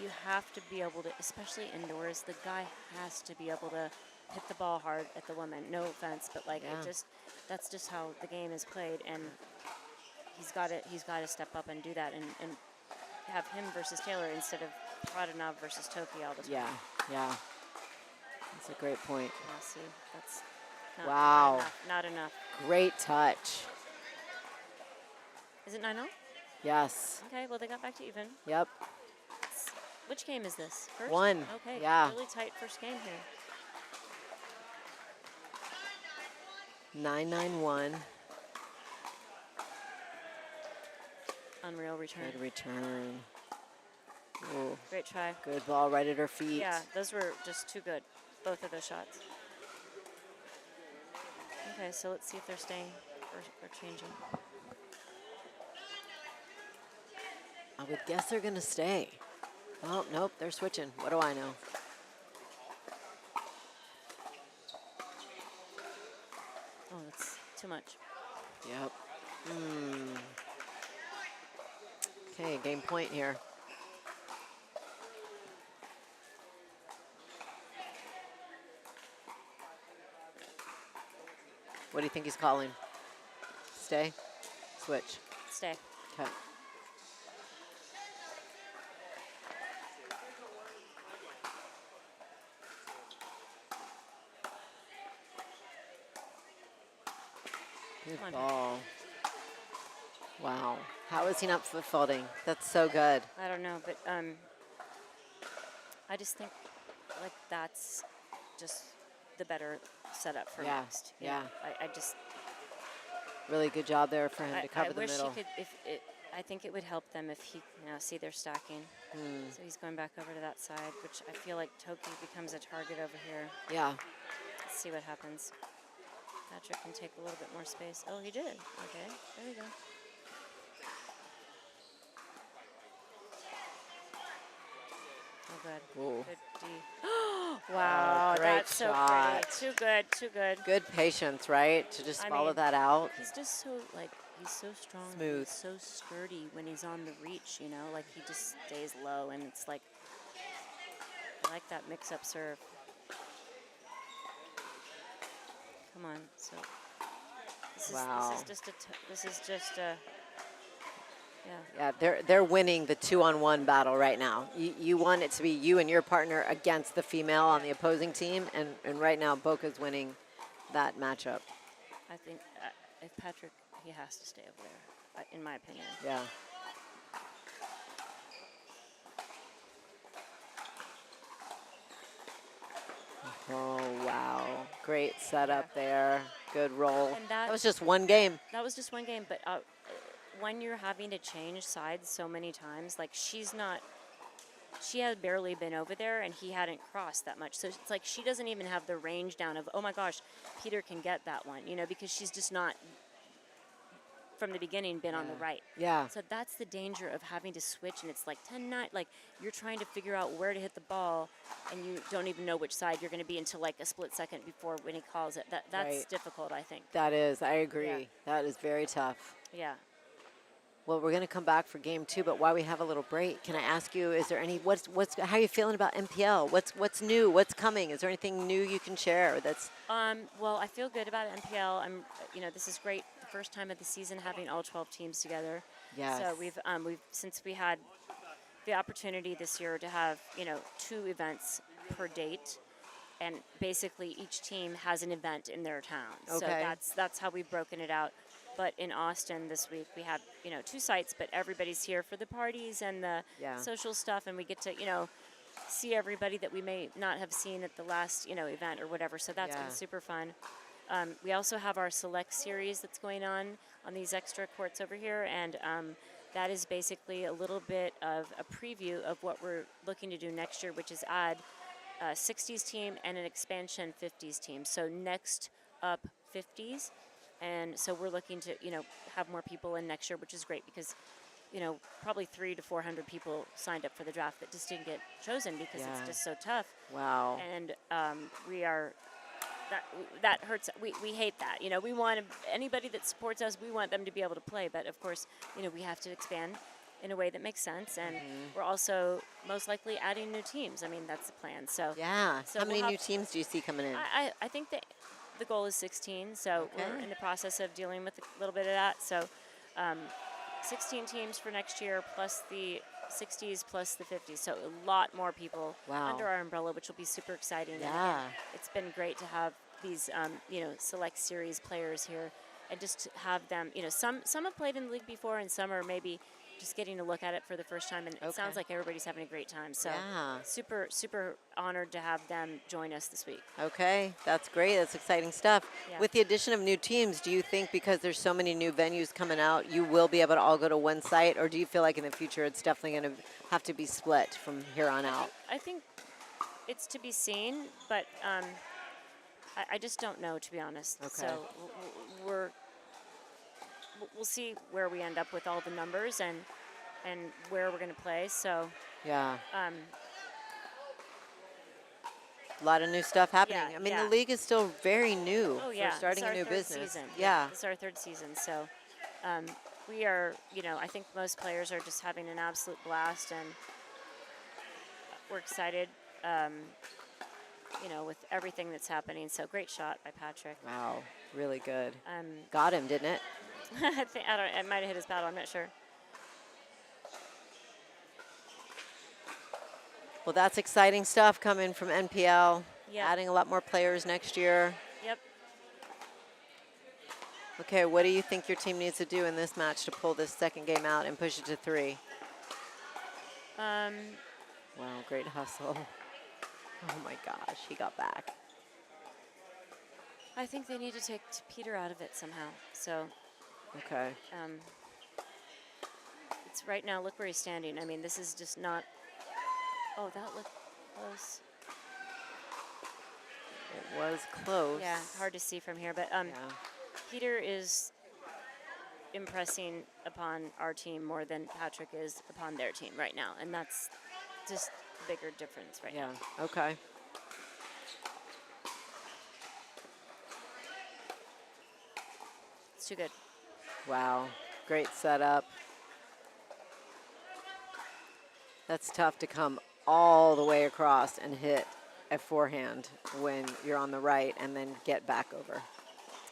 you have to be able to, especially indoors, the guy has to be able to hit the ball hard at the woman. No offense, but like Yeah. that's just how the game is played, and he's got to step up and do that, and have him versus Taylor instead of Pradanov versus Toki all the time. Yeah, yeah. That's a great point. Yeah, see, that's not, Wow. not enough. Great touch. Is it 9-0? Yes. Okay, well they got back to even. Yep. Which game is this? First? One. Okay, Yeah. really tight first game here. 9-9-1. Unreal return. Good return. Ooh, Great try. good ball right at her feet. Yeah, those were just too good, both of those shots. Okay, so let's see if they're staying or changing. I would guess they're going to stay. Oh, nope, they're switching. What do I know? Oh, that's too much. Yep. Okay, game point here. What do you think he's calling? Stay? Switch. Stay. Okay. Good Come on. ball. Wow. How is he not flip faulting? That's so good. I don't know, but I just think like that's just the better setup for Yeah, mixed. You yeah. know, I just Really good job there for him to I cover the wish middle. he could. If it, I think it would help them if he see they're stacking. So he's going back over to that side, which I feel like Toki becomes a target over here. Yeah. Let's see what happens. Patrick can take a little bit more space. Oh, he did. Okay, there we go. Oh, good. Ooh. Good D. Wow, great that's so shot. pretty. Too good, too good. Good patience, right? To just I follow mean, that out. He's just so, like, he's so strong. and Smooth. He's so sturdy when he's on the reach, you know? Like, he just stays low, and it's like, I like that mix-up serve. Come on, so. Wow. This is just a, yeah. Yeah, they're winning the 2-on-1 battle right now. You want it to be you and your partner against the female on the opposing team, and right now Boca's winning that matchup. I think if Patrick, he has to stay over there, in my opinion. Yeah. Oh, wow. Great setup there. Good roll. And That was just one game. That was just one game, but when you're having to change sides so many times, like she had barely been over there and he hadn't crossed that much. So it's like she doesn't even have the range down of, oh my gosh, Peter can get that one, you know, because she's just not from the beginning been on the right. Yeah. So that's the danger of having to switch, and it's like 10-9, like you're trying to figure out where to hit the ball and you don't even know which side you're going to be until like a split second before when he calls it. That's Right. difficult, I think. That is, I agree. Yeah. That is very tough. Yeah. Well, we're going to come back for game 2, but while we have a little break, can I ask you, is there any, how are you feeling about MPL? What's new? What's coming? Is there anything new you can share that's? Well, I feel good about MPL. This is great. The first time of the season having all 12 teams together. Yes. So since we had the opportunity this year to have, 2 events per date, and basically each team has an event in their town. Okay. So that's how we've broken it out. But in Austin this week, we have, 2 sites, but everybody's here for the parties and the social stuff, and we get to, see everybody that we may not have seen at the last, event or whatever. So that's been super fun. We also have our select series that's going on these extra courts over here, and that is basically a little bit of a preview of what we're looking to do next year, which is add a 60s team and an expansion 50s team. So next up 50s. And so we're looking to, have more people in next year, which is great because, probably 300 to 400 people signed up for the draft that just didn't get chosen because it's just so tough. Wow. And that hurts. We hate that. We want anybody that supports us, we want them to be able to play. But of course, we have to expand in a way that makes sense. And we're also most likely adding new teams. I mean, that's the plan. So Yeah. So How many we'll new teams do you see coming in? I think that the goal is 16, so we're in the process of dealing with a little bit of that. So 16 teams for next year, plus the 60s, plus the 50s. So a lot more people under our umbrella, which will be super exciting. Yeah. And it's been great to have these, select series players here, and just to have them, some have played in the league before, and some are maybe just getting to look at it for the first time, and it sounds like everybody's having a great time. So super, super honored to have them join us this week. Okay, that's great. That's exciting stuff. Yeah. With the addition of new teams, do you think because there's so many new venues coming out, you will be able to all go to one site, or do you feel like in the future it's definitely going to have to be split from here on out? I think it's to be seen, but I just don't know, to be honest. Okay. So we'll see where we end up with all the numbers and where we're going to play. So Yeah. A lot of new stuff happening. Yeah, I mean, yeah. the league is still very new oh yeah, for starting it's a our new third business. Season. Yeah. This is our third season. So we are, I think most players are just having an absolute blast, and we're excited. With everything that's happening. So great shot by Patrick. Wow, really good. Um, Got him, didn't it? it might have hit his paddle. I'm not sure. Well, that's exciting stuff coming from NPL. Yep. Adding a lot more players next year. Yep. Okay, what do you think your team needs to do in this match to pull this second game out and push it to 3? Um, Wow, great hustle. Oh my gosh, he got back. I think they need to take Peter out of it somehow. So Okay. it's right now, look where he's standing. I mean, this is just not, oh, that looked close. It was close. Yeah, hard to see from here, but Yeah. Peter is impressing upon our team more than Patrick is upon their team right now, and that's just a bigger difference right Yeah, now. okay. It's too good. Wow, great setup. That's tough to come all the way across and hit a forehand when you're on the right and then get back over.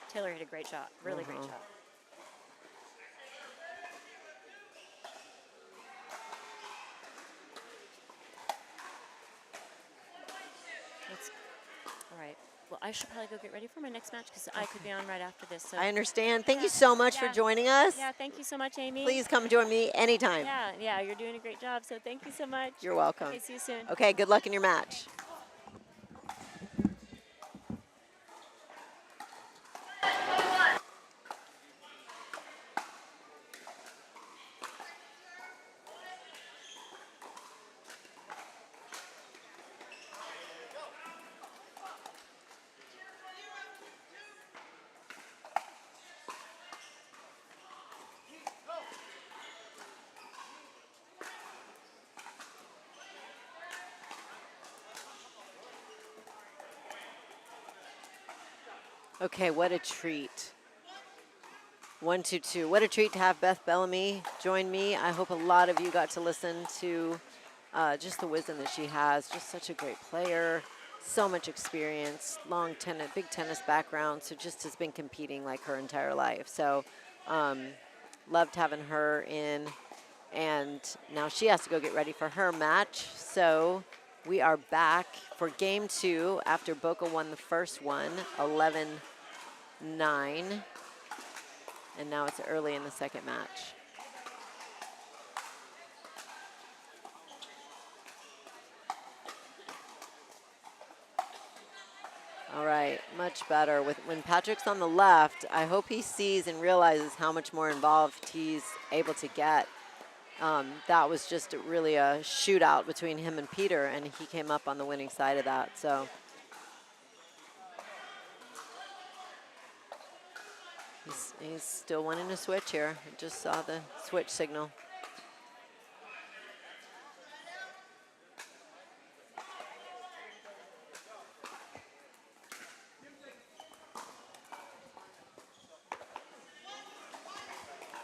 Taylor hit a great shot, really great shot. That's, all right. Well, I should probably go get ready for my next match because I could be on right after this. So I understand. Thank you so much for joining us. Yeah, thank you so much, Amy. Please come join me anytime. Yeah, you're doing a great job. So thank you so much. You're welcome. Okay, see you soon. Okay, good luck in your match. Okay, what a treat. 1-2-2. What a treat to have Beth Bellamy join me. I hope a lot of you got to listen to just the wisdom that she has. Just such a great player, so much experience, long tennis, big tennis background, so just has been competing like her entire life. So loved having her in. And now she has to go get ready for her match. So we are back for game 2 after Boca won the first one, 11-9. And now it's early in the second match. All right, much better. When Patrick's on the left, I hope he sees and realizes how much more involved he's able to get. That was just really a shootout between him and Peter, and he came up on the winning side of that. So he's still wanting to switch here. I just saw the switch signal.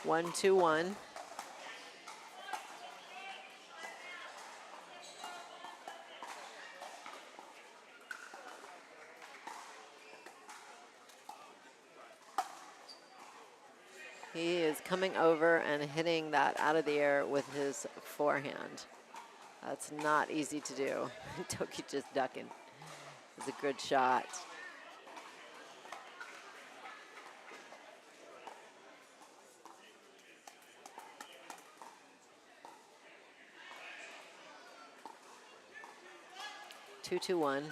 One, 2-1. He is coming over and hitting that out of the air with his forehand. That's not easy to do. Toki just ducking. It's a good shot. Two, 2-1.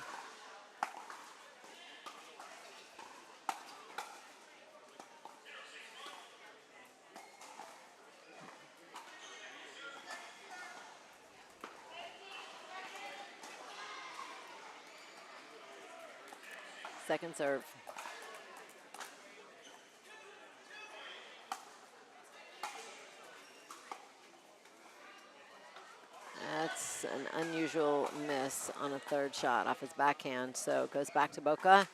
Second serve. That's an unusual miss on a third shot off his backhand, so it goes back to Boca.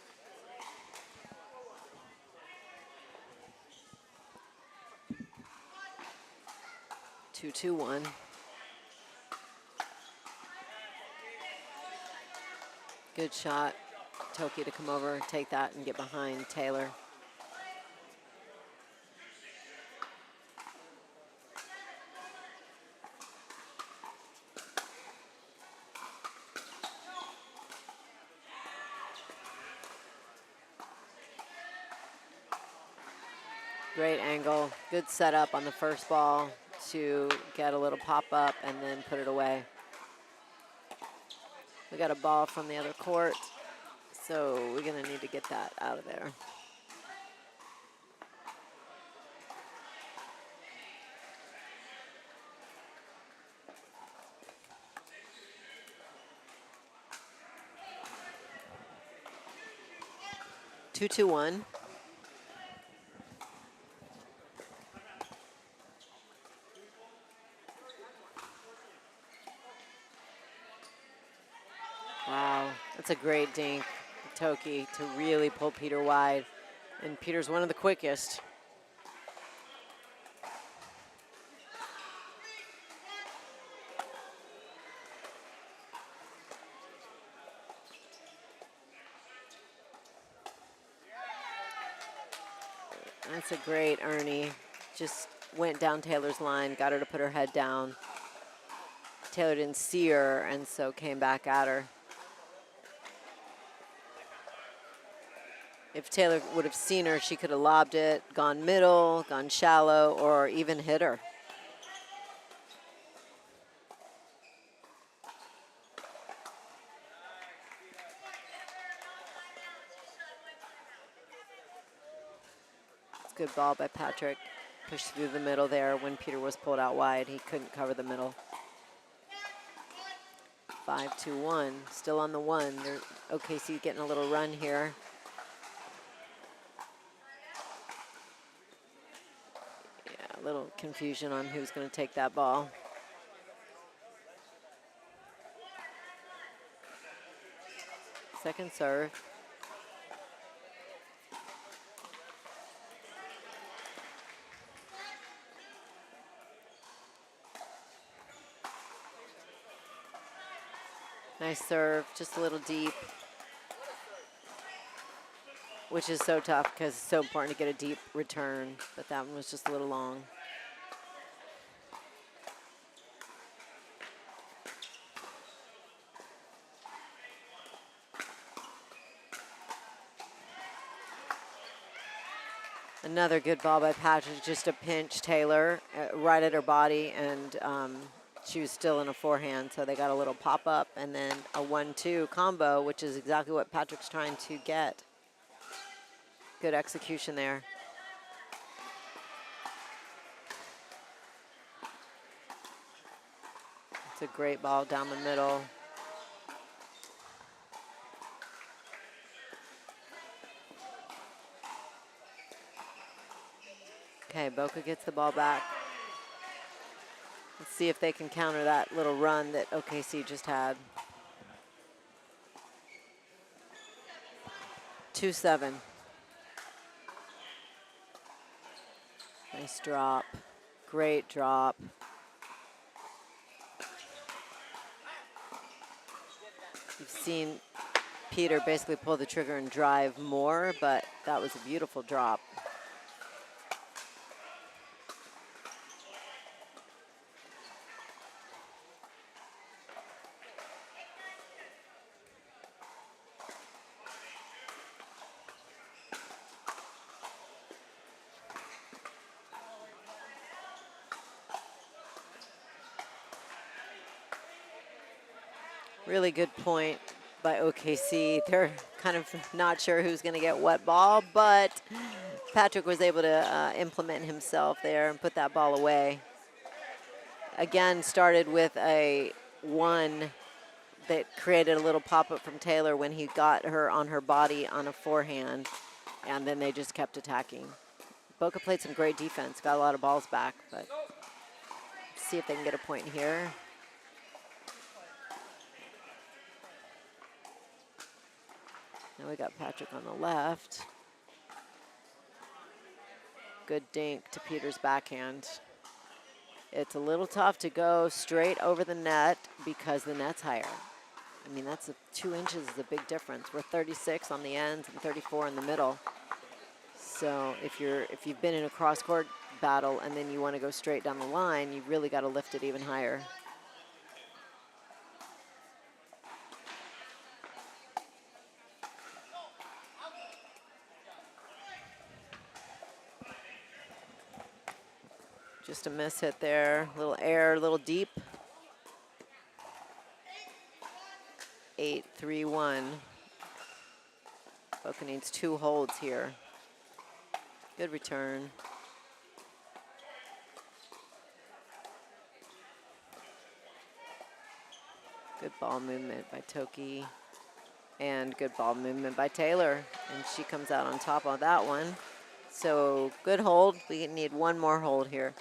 Two, 2-1. Good shot. Toki to come over, take that, and get behind Taylor. Great angle. Good setup on the first ball to get a little pop up and then put it away. We got a ball from the other court, so we're going to need to get that out of there. Two, 2-1. Wow, that's a great dink, Toki, to really pull Peter wide. And Peter's one of the quickest. That's a great Ernie. Just went down Taylor's line, got her to put her head down. Taylor didn't see her, and so came back at her. If Taylor would have seen her, she could have lobbed it, gone middle, gone shallow, or even hit her. It's a good ball by Patrick. Pushed through the middle there when Peter was pulled out wide. He couldn't cover the middle. 5-2-1, still on the one. OKC getting a little run here. Yeah, a little confusion on who's going to take that ball. Second serve. Nice serve, just a little deep. Which is so tough because it's so important to get a deep return, but that one was just a little long. Another good ball by Patrick, just a pinch Taylor right at her body, and she was still in a forehand, so they got a little pop-up and then a 1-2 combo, which is exactly what Patrick's trying to get. Good execution there. It's a great ball down the middle. Okay, Boca gets the ball back. Let's see if they can counter that little run that OKC just had. 2-7. Nice drop. Great drop. You've seen Peter basically pull the trigger and drive more, but that was a beautiful drop. Really good point by OKC. They're kind of not sure who's going to get what ball, but Patrick was able to implement himself there and put that ball away. Again, started with a 1 that created a little pop-up from Taylor when he got her on her body on a forehand, and then they just kept attacking. Boca played some great defense, got a lot of balls back, but let's see if they can get a point here. Now we got Patrick on the left. Good dink to Peter's backhand. It's a little tough to go straight over the net because the net's higher. I mean, that's 2 inches is a big difference. We're 36 on the ends and 34 in the middle. So if you've been in a cross-court battle and then you want to go straight down the line, you really got to lift it even higher. Just a miss hit there. Little air, a little deep. 8-3-1. Boca needs 2 holds here. Good return. Good ball movement by Toki. And good ball movement by Taylor. And she comes out on top on that one. So good hold. We need 1 more hold here.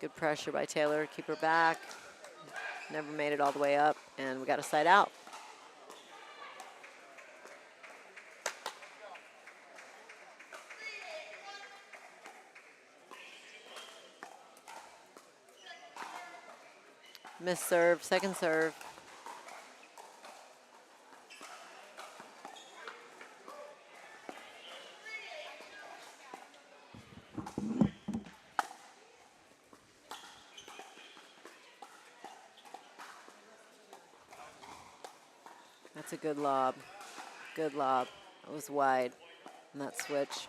Good pressure by Taylor, keep her back. Never made it all the way up, and we got a side out. Miss serve, second serve. That's a good lob. Good lob. It was wide on that switch.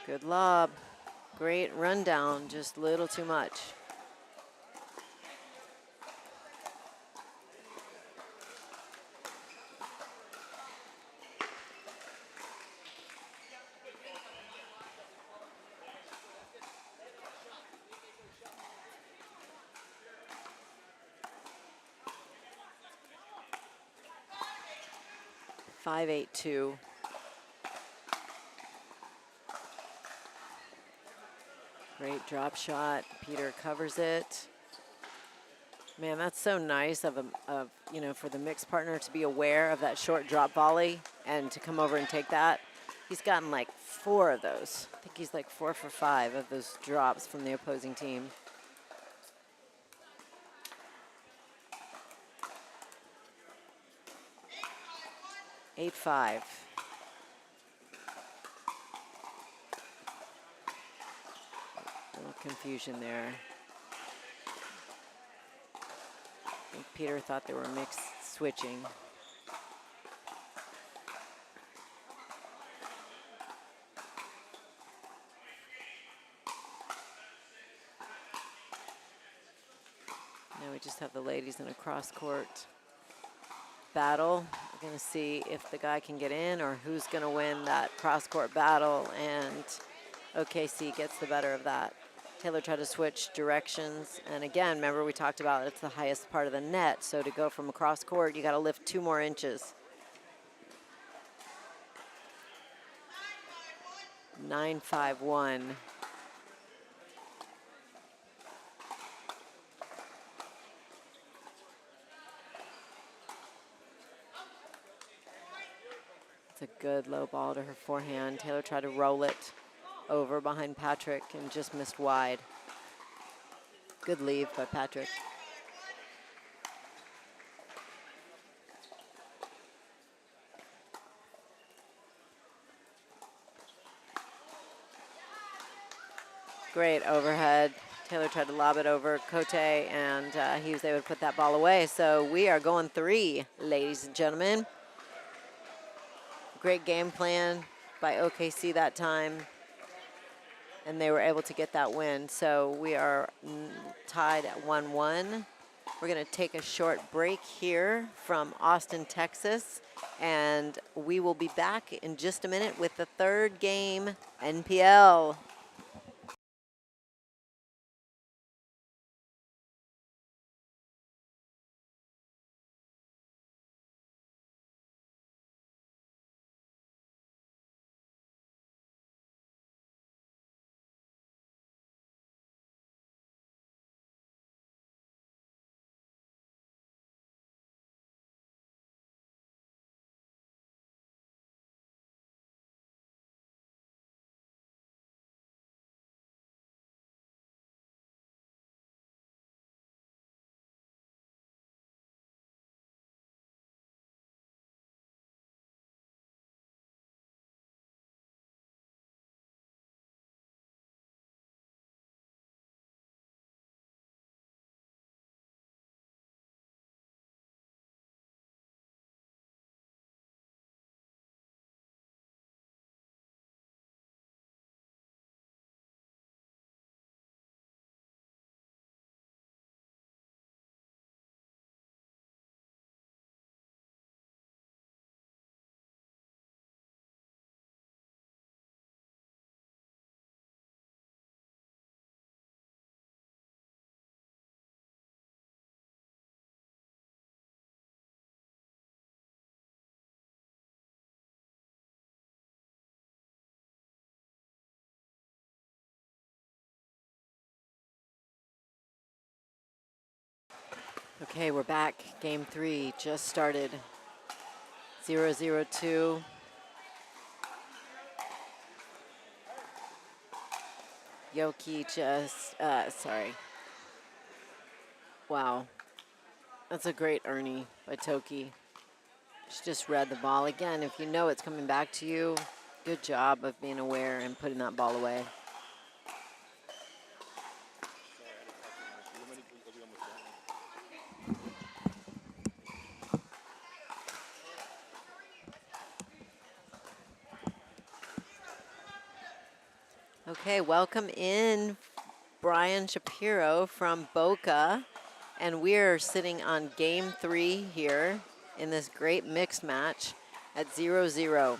Good lob. Great rundown, just a little too much. Five, 8-2. Great drop shot. Peter covers it. Man, that's so nice of you know, for the mixed partner to be aware of that short drop volley and to come over and take that. He's gotten like 4 of those. I think he's like 4 for 5 of those drops from the opposing team. Eight, 5. Little confusion there. I think Peter thought they were mixed switching. Now we just have the ladies in a cross-court battle. We're going to see if the guy can get in or who's going to win that cross-court battle, and OKC gets the better of that. Taylor tried to switch directions, and again, remember we talked about it's the highest part of the net, so to go from across court, you got to lift 2 more inches. 9-5-1. It's a good low ball to her forehand. Taylor tried to roll it over behind Patrick and just missed wide. Good leave by Patrick. Great overhead. Taylor tried to lob it over Cote, and he was able to put that ball away. So we are going 3, ladies and gentlemen. Great game plan by OKC that time, and they were able to get that win. So we are tied at 1-1. We're going to take a short break here from Austin, Texas, and we will be back in just a minute with the 3rd game, NPL. Okay, we're back. Game 3 just started. 0-0-2. Yoki just, sorry. Wow. That's a great Ernie by Toki. She just read the ball. Again, if you know it's coming back to you, good job of being aware and putting that ball away. Okay, welcome in Brian Shapiro from Boca. And we're sitting on game 3 here in this great mixed match at 0-0.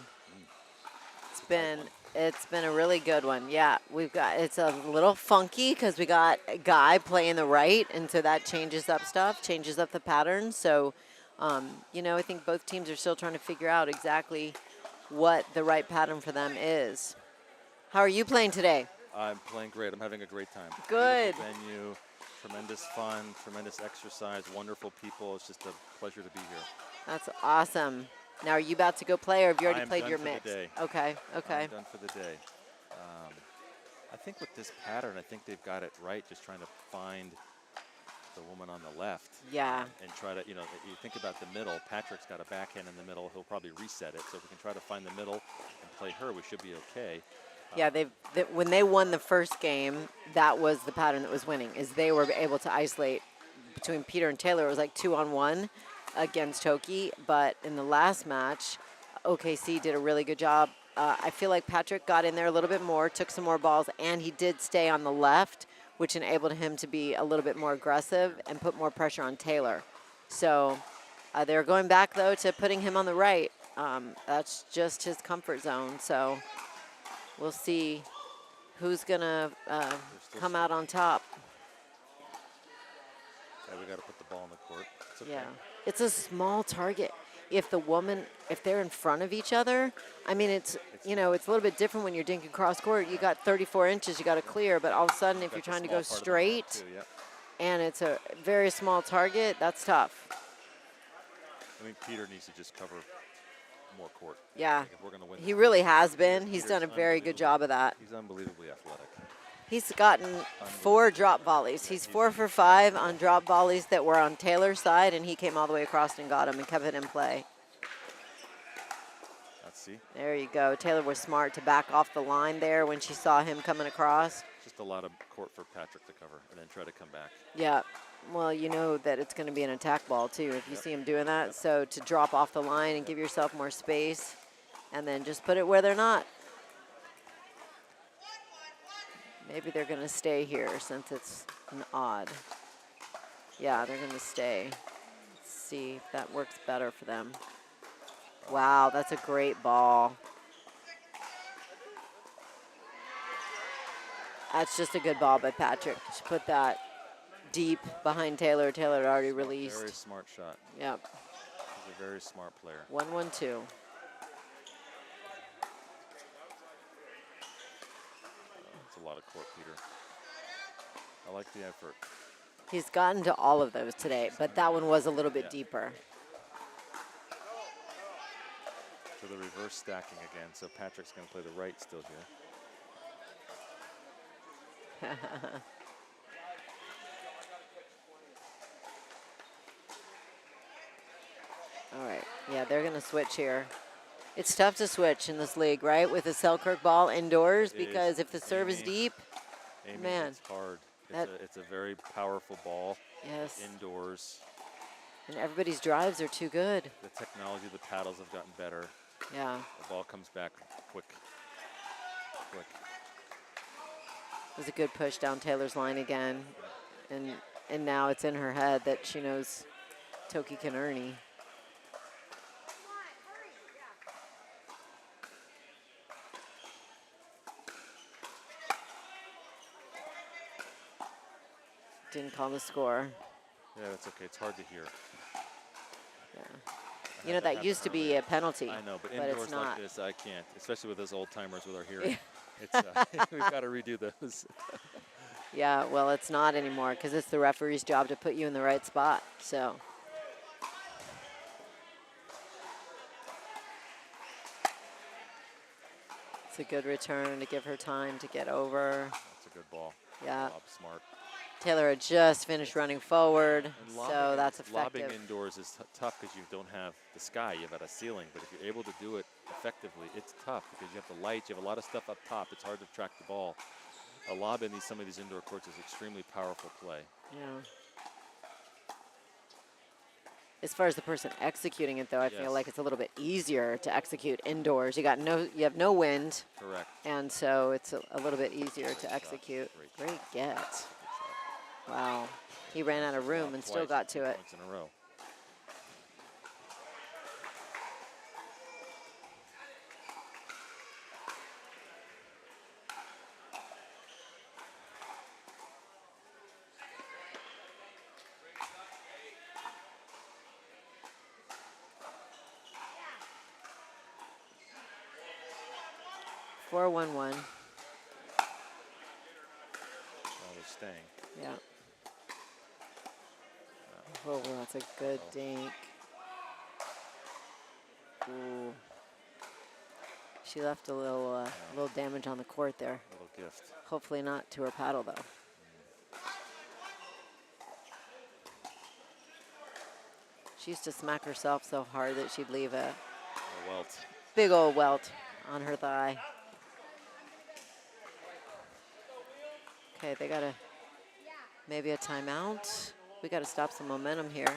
It's been a really good one. Yeah, it's a little funky because we got a guy playing the right, and so that changes up stuff, changes up the pattern. So, you know, I think both teams are still trying to figure out exactly what the right pattern for them is. How are you playing today? I'm playing great. I'm having a great time. Good. Beautiful venue, tremendous fun, tremendous exercise, wonderful people. It's just a pleasure to be here. That's awesome. Now, are you about to go play, or have you already I'm played done your for mix? the day. Okay, okay. I'm done for the day. I think with this pattern, I think they've got it right, just trying to find the woman on the left. Yeah. And try to, you know, you think about the middle. Patrick's got a backhand in the middle. He'll probably reset it. So if we can try to find the middle and play her, we should be okay. Yeah, when they won the first game, that was the pattern that was winning, is they were able to isolate between Peter and Taylor. It was like 2-on-1 against Toki, but in the last match, OKC did a really good job. I feel like Patrick got in there a little bit more, took some more balls, and he did stay on the left, which enabled him to be a little bit more aggressive and put more pressure on Taylor. So they're going back, though, to putting him on the right. That's just his comfort zone. So we'll see who's going to come out on top. Yeah, we got to put the ball in the court. It's okay. Yeah, it's a small target. If they're in front of each other, I mean, it's a little bit different when you're dinking cross court. You got 34 inches you got to clear, but all of a sudden, if you're trying to go straight too, yeah. and it's a very small target, that's tough. I think Peter needs to just cover more court. Yeah, Like if we're gonna win he this really game, has been. He's Peter's done a very good job of that. He's unbelievably athletic. He's gotten 4 drop volleys. He's 4 for 5 on drop volleys that were on Taylor's side, and he came all the way across and got him and kept it in play. Let's see. There you go. Taylor was smart to back off the line there when she saw him coming across. Just a lot of court for Patrick to cover and then try to come back. Yeah. Well, you know that it's going to be an attack ball, too, if you see him doing that. So to drop off the line and give yourself more space and then just put it where they're not. Maybe they're going to stay here since it's an odd. Yeah, they're going to stay. Let's see if that works better for them. Wow, that's a great ball. That's just a good ball by Patrick. She put that deep behind Taylor. Taylor had already released. Very smart shot. Yep. He's a very smart player. 1-1-2. It's a lot of court, Peter. I like the effort. He's gotten to all of those today, but that one was a little bit deeper. So the reverse stacking again. So Patrick's going to play the right still here. All right. Yeah, they're going to switch here. It's tough to switch in this league, right, with a Selkirk ball indoors, because if the serve is deep, Amy, man. it's hard. That- It's a very powerful ball. Yes. Indoors. And everybody's drives are too good. The technology, the paddles have gotten better. Yeah. The ball comes back quick. Quick. It was a good push down Taylor's line again. And now it's in her head that she knows Toki can Ernie. Didn't call the score. Yeah, that's okay. It's hard to hear. Yeah. You know, that used to be a penalty. I know, but it's indoors not. like this, I can't. Especially with us old timers with our hearing. It's we've got to redo those. Yeah, well, it's not anymore because it's the referee's job to put you in the right spot. So. It's a good return to give her time to get over. That's a good ball. Yeah. Lob smart. Taylor had just finished running forward, And so that's lobbing effective. indoors is tough because you don't have the sky, you have a ceiling. But if you're able to do it effectively, it's tough because you have the lights, you have a lot of stuff up top. It's hard to track the ball. A lob in some of these indoor courts is extremely powerful play. Yeah. As far as the person executing it, though, I feel like it's a little bit easier to execute indoors. You have no wind. Correct. And so it's a little bit easier to execute. Great get. Wow. He ran out of room and still got to it. Points in a row. Four, 1-1. Oh, they're staying. Yeah. Oh, that's a good dink. Ooh. She left a little damage on the court there. A little gift. Hopefully not to her paddle, though. She used to smack herself so hard that she'd leave a welt. Big old welt on her thigh. Okay, they got maybe a timeout. We got to stop some momentum here.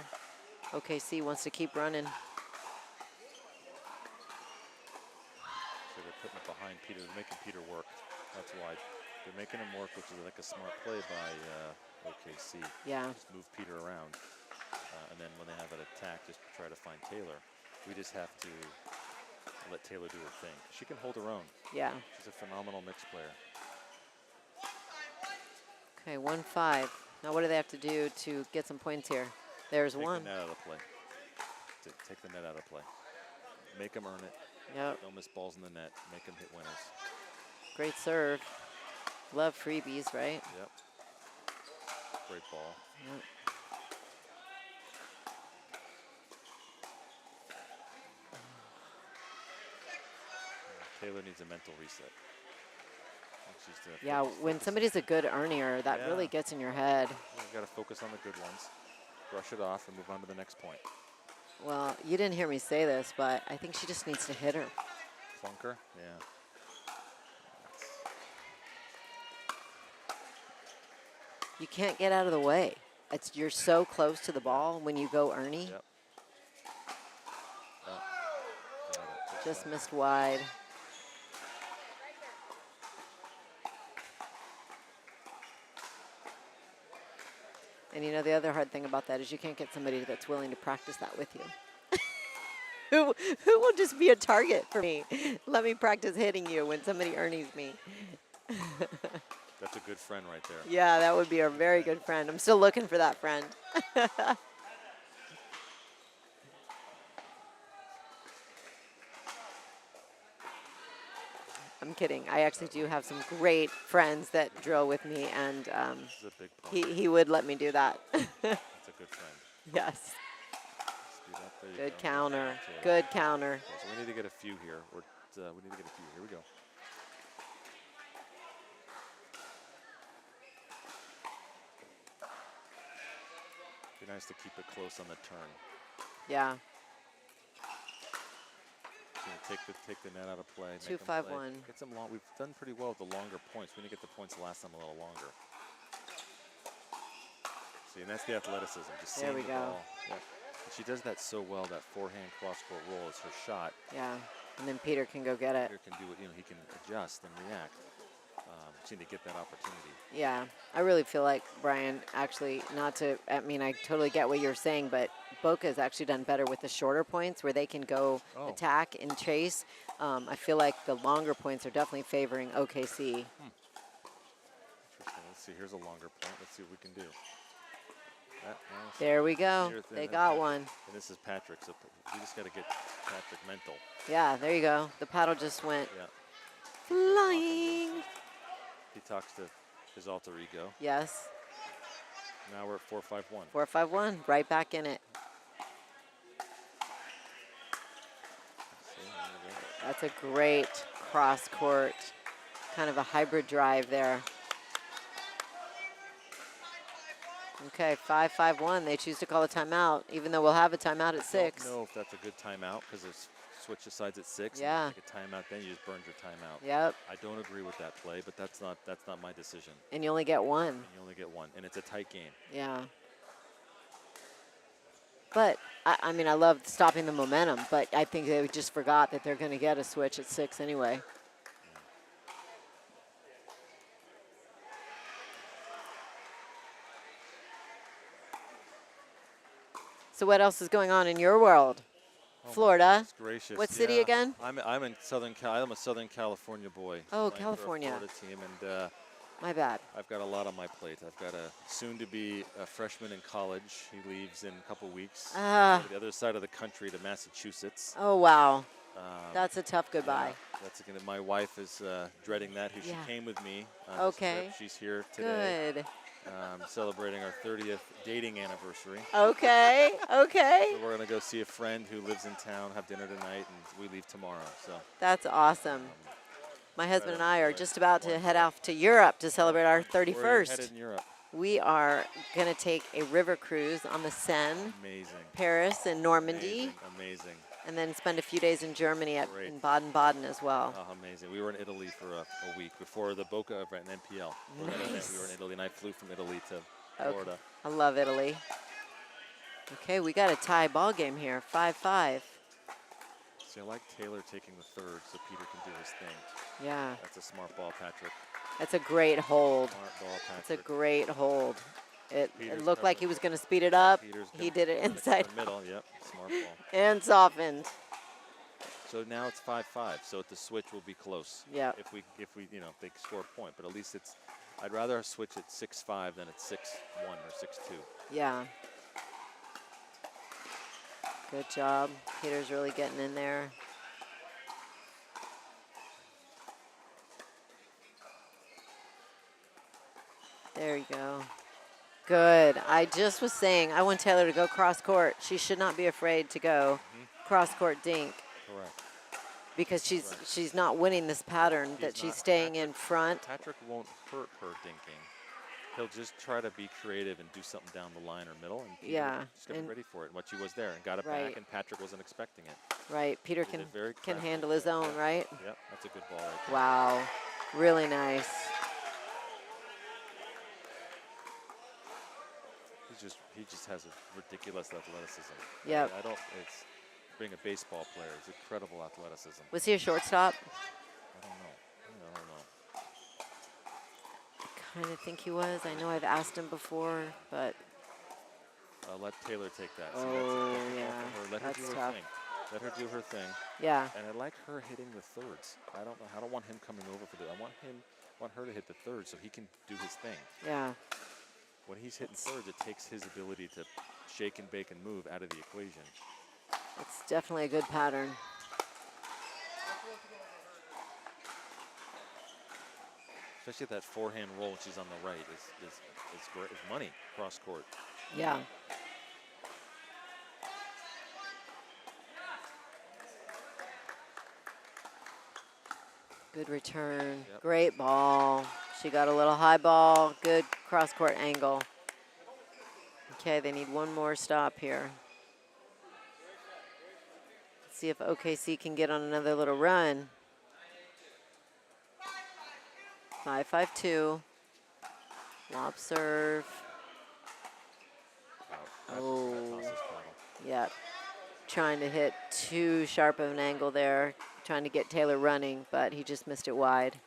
OKC wants to keep running. So they're putting it behind Peter. They're making Peter work. That's why. They're making him work, which is like a smart play by OKC. Yeah. Just move Peter around. And then when they have an attack, just try to find Taylor. We just have to let Taylor do her thing. She can hold her own. Yeah. She's a phenomenal mixed player. Okay, 1-5. Now what do they have to do to get some points here? There's one. Take the net out of play. Take the net out of play. Make them earn it. Yep. Don't miss balls in the net. Make them hit winners. Great serve. Love freebies, right? Yep. Great ball. Yep. Taylor needs a mental reset. Yeah, when somebody's a good earner, that really gets in your head. You got to focus on the good ones. Brush it off and move on to the next point. Well, you didn't hear me say this, but I think she just needs to hit her. Flunker? Yeah. You can't get out of the way. You're so close to the ball when you go Ernie. Yep. Just missed wide. And you know, the other hard thing about that is you can't get somebody that's willing to practice that with you. who will just be a target for me? Let me practice hitting you when somebody earnings me. That's a good friend right there. Yeah, that would be a very good friend. I'm still looking for that friend. I'm kidding. I actually do have some great friends that drill with me, and he would let me do that. That's a good friend. Yes. Good go. counter. Good counter. Okay, so we need to get a few here. We need to get a few. Here we go. Be nice to keep it close on the turn. Yeah. Take the net out of play. 2-5-1. Get some long. We've done pretty well with the longer points. We need to get the points last time a little longer. See, and that's the athleticism. Just there we go. Ball. Yep. And she does that so well. That forehand cross-court roll is her shot. Yeah, and then Peter can go get it. Peter can do it. You know, he can adjust and react. Just need to get that opportunity. Yeah, I really feel like, Brian, actually, I mean, I totally get what you're saying, but Boca has actually done better with the shorter points where they can go attack and chase. I feel like the longer points are definitely favoring OKC. Interesting. Let's see. Here's a longer point. Let's see what we can do. There we go. They got one. And this is Patrick, so we just got to get Patrick mental. Yeah, there you go. The paddle just went flying. He talks to his alter ego. Yes. Now we're at 4-5-1. 4-5-1, right back in it. That's a great cross court, kind of a hybrid drive there. Okay, 5-5-1. They choose to call a timeout, even though we'll have a timeout at 6. I don't know if that's a good timeout because it's switch the sides at 6. Yeah. And you take a timeout, then you just burned your timeout. Yep. I don't agree with that play, but that's not my decision. And you only get one. And you only get one, and it's a tight game. Yeah. But, I mean, I love stopping the momentum, but I think they just forgot that they're going to get a switch at 6 anyway. So what else is going on in your world? Florida. Gracious. What city again? I'm in I'm a Southern California boy. Oh, Playing for a California. Florida team, and My bad. I've got a lot on my plate. I've got a soon-to-be a freshman in college. He leaves in a couple weeks. To the other side of the country to Massachusetts. Oh, wow. That's a tough goodbye. Yeah, my wife is dreading that. She came with me. On this Okay. trip. She's here today. Good. Celebrating our 30th dating anniversary. Okay, okay. So we're going to go see a friend who lives in town, have dinner tonight, and we leave tomorrow. So That's awesome. My husband and I are just about to head off to Europe to celebrate our we're 31st. headed in Europe. We are going to take a river cruise on the Seine, Amazing. Paris and Normandy, Amazing. and then spend a few days in Germany Great. in Baden-Baden as well. Oh, amazing. We were in Italy for a week before the Boca event in NPL. For that event, we were in Italy, and I flew from Italy to Florida. I love Italy. Okay, we got a tie ball game here, 5-5. See, I like Taylor taking the third so Peter can do his thing. Yeah, That's a smart ball, Patrick. that's a great hold. Smart ball, It's a Patrick. great hold. It Peter's looked like covered. he was going to speed it up. Peter's He gonna did it put inside in the middle. Yep, smart ball. and softened. So now it's 5-5. So the switch will be close. Yep. If they score a point, but at least I'd rather switch at 6-5 than at 6-1 or 6-2. Yeah. Good job. Peter's really getting in there. There you go. Good. I just was saying, I want Taylor to go cross court. She should not be afraid to go cross court dink Correct. because she's not winning this pattern that she's not. staying in front. Patrick won't hurt her dinking. He'll just try to be creative and do something down the line or middle, and Peter Yeah, just got to be and- ready for it. And what she was there and got it Right. back, and Patrick wasn't expecting it. Right. Peter Did it can very crafty. handle his own, right? Yep, that's a good ball right there. Wow. Really nice. He just has a ridiculous athleticism. Yep. It's being a baseball player. It's incredible athleticism. Was he a shortstop? I don't know. Kind of think he was. I know I've asked him before, but I'll let Taylor take that. See, Oh, that's a yeah. Let her That's do her tough. thing. Let her do her thing. yeah. And I like her hitting the thirds. I don't want him coming over for the. I want her to hit the third so he can do his thing. Yeah. When he's hitting thirds, it takes his ability to shake and bake and move out of the equation. It's definitely a good pattern. Especially that forehand roll when she's on the right is great. It's money cross court. Yeah. Good return. Yep. Great ball. She got a little high ball. Good cross-court angle. Okay, they need one more stop here. Let's see if OKC can get on another little run. 5-5-2. Lob serve. Oh. Yep. Trying to hit too sharp of an angle there. Trying to get Taylor running, but he just missed it wide.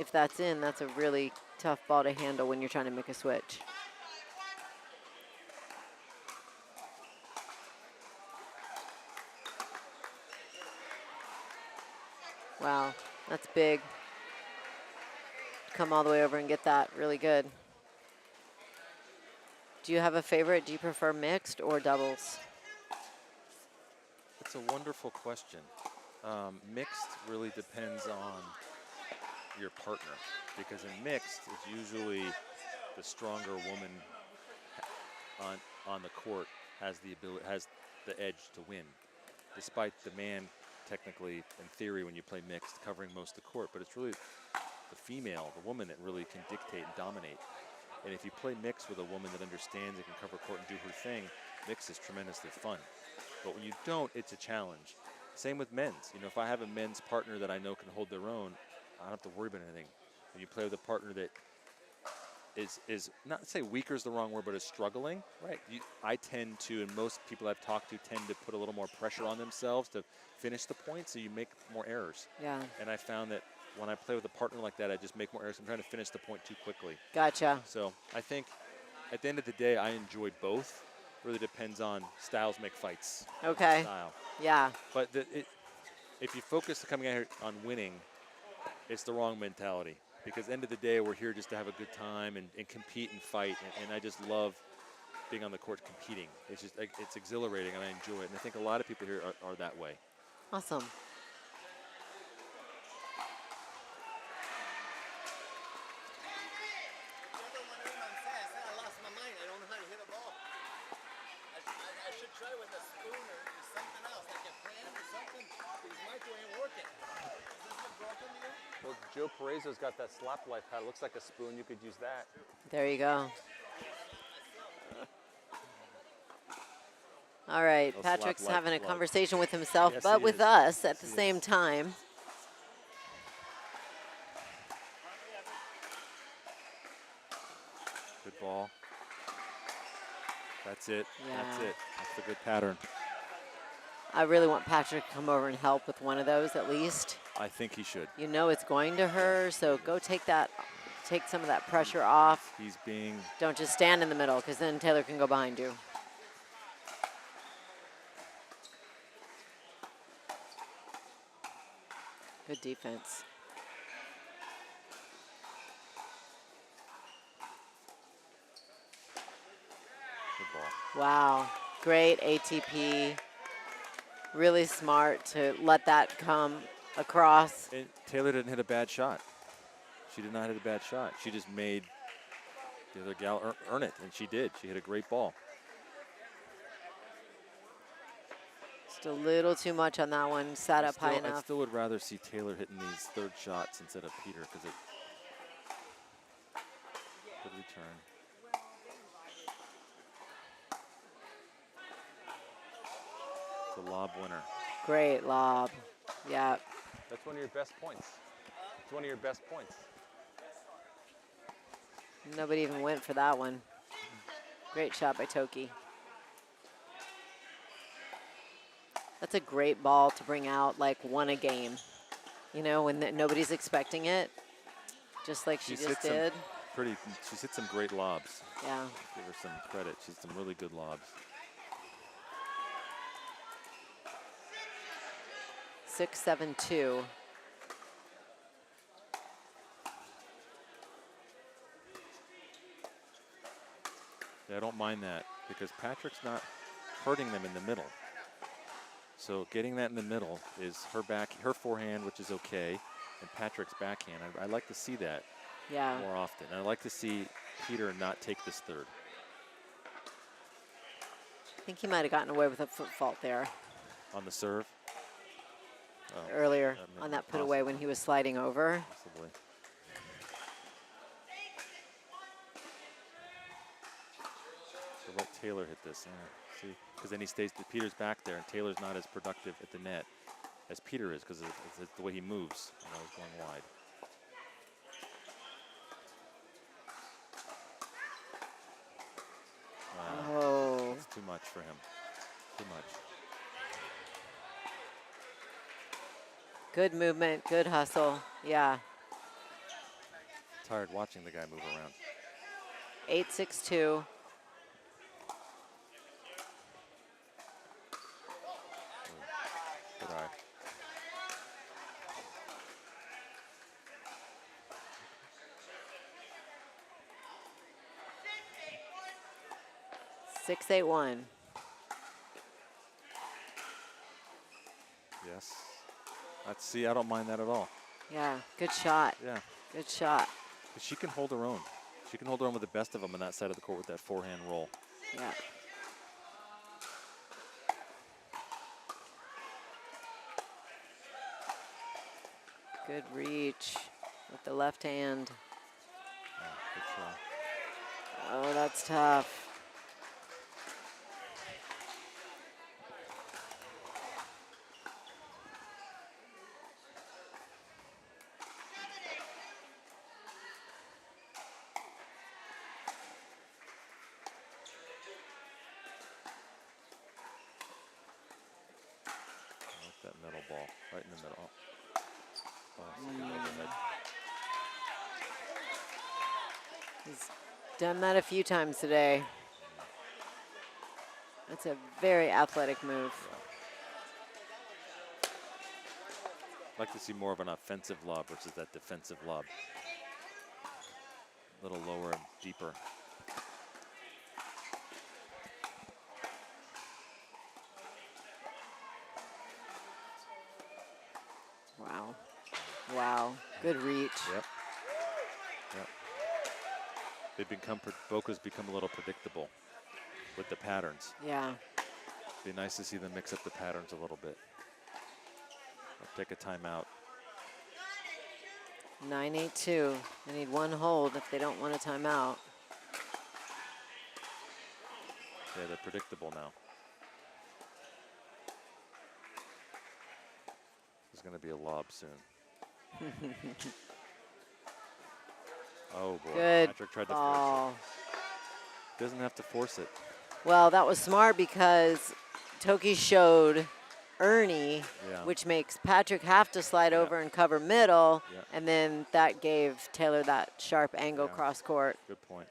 If that's in, that's a really tough ball to handle when you're trying to make a switch. Wow, that's big. Come all the way over and get that. Really good. Do you have a favorite? Do you prefer mixed or doubles? It's a wonderful question. Mixed really depends on your partner, because in mixed, it's usually the stronger woman on the court has the edge to win, despite the man technically, in theory, when you play mixed, covering most of the court. But it's really the female, the woman, that really can dictate and dominate. And if you play mixed with a woman that understands and can cover court and do her thing, mixed is tremendously fun. But when you don't, it's a challenge. Same with men's. You know, if I have a men's partner that I know can hold their own, I don't have to worry about anything. When you play with a partner that is not to say weaker is the wrong word, but is struggling, right? I tend to, and most people I've talked to tend to put a little more pressure on themselves to finish the point, so you make more errors. Yeah. And I found that when I play with a partner like that, I just make more errors. I'm trying to finish the point too quickly. Gotcha. So I think at the end of the day, I enjoy both. Really depends on styles make fights. Okay. Style. Yeah. But if you focus coming out here on winning, it's the wrong mentality. Because at the end of the day, we're here just to have a good time and compete and fight. And I just love being on the court competing. It's just, it's exhilarating and I enjoy it. And I think a lot of people here are that way. Awesome. Well, Joe Perezo's got that slap life pad. It looks like a spoon. You could use that. There you go. All right, They'll Patrick's slap having a like- conversation with himself, Yes, but he with is. us at Yes, the he same is. time. Good ball. That's it. That's Yeah. it. That's the good pattern. I really want Patrick to come over and help with one of those at least. I think he should. You know it's going to her, so go take some of that pressure off. He's being Don't just stand in the middle, because then Taylor can go behind you. Good defense. good ball. Wow, great ATP. Really smart to let that come across. And Taylor didn't hit a bad shot. She did not hit a bad shot. She just made the other gal earn it, and she did. She hit a great ball. Just a little too much on that one. Sat up high I enough. still would rather see Taylor hitting these third shots instead of Peter, because it good return. It's a lob winner. Great lob. Yeah. That's one of your best points. It's one of your best points. Nobody even went for that one. Great shot by Toki. That's a great ball to bring out like one a game. You know, when nobody's expecting it, just like she She's just hit did. She's hit some great lobs. Yeah. Give her some credit. She's some really good lobs. 6-7-2. Yeah, I don't mind that because Patrick's not hurting them in the middle. So getting that in the middle is her forehand, which is okay, and Patrick's backhand. I like to see that Yeah. more often. I like to see Peter not take this third. I think he might have gotten away with a foot fault there On the serve? Oh, earlier that may on be that put away when he was sliding over. possibly. So let Taylor hit this. See, because then he stays. Peter's back there, and Taylor's not as productive at the net as Peter is because it's the way he moves. And I was going wide. Oh. That's too much for him. Too much. Good movement, good hustle. Yeah. Tired watching the guy move around. 8-6-2. Good eye. Six, 8-1. Yes. See, I don't mind that at all. Yeah, good shot. Yeah. Good shot. But she can hold her own. She can hold her own with the best of them on that side of the court with that forehand roll. Yeah. Good reach with the left hand. Good shot. Oh, that's tough. I like that middle ball, right in the middle. Oh, it's a good overhead. He's done that a few times today. That's a very athletic move. I'd like to see more of an offensive lob versus that defensive lob. A little lower and deeper. Wow. Wow. Good reach. Yep. Yep. Boca's become a little predictable with the patterns. Yeah. Be nice to see them mix up the patterns a little bit. I'll take a timeout. 9-8-2. They need one hold if they don't want a timeout. Yeah, they're predictable now. There's going to be a lob soon. Oh, boy. Good Patrick tried to ball. force it. Doesn't have to force it. Well, that was smart because Toki showed Ernie, Yeah. which makes Patrick have to slide over and cover middle, Yeah. and then that gave Taylor that sharp angle Yeah. cross court. Good point.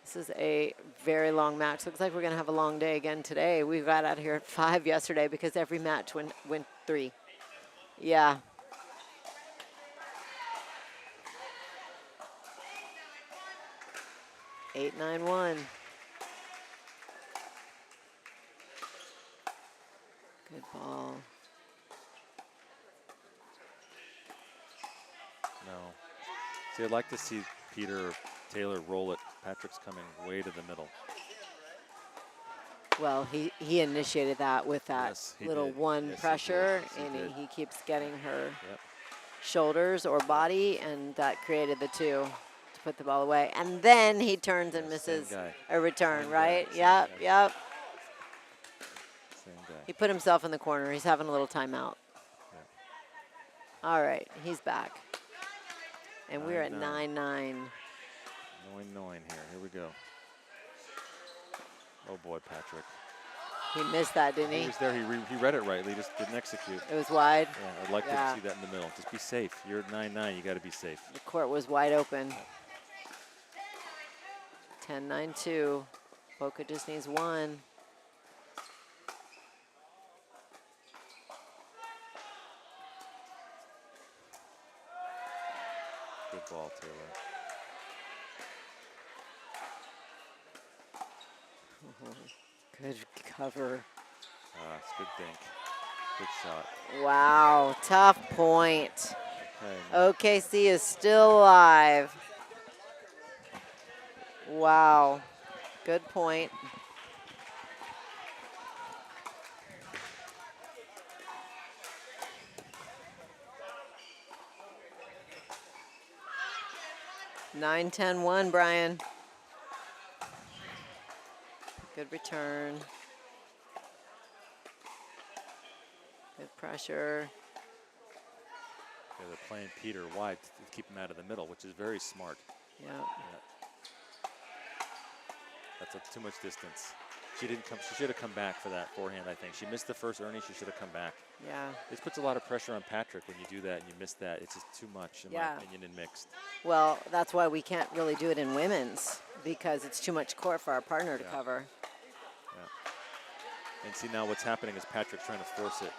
This is a very long match. Looks like we're going to have a long day again today. We got out of here at 5 yesterday because every match went 3. Yeah. Eight, 9-1. Good ball. No. See, I'd like to see Peter or Taylor roll it. Patrick's coming way to the middle. Well, he initiated that with that Yes, he little did. one Yes, he pressure, did. Yes, he and did. he keeps getting her Yep. shoulders or body, and that created the 2 to put the ball away. And then he turns and Yeah, same misses guy. a return, Same right? guy, same Yep, guy. yep. Same guy. He put himself in the corner. He's having a little timeout. Yeah. All right, he's back. And we're at 9-9. 9-9. 9-9 here. Here we go. Oh, boy, Patrick. He missed that, didn't He he? was there. He read it rightly. Just didn't execute. It was wide. Yeah, I'd like Yeah. to see that in the middle. Just be safe. You're at 9-9. You got to be safe. The court was wide open. 10-9-2. Boca just needs 1. Good ball, Taylor. Good cover. It's good dink. Good shot. Wow, tough point. Okay. OKC is still alive. Wow, good point. Nine, 10-1, Brian. Good return. Good pressure. Yeah, they're playing Peter wide to keep him out of the middle, which is very smart. Yeah. That's too much distance. She didn't come. She should have come back for that forehand, I think. She missed the first Ernie. She should have come back. Yeah. This puts a lot of pressure on Patrick when you do that and you miss that. It's just too much, in my opinion, in mixed. Well, that's why we can't really do it in women's, because it's too much court for our partner to cover. And see, now what's happening is Patrick's trying to force it.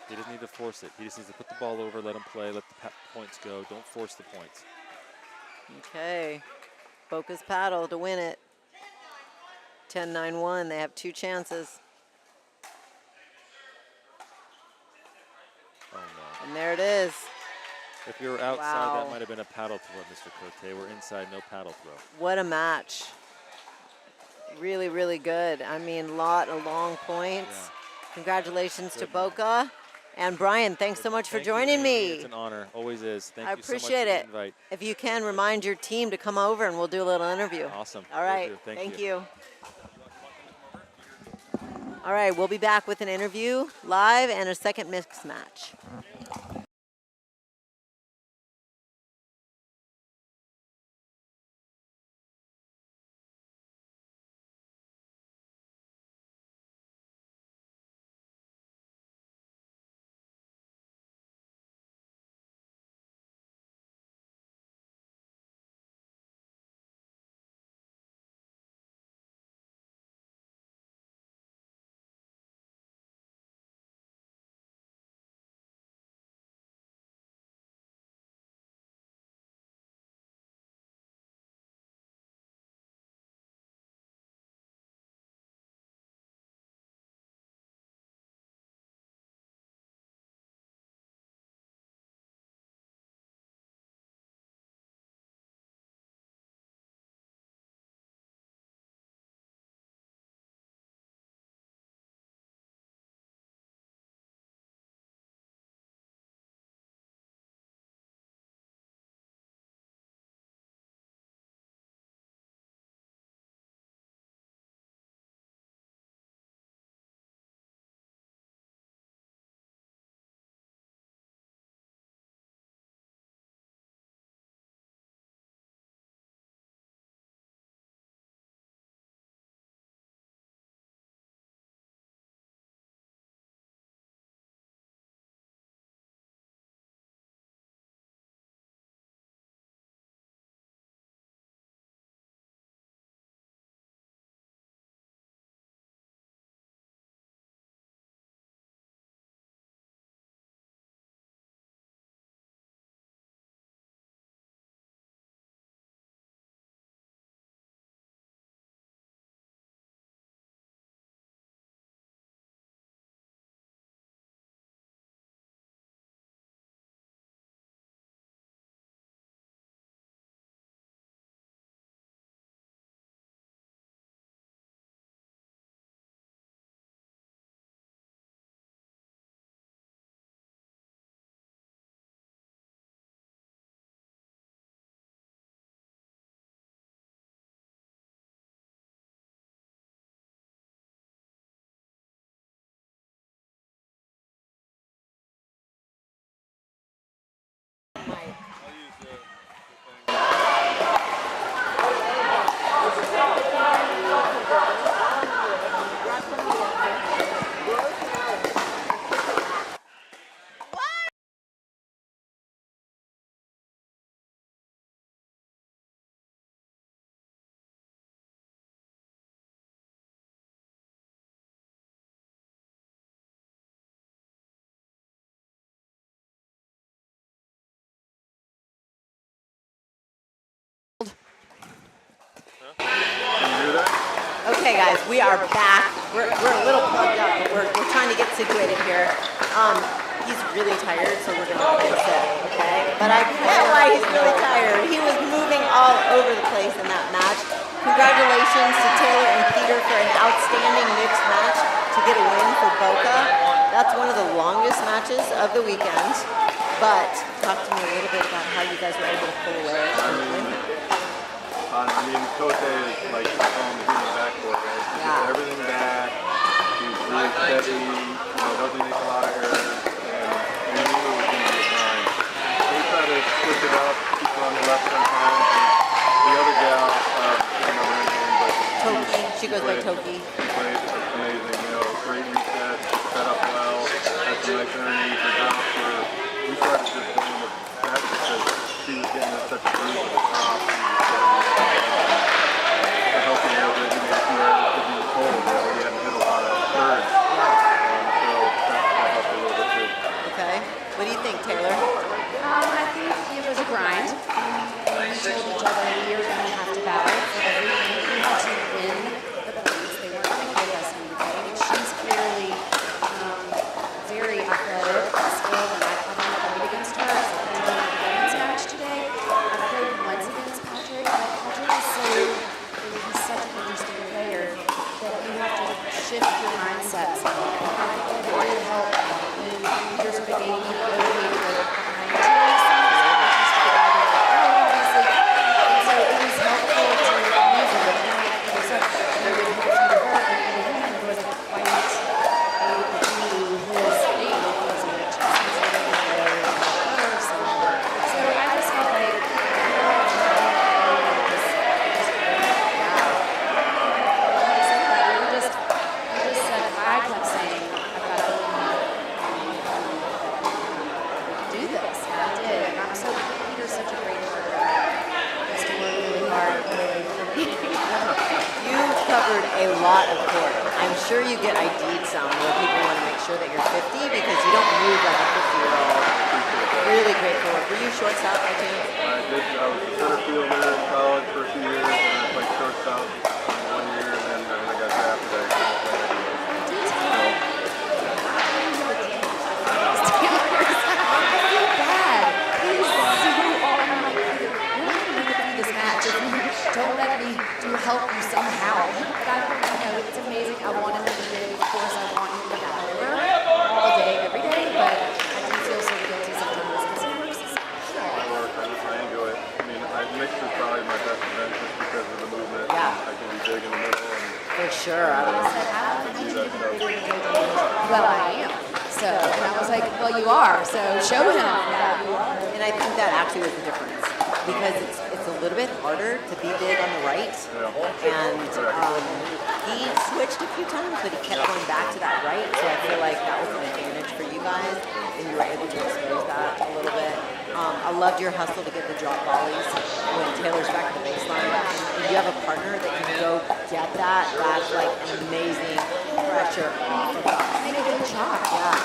He doesn't need to force it. He just needs to put the ball over, let him play, let the points go. Don't force the points. Okay. Boca's paddle to win it. 10-9-1. They have 2 chances. Oh, no. And there it is. If you were outside, Wow. that might have been a paddle throw, Mr. Cote. We're inside, no paddle throw. What a match. Really, really good. I mean, a lot of long points. Yeah. Congratulations to Good Boca. And Brian, thanks so much for Thank you, joining Amy. me. It's an honor. Always is. Thank I you so much appreciate for the it. invite. If you can, remind your team to come over and we'll do a little interview. Awesome. All Will right. do. Thank you. All right, we'll be back with an interview live and a second mixed match. Okay, guys, we are back. We're a little plugged up, but we're trying to get situated here. He's really tired, so we're going to let him sit, okay? But I get why he's really tired. He was moving all over the place in that match. Congratulations to Taylor and Peter for an outstanding mixed match to get a win for Boca. That's one of the longest matches of the weekend. But talk to me a little bit about how you guys were able to pull away and win that. I mean, Cote is like the human backboard, right? He gets everything back. He's really steady. Doesn't make a lot of errors. And we knew it was going to be a grind. So we tried to switch it up, keep it on the left sometimes. And the other gal, I don't know her name, but Toki. She goes by Toki. She played amazing. Great reset, set up well. Had some nice underneath her drop. We tried to just go in the back because she was getting in such a groove at the top. Okay. What do you think, Taylor? I think it was a grind. We told each other we were going to have to battle the game you go to behind teams. Used to get out of the early, obviously. And so it was helpful to use it. And like you said, you would hit from the vert and the hand wasn't quite able to do his thing because of the chances of getting there and the curves. So I just felt like covered a lot of court. I'm sure you get ID'd some where people want to make sure that you're 50 because you don't move like a 50-year-old. Really great for work. Were you shortstop by chance? I did. I was a center fielder in college for a few years, and I played shortstop 1 year, and then I got drafted. I couldn't play anymore. Don't let me help you somehow. But I don't know, it's amazing. I want him to win. Of course, I want him to deliver all day, every day. But I do feel so guilty sometimes because he works his I enjoy it. I mean, mixed is probably my best event just because of the movement. Yeah. I can be big in the middle. For sure. Well, I am. So, and I was like, well, you are. So show him that you are. And I think that actually was the difference because it's a little bit harder to be big on the right. And he switched a few times, but he kept going back to that right. So I feel like that was an advantage for you guys, and you were able to expose that a little bit. I loved your hustle to get the drop volleys when Taylor's back at the baseline. And you have a partner that can go get that. That's like an amazing pressure off of us. Make a good shot. Yeah.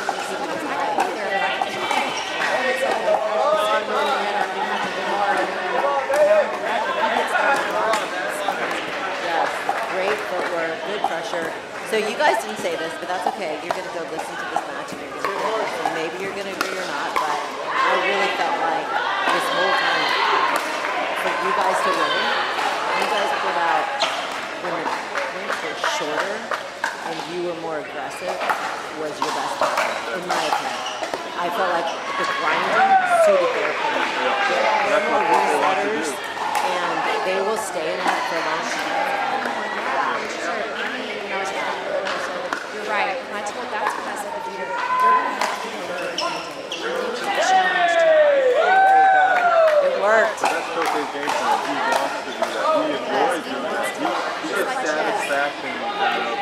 Yes, great footwork, good pressure. So you guys didn't say this, but that's okay. You're going to go listen to this match and you're going to listen. Maybe you're going to agree or not, but I really felt like this whole time for you guys to win, you guys put out when the points were shorter and you were more aggressive was your best part, in my opinion. I felt like the grinding suited their opinion. They're more resetters, and they will stay in that for a long time. You're right. And I told that's what I said to Peter. You're going to have to do a challenge. It worked. That's Cote's game plan. He wants to do that. He enjoys doing that. He gets satisfaction out of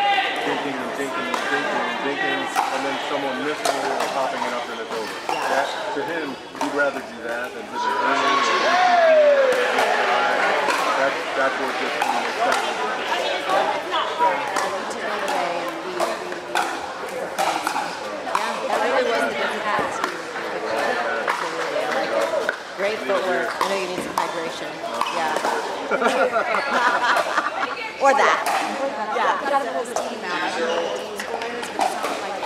thinking and thinking and thinking and thinking, and then someone missing it or popping it up and it's over. That, to him, he'd rather do that than hit an early or that's what gets him excited. That really was the difference. Great footwork. I know you need some hydration. Yeah. Or that. Yeah. Got to pull the team out. I don't know what the team score is, but it sounds like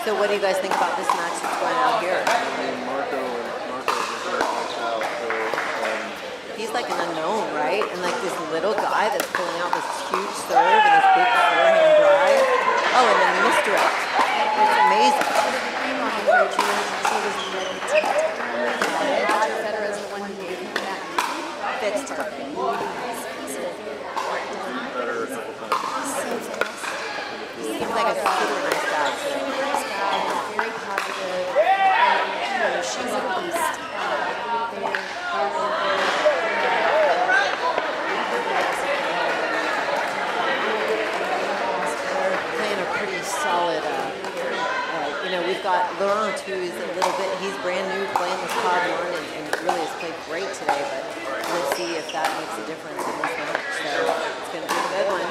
So what do you guys think about this match that's going out here? I mean, Marco just very nice out. So, he's like an unknown, right? And like this little guy that's pulling out this huge serve and this big forehand drive. Oh, and then misdirect. It's amazing. Fixed her. better a couple times. Seems like a super nice guy. Very positive. She's a beast. They're playing a pretty solid. We've got Laurent, who's a little bit. He's brand new playing with Pod 1 and really has played great today. But we'll see if that makes a difference in this match. So it's going to be a good one.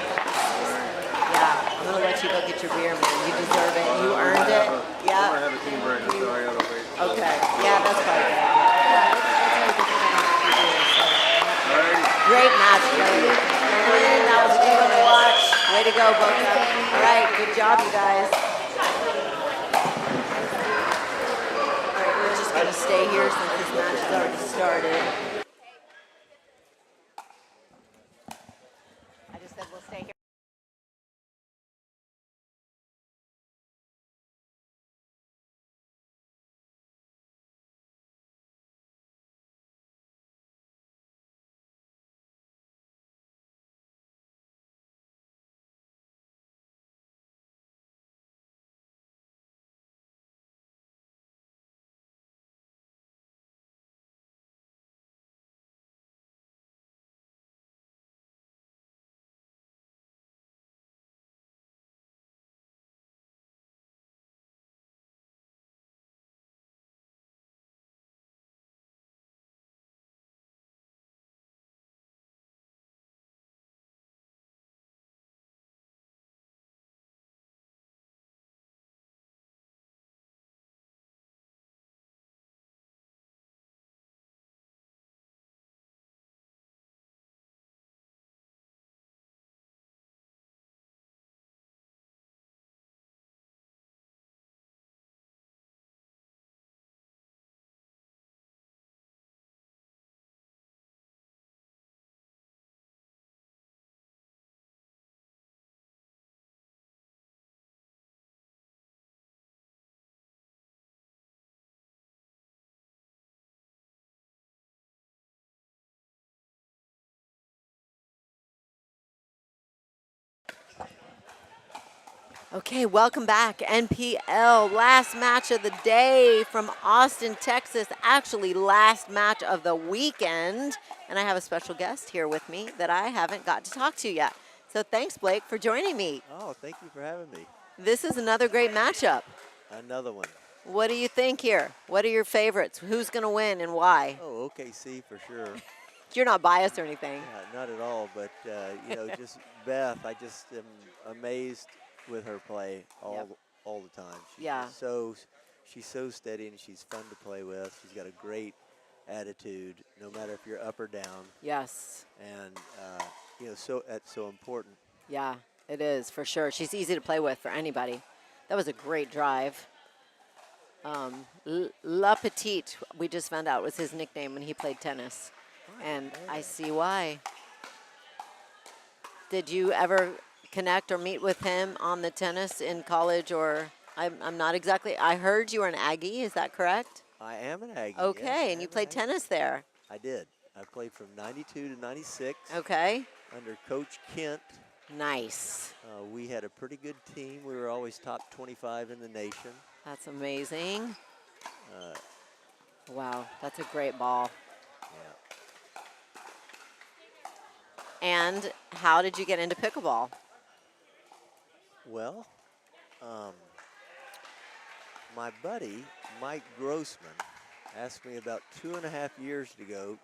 Yeah, I'm going to let you go get your beer, man. You deserve it. You earned it. Yeah. I have a team breaker, so I gotta wait. Okay. Yeah, that's probably good. Great match, buddy. That was a good one to watch. Way to go, Boca. All right, good job, you guys. All right, we're just going to stay here since this match has already started. Okay, welcome back. NPL, last match of the day from Austin, Texas. Actually, last match of the weekend. And I have a special guest here with me that I haven't got to talk to yet. So thanks, Blake, for joining me. Oh, thank you for having me. This is another great matchup. Another one. What do you think here? What are your favorites? Who's going to win and why? Oh, OKC for sure. You're not biased or anything. Yeah, not at all, but you know, just Beth, I just am amazed with her play all the time. She's just she's so steady and she's fun to play with. She's got a great attitude, no matter if you're up or down. Yes. And you know, so that's so important. Yeah, it is for sure. She's easy to play with for anybody. That was a great drive. La Petite, we just found out, was his nickname when he played tennis. And I see why. Did you ever connect or meet with him on the tennis in college, or I'm not exactly, I heard you were an Aggie, is that correct? I am an Aggie. Okay, yes, and you played tennis there. I did. I played from 92 to 96. Okay. Under Coach Kent. Nice. We had a pretty good team. We were always top 25 in the nation. That's amazing. Wow, that's a great ball. Yeah. And how did you get into pickleball? Well, my buddy, Mike Grossman, asked me about 2.5 years ago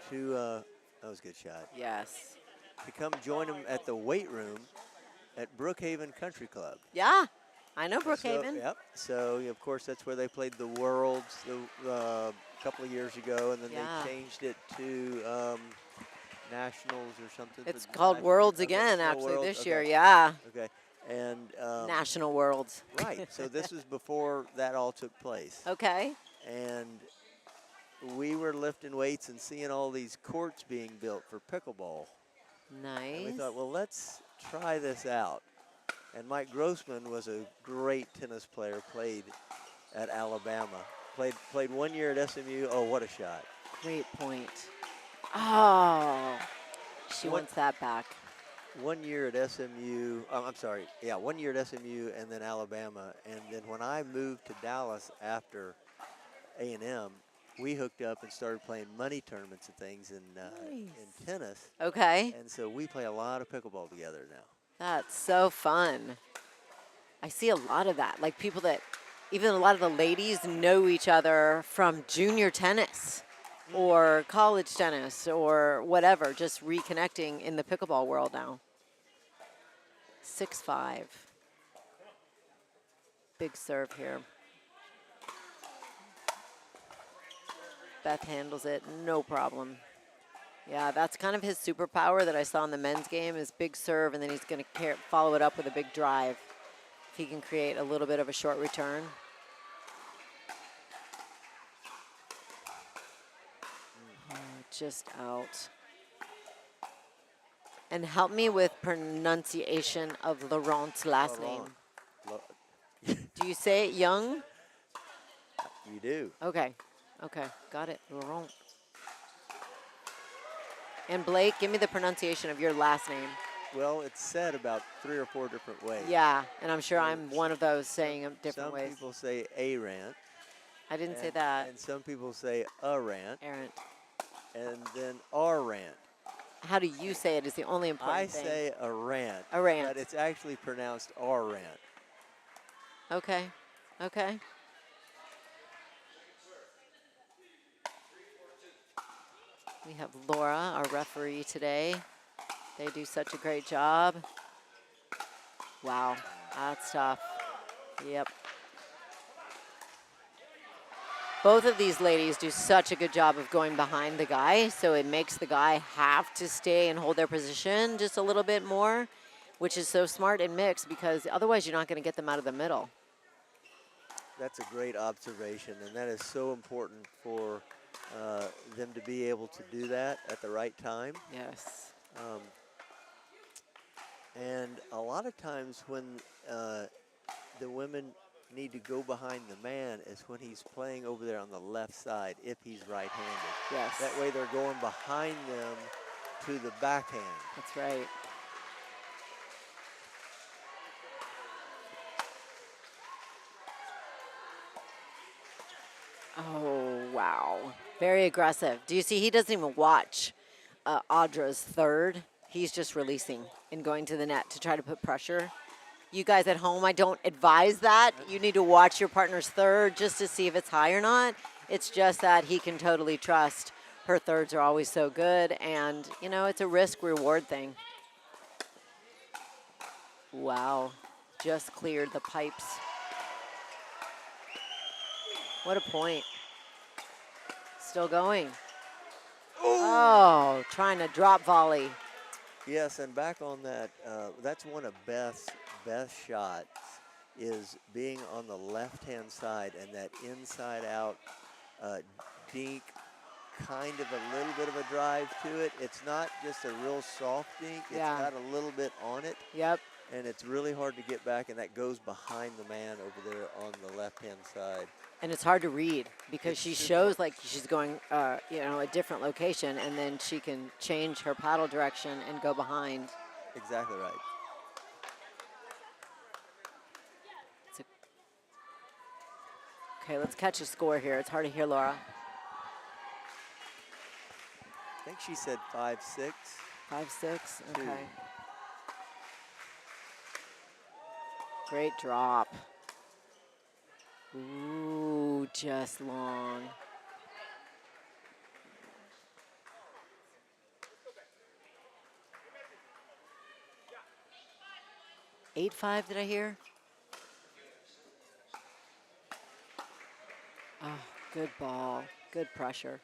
to, that was a good shot. Yes. To come join him at the weight room at Brookhaven Country Club. Yeah, I know Brookhaven. Yep. So, of course, that's where they played the Worlds a couple of years ago, and then they changed it to Nationals or something. It's called Worlds again, actually, Worlds. this year, yeah. Okay. And National Worlds. Right. So this was before that all took place. Okay. And we were lifting weights and seeing all these courts being built for pickleball. Nice. And we thought, well, let's try this out. And Mike Grossman was a great tennis player, played at Alabama. Played 1 year at SMU. Oh, what a shot. Great point. Oh, she wants that back. 1 year at SMU, I'm sorry, yeah, 1 year at SMU and then Alabama. And then when I moved to Dallas after A&M, we hooked up and started playing money tournaments and things in tennis. Okay. And so we play a lot of pickleball together now. That's so fun. I see a lot of that. Like people that, even a lot of the ladies know each other from junior tennis or college tennis or whatever, just reconnecting in the pickleball world now. 6-5. Big serve here. Beth handles it, no problem. Yeah, that's kind of his superpower that I saw in the men's game is big serve, and then he's going to follow it up with a big drive. If he can create a little bit of a short return. Just out. And help me with pronunciation of Laurent's last name. Do you say it young? You do. Okay. Okay, got it. Laurent. And Blake, give me the pronunciation of your last name. Well, it's said about 3 or 4 different ways. Yeah, and I'm sure I'm one of those saying them different ways. Some people say Arant. I didn't say that. And some people say Arant. Arant. And then Arant. How do you say it is the only important thing. I say Arant. Arant. But it's actually pronounced Arant. Okay. Okay. We have Laura, our referee today. They do such a great job. Wow, that's tough. Yep. Both of these ladies do such a good job of going behind the guy, so it makes the guy have to stay and hold their position just a little bit more, which is so smart in mixed because otherwise you're not going to get them out of the middle. That's a great observation, and that is so important for them to be able to do that at the right time. Yes. And a lot of times when the women need to go behind the man is when he's playing over there on the left side, if he's right-handed. Yes. That way they're going behind them to the backhand. That's right. Oh, wow. Very aggressive. Do you see he doesn't even watch Audra's third? He's just releasing and going to the net to try to put pressure. You guys at home, I don't advise that. You need to watch your partner's third just to see if it's high or not. It's just that he can totally trust her thirds are always so good, and, you know, it's a risk-reward thing. Wow. Just cleared the pipes. What a point. Still going. Oh, trying to drop volley. Yes, and back on that, that's one of Beth's best shots, is being on the left-hand side and that inside-out dink, kind of a little bit of a drive to it. It's not just a real soft dink. It's got a little bit on it. Yep. And it's really hard to get back, and that goes behind the man over there on the left-hand side. And it's hard to read because she shows like she's going, you know, a different location, and then she can change her paddle direction and go behind. Exactly right. Okay, let's catch a score here. It's hard to hear Laura. I think she said 5-6. 5-6, okay. Great drop. Ooh, just long. Eight five, did I hear? Oh, good ball. Good pressure.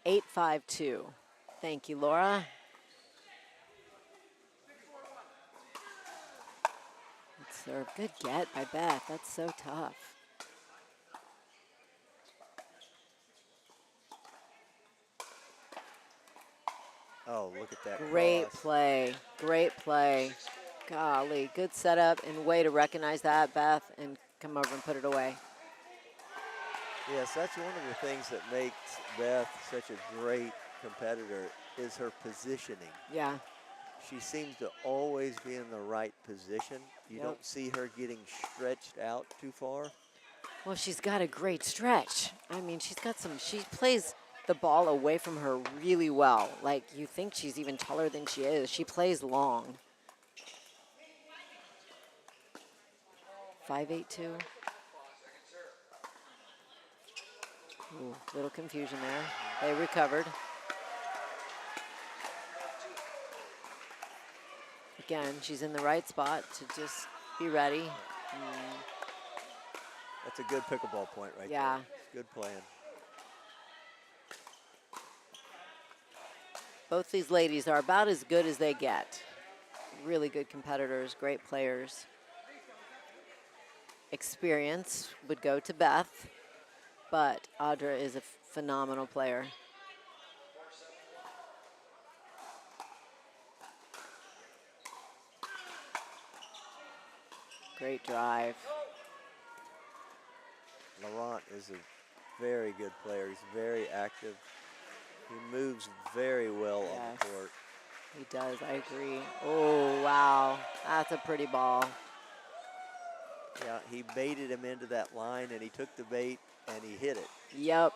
Eight, 5-2. Thank you, Laura. Good serve. Good get by Beth. That's so tough. Oh, look at that. Great cross. play. Great play. Golly, good setup and way to recognize that, Beth, and come over and put it away. Yes, that's one of the things that makes Beth such a great competitor is her positioning. Yeah. She seems to always be in the right position. You don't see her getting stretched out too far. Well, she's got a great stretch. I mean, she's got some, she plays the ball away from her really well. Like, you think she's even taller than she is. She plays long. 5-8-2. Ooh, little confusion there. They recovered. Again, she's in the right spot to just be ready. That's a good pickleball point right Yeah. there. Good plan. Both these ladies are about as good as they get. Really good competitors, great players. Experience would go to Beth, but Audra is a phenomenal player. Great drive. Laurent is a very good player. He's very active. He moves very well on the court. He does, I agree. Oh, wow. That's a pretty ball. Yeah, he baited him into that line, and he took the bait, and he hit it. Yep.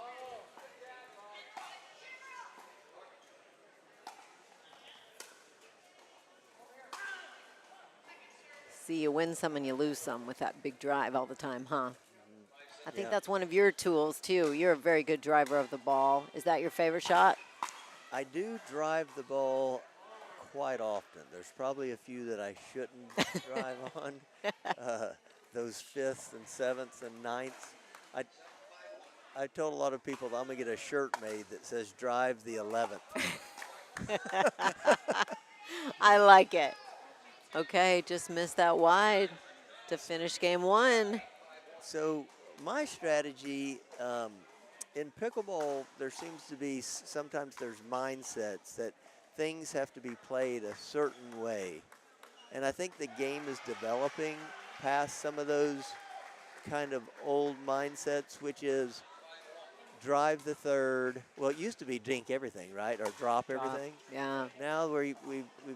See, you win some and you lose some with that big drive all the time, huh? I think that's one of your tools, too. You're a very good driver of the ball. Is that your favorite shot? I do drive the ball quite often. There's probably a few that I shouldn't drive on. Those 5th and 7th and 9th. I told a lot of people that I'm going to get a shirt made that says drive the 11th. I like it. Okay, just missed that wide to finish game one. So my strategy in pickleball, there seems to be sometimes there's mindsets that things have to be played a certain way. And I think the game is developing past some of those kind of old mindsets, which is drive the third. Well, it used to be dink everything, right? Or drop everything. Yeah. Now we've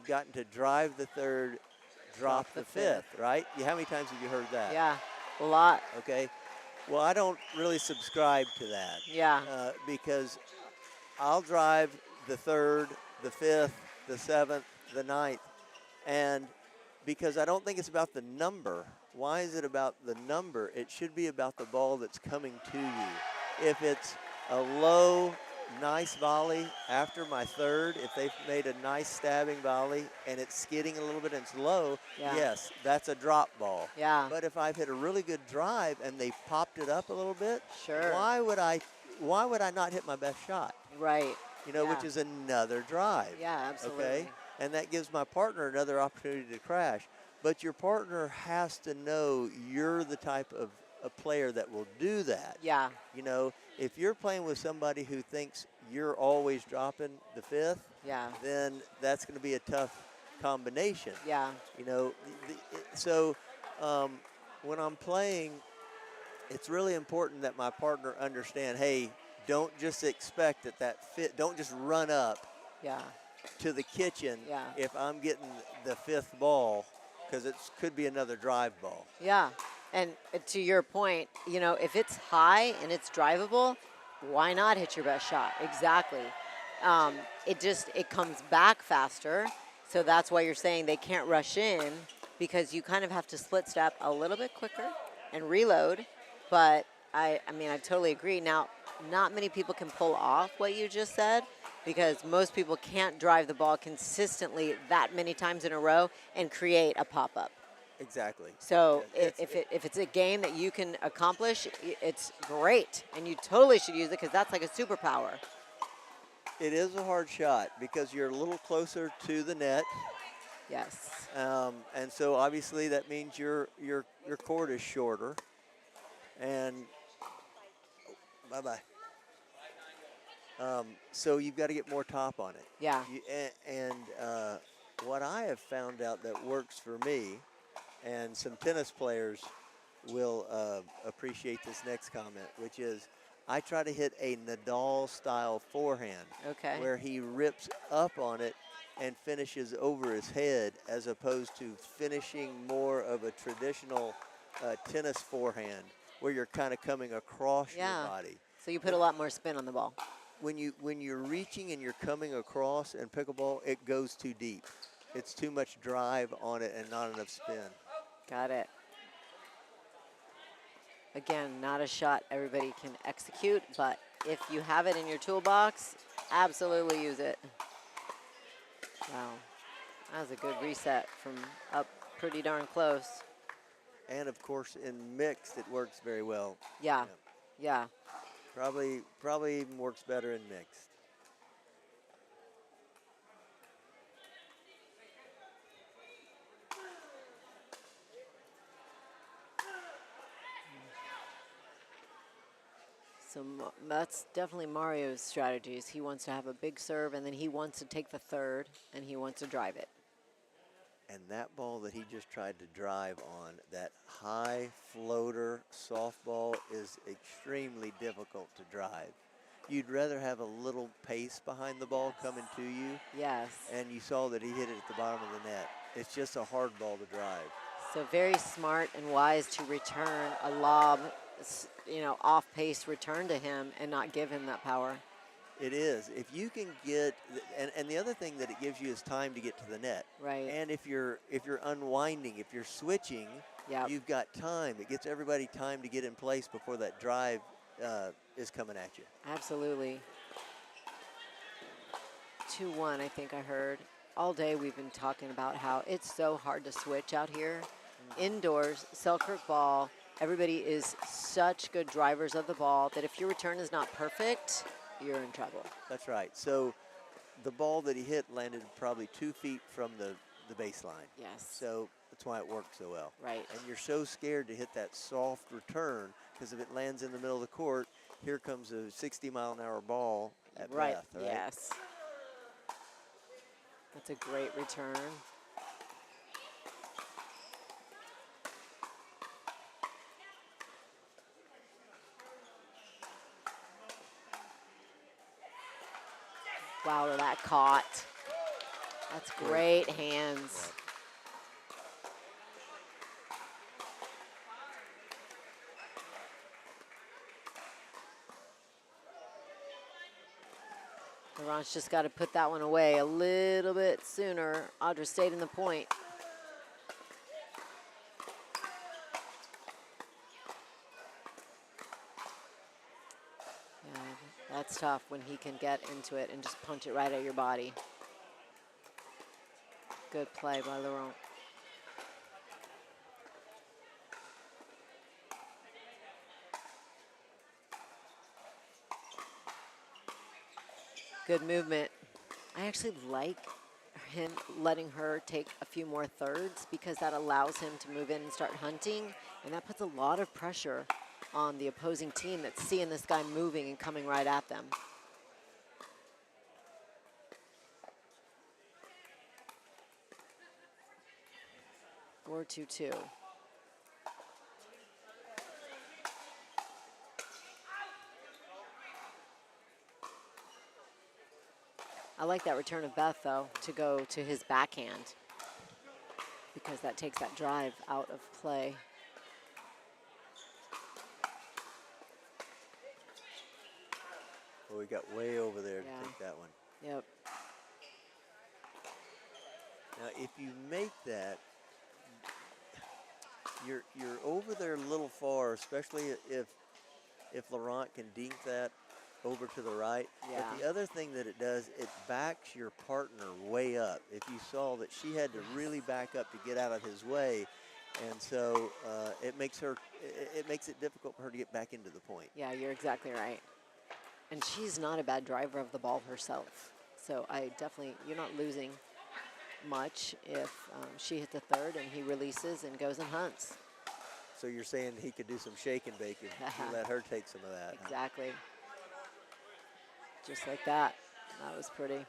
gotten to drive the third, drop the fifth, right? How many times have you heard that? Yeah, a lot. Okay. Well, I don't really subscribe to that. Yeah. Because I'll drive the third, the fifth, the seventh, the ninth, and because I don't think it's about the number. Why is it about the number? It should be about the ball that's coming to you. If it's a low, nice volley after my third, if they've made a nice stabbing volley and it's skidding a little bit and it's low, yes, that's a drop ball. Yeah. But if I've hit a really good drive and they popped it up a little bit, sure. Why would I not hit my best shot? Right. Which is another drive. Yeah, absolutely. Okay? And that gives my partner another opportunity to crash. But your partner has to know you're the type of a player that will do that. Yeah. If you're playing with somebody who thinks you're always dropping the fifth, then that's going to be a tough combination. Yeah. So when I'm playing, it's really important that my partner understand, hey, don't just expect that fit. Don't just run up to the kitchen if I'm getting the fifth ball, because it could be another drive ball. Yeah. And to your point, if it's high and it's drivable, why not hit your best shot? Exactly. It comes back faster. So that's why you're saying they can't rush in, because you kind of have to split step a little bit quicker and reload. But I totally agree. Now, not many people can pull off what you just said, because most people can't drive the ball consistently that many times in a row and create a pop-up. Exactly. So if it's a game that you can accomplish, it's great, and you totally should use it, because that's like a superpower. It is a hard shot because you're a little closer to the net. Yes. And so obviously that means your court is shorter. And bye-bye. So you've got to get more top on it. Yeah. What I have found out that works for me, and some tennis players will appreciate this next comment, which is I try to hit a Nadal-style forehand, where he rips up on it and finishes over his head, as opposed to finishing more of a traditional tennis forehand, where you're kind of coming across your body. So you put a lot more spin on the ball. When you're reaching and you're coming across in pickleball, it goes too deep. It's too much drive on it and not enough spin. Got it. Again, not a shot everybody can execute, but if you have it in your toolbox, absolutely use it. Wow. That was a good reset from up pretty darn close. And of course, in mixed, it works very well. Yeah. Yeah. Probably even works better in mixed. So that's definitely Mario's strategies. He wants to have a big serve, and then he wants to take the third, and he wants to drive it. And that ball that he just tried to drive on, that high floater softball, is extremely difficult to drive. You'd rather have a little pace behind the ball coming to you. Yes. And you saw that he hit it at the bottom of the net. It's just a hard ball to drive. So very smart and wise to return a lob, off-pace return to him and not give him that power. It is. If you can get, and the other thing that it gives you is time to get to the net. Right. And if you're unwinding, if you're switching, you've got time. It gets everybody time to get in place before that drive is coming at you. Absolutely. 2-1, I think I heard. All day we've been talking about how it's so hard to switch out here. Indoors, Selkirk ball, everybody is such good drivers of the ball that if your return is not perfect, you're in trouble. That's right. So the ball that he hit landed probably 2 feet from the baseline. Yes. So that's why it worked so well. Right. And you're so scared to hit that soft return, because if it lands in the middle of the court, here comes a 60-mile-an-hour ball at Beth, right? Yes. That's a great return. Wow, that caught. That's great hands. Laurent's just got to put that one away a little bit sooner. Audra stayed in the point. Yeah, that's tough when he can get into it and just punch it right at your body. Good play by Laurent. Good movement. I actually like him letting her take a few more thirds because that allows him to move in and start hunting, and that puts a lot of pressure on the opposing team that's seeing this guy moving and coming right at them. Four, 2-2. I like that return of Beth, though, to go to his backhand because that takes that drive out of play. Well, we got way over there to take that one. Yep. Now, if you make that, you're over there a little far, especially if Laurent can dink that over to the right. Yeah. But the other thing that it does, it backs your partner way up. If you saw that she had to really back up to get out of his way, and so it makes it difficult for her to get back into the point. Yeah, you're exactly right. And she's not a bad driver of the ball herself. So you're not losing much if she hits a third and he releases and goes and hunts. So you're saying he could do some shake and bake and let her take some of that. Exactly. Just like that. That was pretty.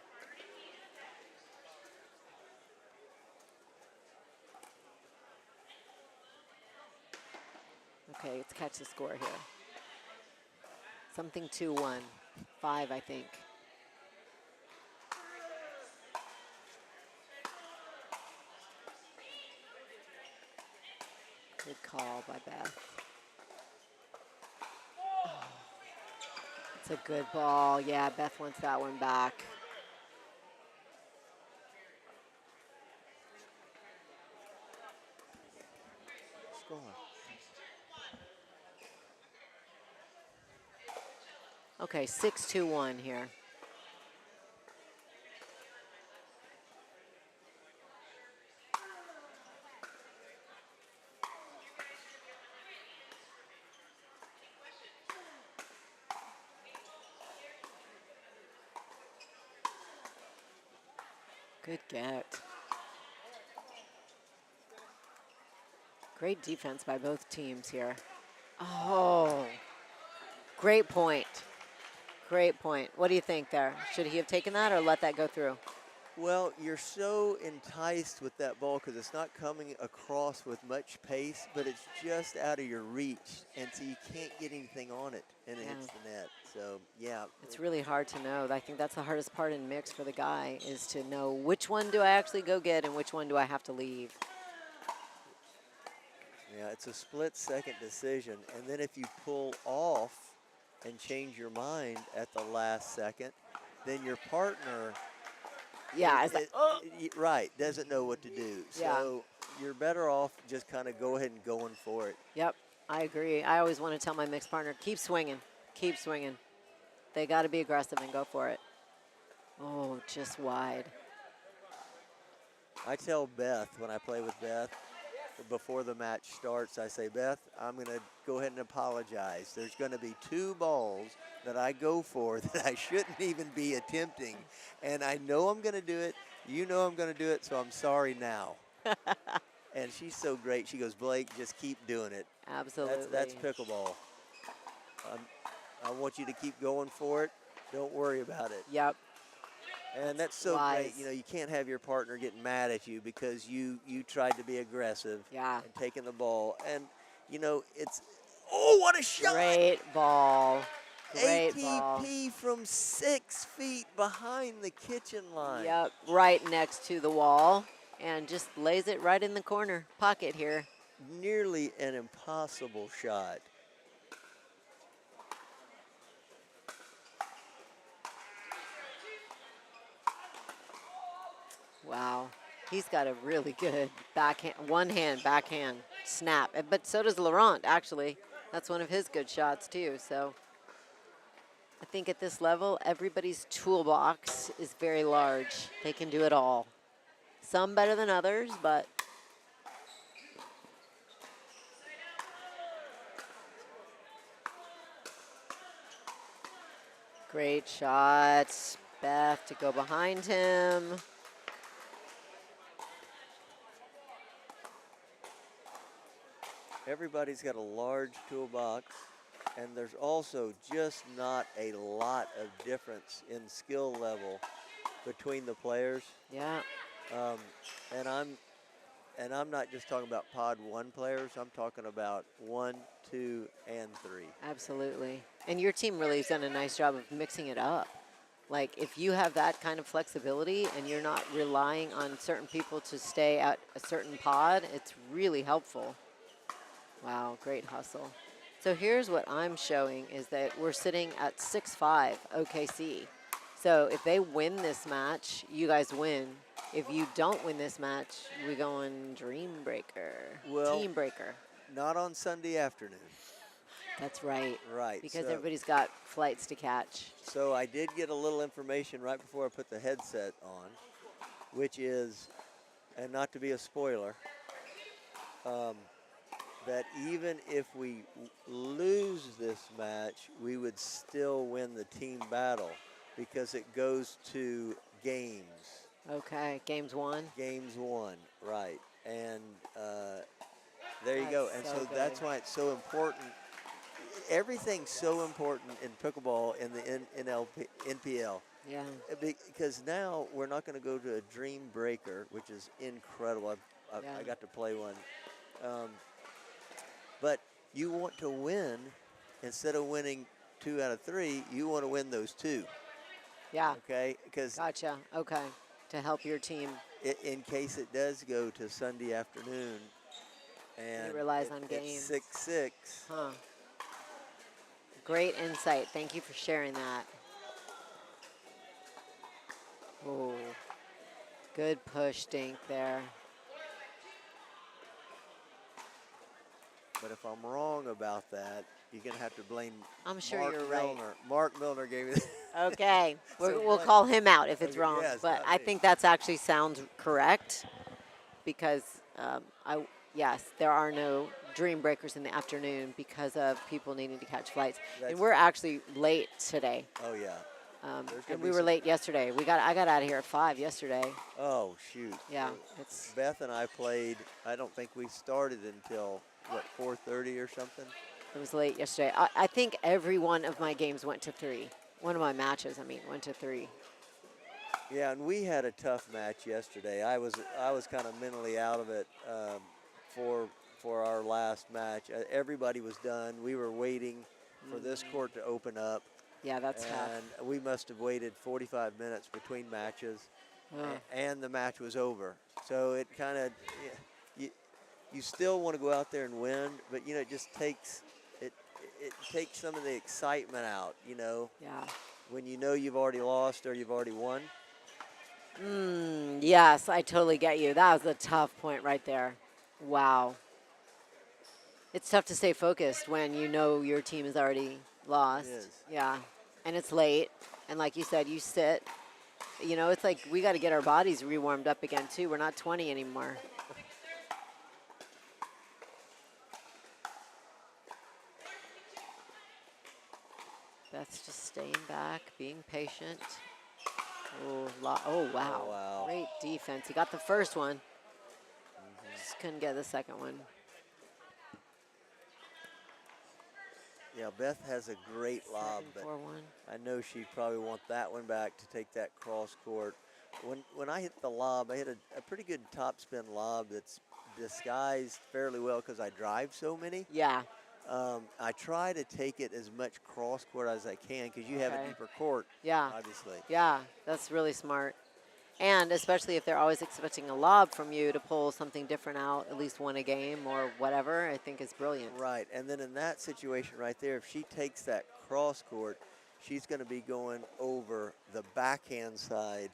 Okay, let's catch the score here. Something 2-1. 5, I think. Good call by Beth. Oh, it's a good ball. Yeah, Beth wants that one back. Score. Okay, 6-2-1 here. Good get. Great defense by both teams here. Oh, great point. Great point. What do you think there? Should he have taken that or let that go through? Well, you're so enticed with that ball because it's not coming across with much pace, but it's just out of your reach, and so you can't get anything on it, and it hits the net. So, yeah. It's really hard to know. I think that's the hardest part in mix for the guy is to know which one do I actually go get and which one do I have to leave. Yeah, it's a split-second decision, and then if you pull off and change your mind at the last second, then your partner right, doesn't know what to do. So you're better off just kind of go ahead and going for it. Yep, I agree. I always want to tell my mixed partner, keep swinging, keep swinging. They got to be aggressive and go for it. Oh, just wide. I tell Beth when I play with Beth, before the match starts, I say, Beth, I'm going to go ahead and apologize. There's going to be 2 balls that I go for that I shouldn't even be attempting. And I know I'm going to do it. You know I'm going to do it, so I'm sorry now. And she's so great. She goes, Blake, just keep doing it. Absolutely. That's pickleball. I want you to keep going for it. Don't worry about it. Yep. And that's so great. You know, you can't have your partner getting mad at you because you tried to be aggressive and taking the ball. And, you know, it's, oh, what a shot. Great ball. Great ball. ATP from 6 feet behind the kitchen line. Yep, right next to the wall, and just lays it right in the corner pocket here. Nearly an impossible shot. Wow, he's got a really good backhand, one-hand backhand snap, but so does Laurent, actually. That's one of his good shots, too, so I think at this level, everybody's toolbox is very large. They can do it all. Some better than others, but great shots. Beth to go behind him. Everybody's got a large toolbox, and there's also just not a lot of difference in skill level between the players. Yeah. And I'm not just talking about pod 1 players. I'm talking about 1, 2, and 3. Absolutely. And your team really has done a nice job of mixing it up. Like, if you have that kind of flexibility and you're not relying on certain people to stay at a certain pod, it's really helpful. Wow, great hustle. So here's what I'm showing is that we're sitting at 6-5 OKC. So if they win this match, you guys win. If you don't win this match, we go in Dream Breaker, Well, Team Breaker. Not on Sunday afternoon. That's right. Right. Because so, everybody's got flights to catch. So I did get a little information right before I put the headset on, which is, and not to be a spoiler, that even if we lose this match, we would still win the team battle because it goes to games. Okay, games 1. Games 1, right. And there you go. And so that's why it's so important. Everything's so important in pickleball in the NPL. Yeah. Because now we're not going to go to a Dream Breaker, which is incredible. I got to play one. But you want to win, instead of winning 2 out of 3, you want to win those 2. Yeah. Okay? Because gotcha. Okay. To help your team. In case it does go to Sunday afternoon, and it relies on games. 6-6. Huh. Great insight. Thank you for sharing that. Oh, good push, Dink, there. But if I'm wrong about that, you're going to have to blame I'm sure Mark you're Milner. right. Mark Milner gave me that. Okay. So we'll call him out if it's okay, wrong. yes, but not I me. think that's actually sounds correct because yes, there are no Dream Breakers in the afternoon because of people needing to catch flights. And we're actually late today. Oh, yeah. And we were late yesterday. I got out of here at 5 yesterday. Oh, shoot. Yeah. Beth and I played, I don't think we started until, what, 4:30 or something? It was late yesterday. I think every one of my games went to 3. One of my matches, went to 3. Yeah, and we had a tough match yesterday. I was kind of mentally out of it for our last match. Everybody was done. We were waiting for this court to open up. Yeah, that's tough. And we must have waited 45 minutes between matches, and the match was over. So it kind of, you still want to go out there and win, but it just takes it takes some of the excitement out. Yeah. When you've already lost or you've already won. Yes, I totally get you. That was a tough point right there. Wow. It's tough to stay focused when you know your team is already lost. It is. Yeah. And it's late. And like you said, you sit. It's like we got to get our bodies rewarmed up again, too. We're not 20 anymore. Beth's just staying back, being patient. Oh, wow. Oh, wow. Great defense. He got the first one. Just couldn't get the second one. Yeah, Beth has a great lob, but 7-4-1. I know she'd probably want that one back to take that cross court. When I hit the lob, I hit a pretty good top spin lob that's disguised fairly well because I drive so many. Yeah. I try to take it as much cross court as I can because you have a deeper court, Yeah. obviously. Yeah, that's really smart. And especially if they're always expecting a lob from you to pull something different out, at least one a game or whatever, I think is brilliant. Right, and then in that situation right there, if she takes that cross court, she's going to be going over the backhand side.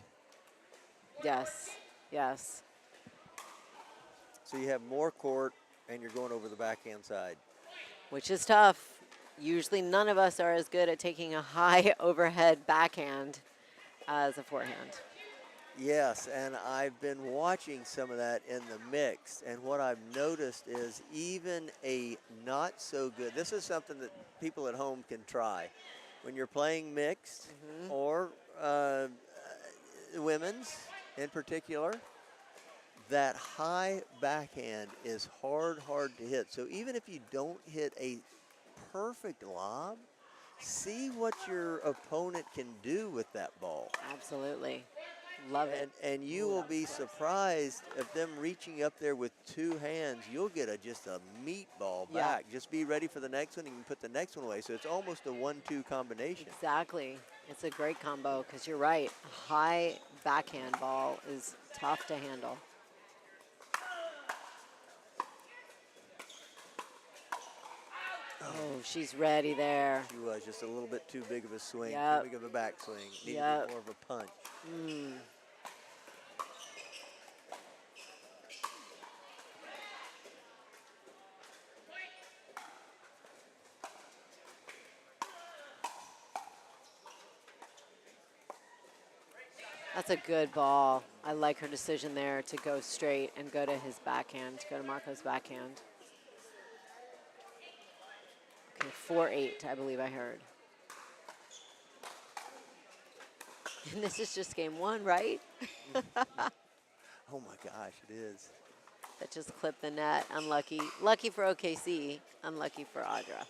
Yes, yes. So you have more court, and you're going over the backhand side. Which is tough. Usually none of us are as good at taking a high overhead backhand as a forehand. Yes, and I've been watching some of that in the mix, and what I've noticed is even a not so good, this is something that people at home can try. When you're playing mixed or women's in particular, that high backhand is hard to hit. So even if you don't hit a perfect lob, see what your opponent can do with that ball. Absolutely. Love it. And you will be surprised if them reaching up there with two hands, you'll get just a meatball back. Just be ready for the next one and you can put the next one away. So it's almost a 1-2 combination. Exactly. It's a great combo because you're right. A high backhand ball is tough to handle. Oh, she's ready there. She was just a little bit too big of a swing, Yep. too big of a backswing. Needed more of a punch. That's a good ball. I like her decision there to go straight and go to his backhand, to go to Marco's backhand. Okay, 4-8, I believe I heard. And this is just game one, right? Oh my gosh, it is. That just clipped the net. Unlucky. Lucky for OKC, unlucky for Audra.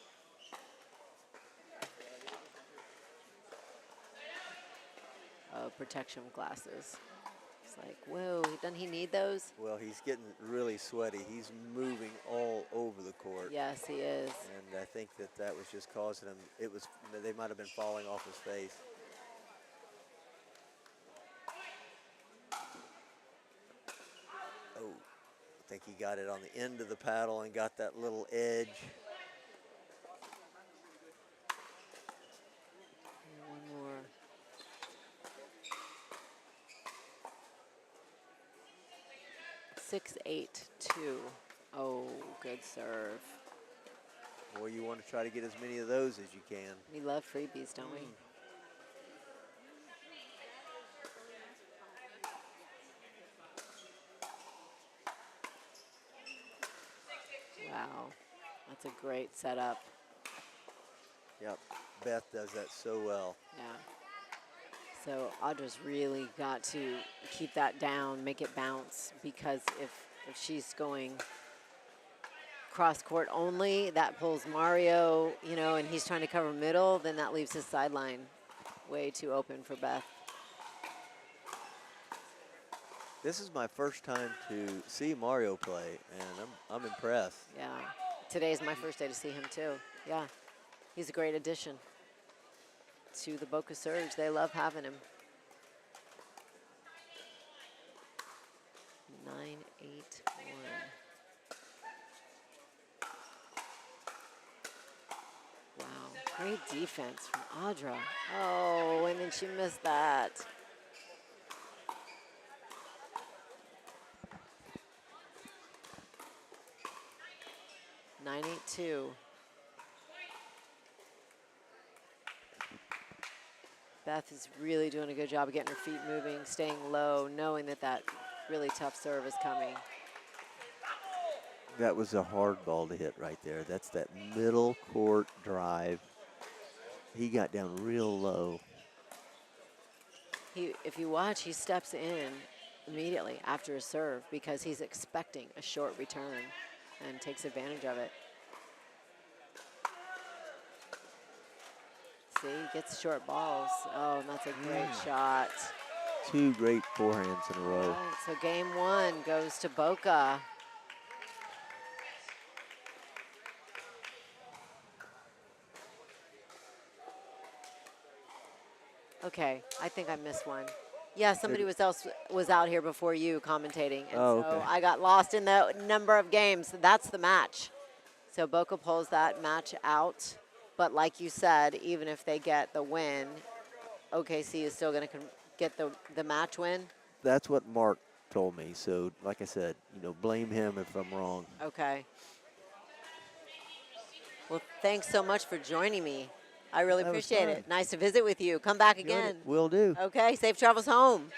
Oh, protection glasses. It's like, whoa, doesn't he need those? Well, he's getting really sweaty. He's moving all over the court. Yes, he is. And I think that was just causing him, they might have been falling off his face. Oh, I think he got it on the end of the paddle and got that little edge. One more. Six, 8-2. Oh, good serve. Or you want to try to get as many of those as you can. We love freebies, don't we? Wow, that's a great setup. Yep, Beth does that so well. Yeah. So Audra's really got to keep that down, make it bounce, because if she's going cross court only, that pulls Mario, you know, and he's trying to cover middle, then that leaves his sideline way too open for Beth. This is my first time to see Mario play, and I'm impressed. Yeah, today's my first day to see him too. Yeah, he's a great addition to the Boca Surge. They love having him. 9-8-1. Wow, great defense from Audra. Oh, and then she missed that. Nine, 8-2. Beth is really doing a good job of getting her feet moving, staying low, knowing that really tough serve is coming. That was a hard ball to hit right there. That's that middle court drive. He got down real low. If you watch, he steps in immediately after his serve because he's expecting a short return and takes advantage of it. See, he gets short balls. Oh, and that's a great shot. Two great forehands in a row. All right, so game one goes to Boca. Okay, I think I missed one. Yeah, somebody was out here before you commentating, and Oh, so okay. I got lost in the number of games. That's the match. So Boca pulls that match out, but like you said, even if they get the win, OKC is still going to get the match win. That's what Mark told me. So, like I said, blame him if I'm wrong. Okay. Well, thanks so much for joining me. I really That was appreciate fun. it. Nice to visit with you. Come back again. Will do. Okay, safe travels home.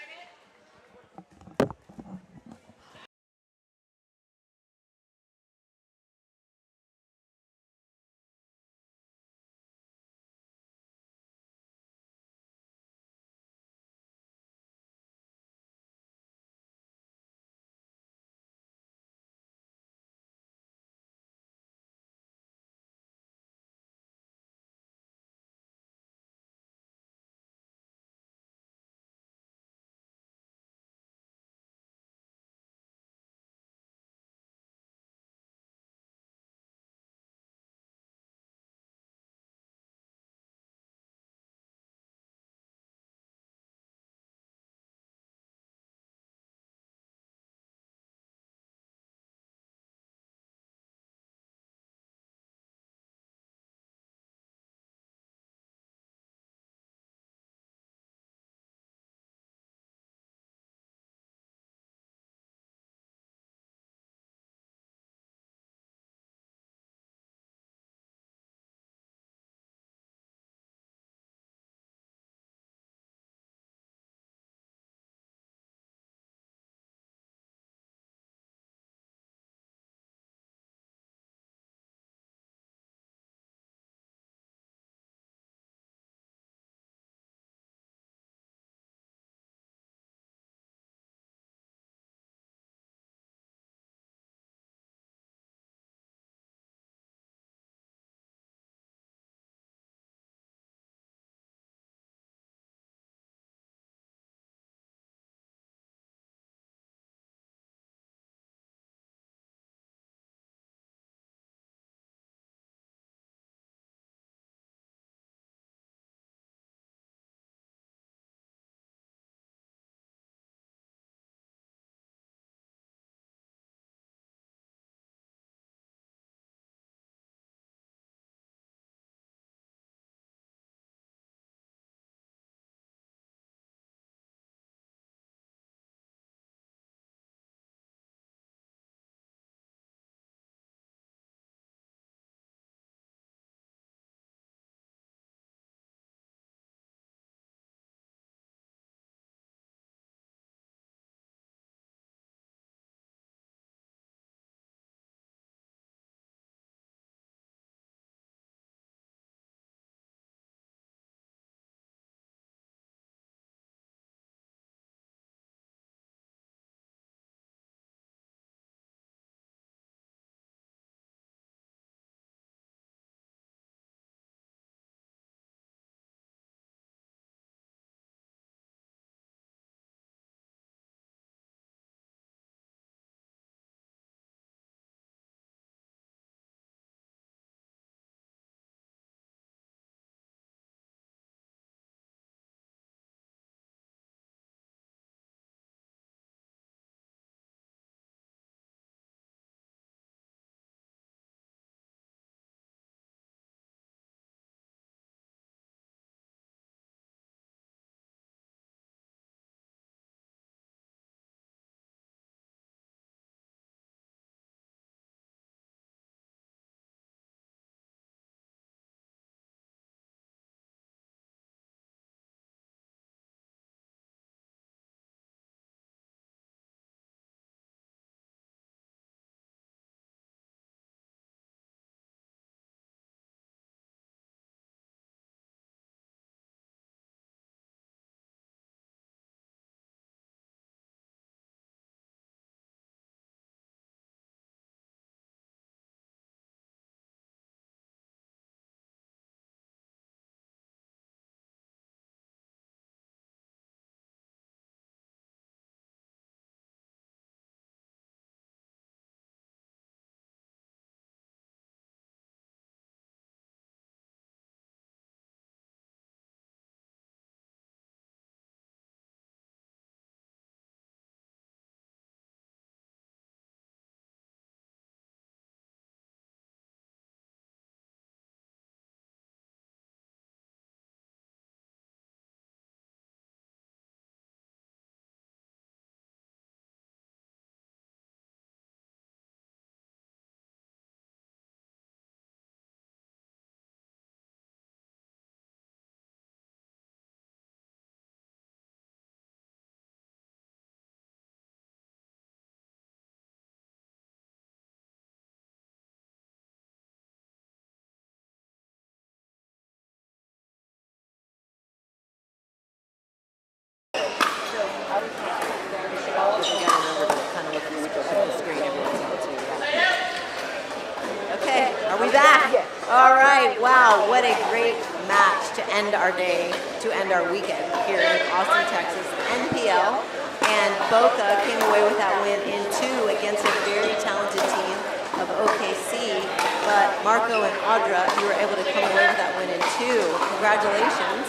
right, wow, what a great match to end our day, to end our weekend here in Austin, Texas, NPL. And Boca came away with that win in 2 against a very talented team of OKC. But Marco and Audra, you were able to come away with that win in 2. Congratulations.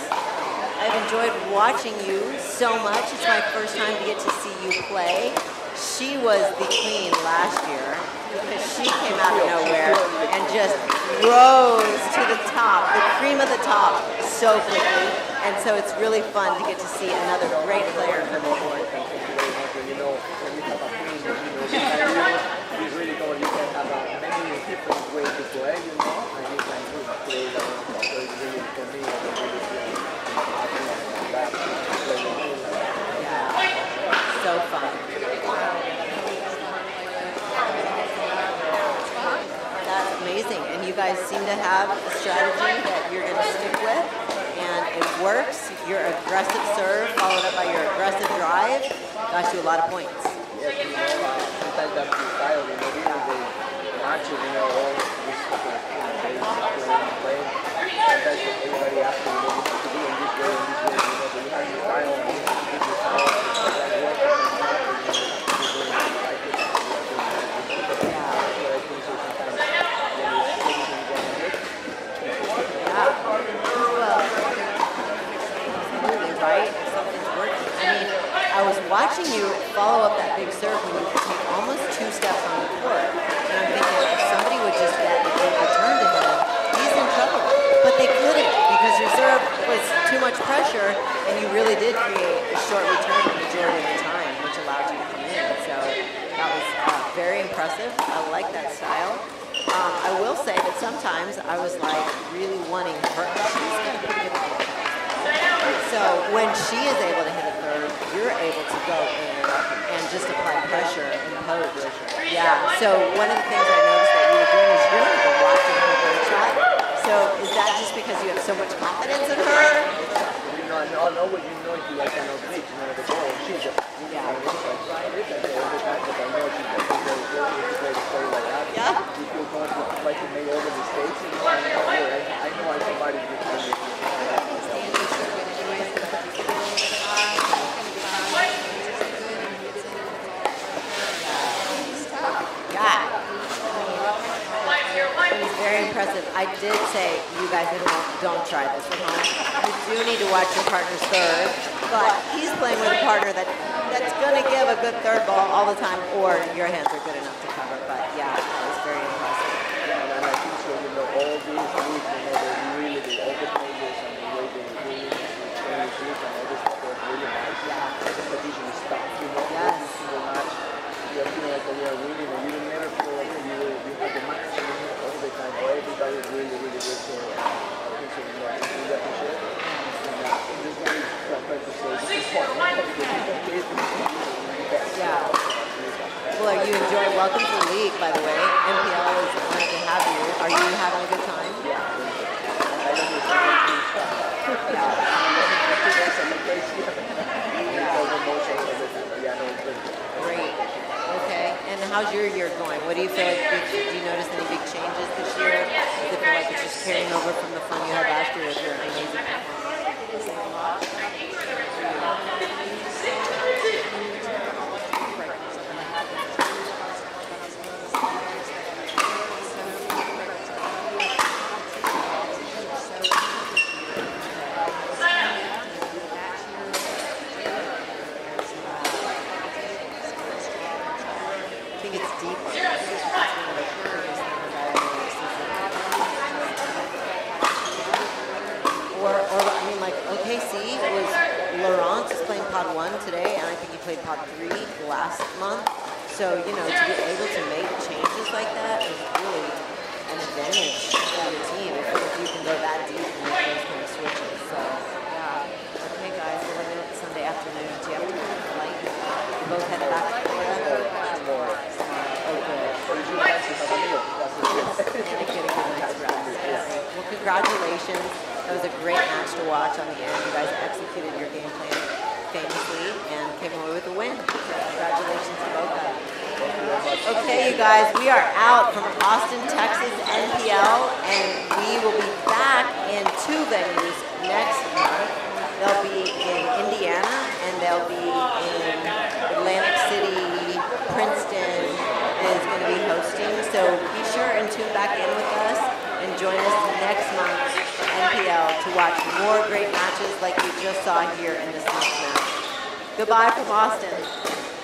I've enjoyed watching you so much. It's my first time to get to see you play. She was the queen last year because she came out of nowhere and just rose to the top, the cream of the top, so quickly. And so it's really fun to get to see another great player come forward. You know, when you have a queen, you really know you can have many different ways to play, you know, and you can play the so it's really, for me, I really feel happy that yeah, so fun. That's amazing, and you guys seem to have a strategy that you're going to stick with, and it works. Your aggressive serve followed up by your aggressive drive got you a lot of points. Yes, you know, sometimes that's the style, you know, really they match it, you know, all this stuff, you know, playing, sometimes everybody has to, you know, to do in this way, you know, so you have your style, and you have to get your style, and work with right? Something's working. I mean, I was watching you follow up that big serve when you take almost 2 steps on the court. And I'm thinking, if somebody would just get a good return to him, he's in trouble. But they couldn't because your serve was too much pressure and you really did create a short return the majority of the time, which allowed you to come in. So that was very impressive. I like that style. I will say that sometimes I was like really wanting her. She's got a pretty good ball. So when she is able to hit a third, you're able to go in and just apply pressure and poach. Yeah. So one of the things I noticed that you were doing is you're not even watching her third shot. So is that just because you have so much confidence in her? You know, I know what you know if you like to know the the ball. She's a yeah. Yeah. You feel confident, like you made all the mistakes, and I know somebody who can do it. Yeah. It was very impressive. I did say, you guys don't try this at home. You do need to watch your partner's third, but he's playing with a partner that's going to give a good third ball all the time, or your hands are good enough to cover. But yeah, it was very impressive. Yeah, and I think so, you know, all these moves, you know, they really, they overplayers and the way they really play the shoot and all this stuff was really nice. Yeah, the competition is tough, you know, every single match. You feel like we are winning and you never feel like you have the match all the time. Everybody is really, really good. So I think so, you know, I really appreciate it. And this one is trying to say this is fun. Yeah. Well, you enjoy Welcome to the League, by the way. NPL is honored to have you. Are you having a good time? Yeah. I love this. Great. Okay. And how's your year going? What do you feel like? Do you notice any big changes this year? Does it feel like it's just carrying over from the fun you had last year with your amazing performance? I think it's deeper. Or I mean, like OKC was Laurent is playing pod 1 today, and I think he played pod 3 last month. So you know, to be able to make changes like that is really an advantage for the team if you can go that deep and make those kind of switches. So yeah. Okay, guys. Well, I know it's Sunday afternoon. Do you have to go to the flight? You both headed back to Florida. Well, congratulations. That was a great match to watch on the end. You guys executed your game plan famously and came away with a win. So congratulations to both of you. Okay, you guys, we are out from Austin, Texas, NPL, and we will be back in 2 venues next month. They'll be in Indiana, and they'll be in Atlantic City. Princeton is going to be hosting, so be sure and tune back in with us and join us next month for NPL to watch more great matches like you just saw here in this next match. Goodbye from Austin.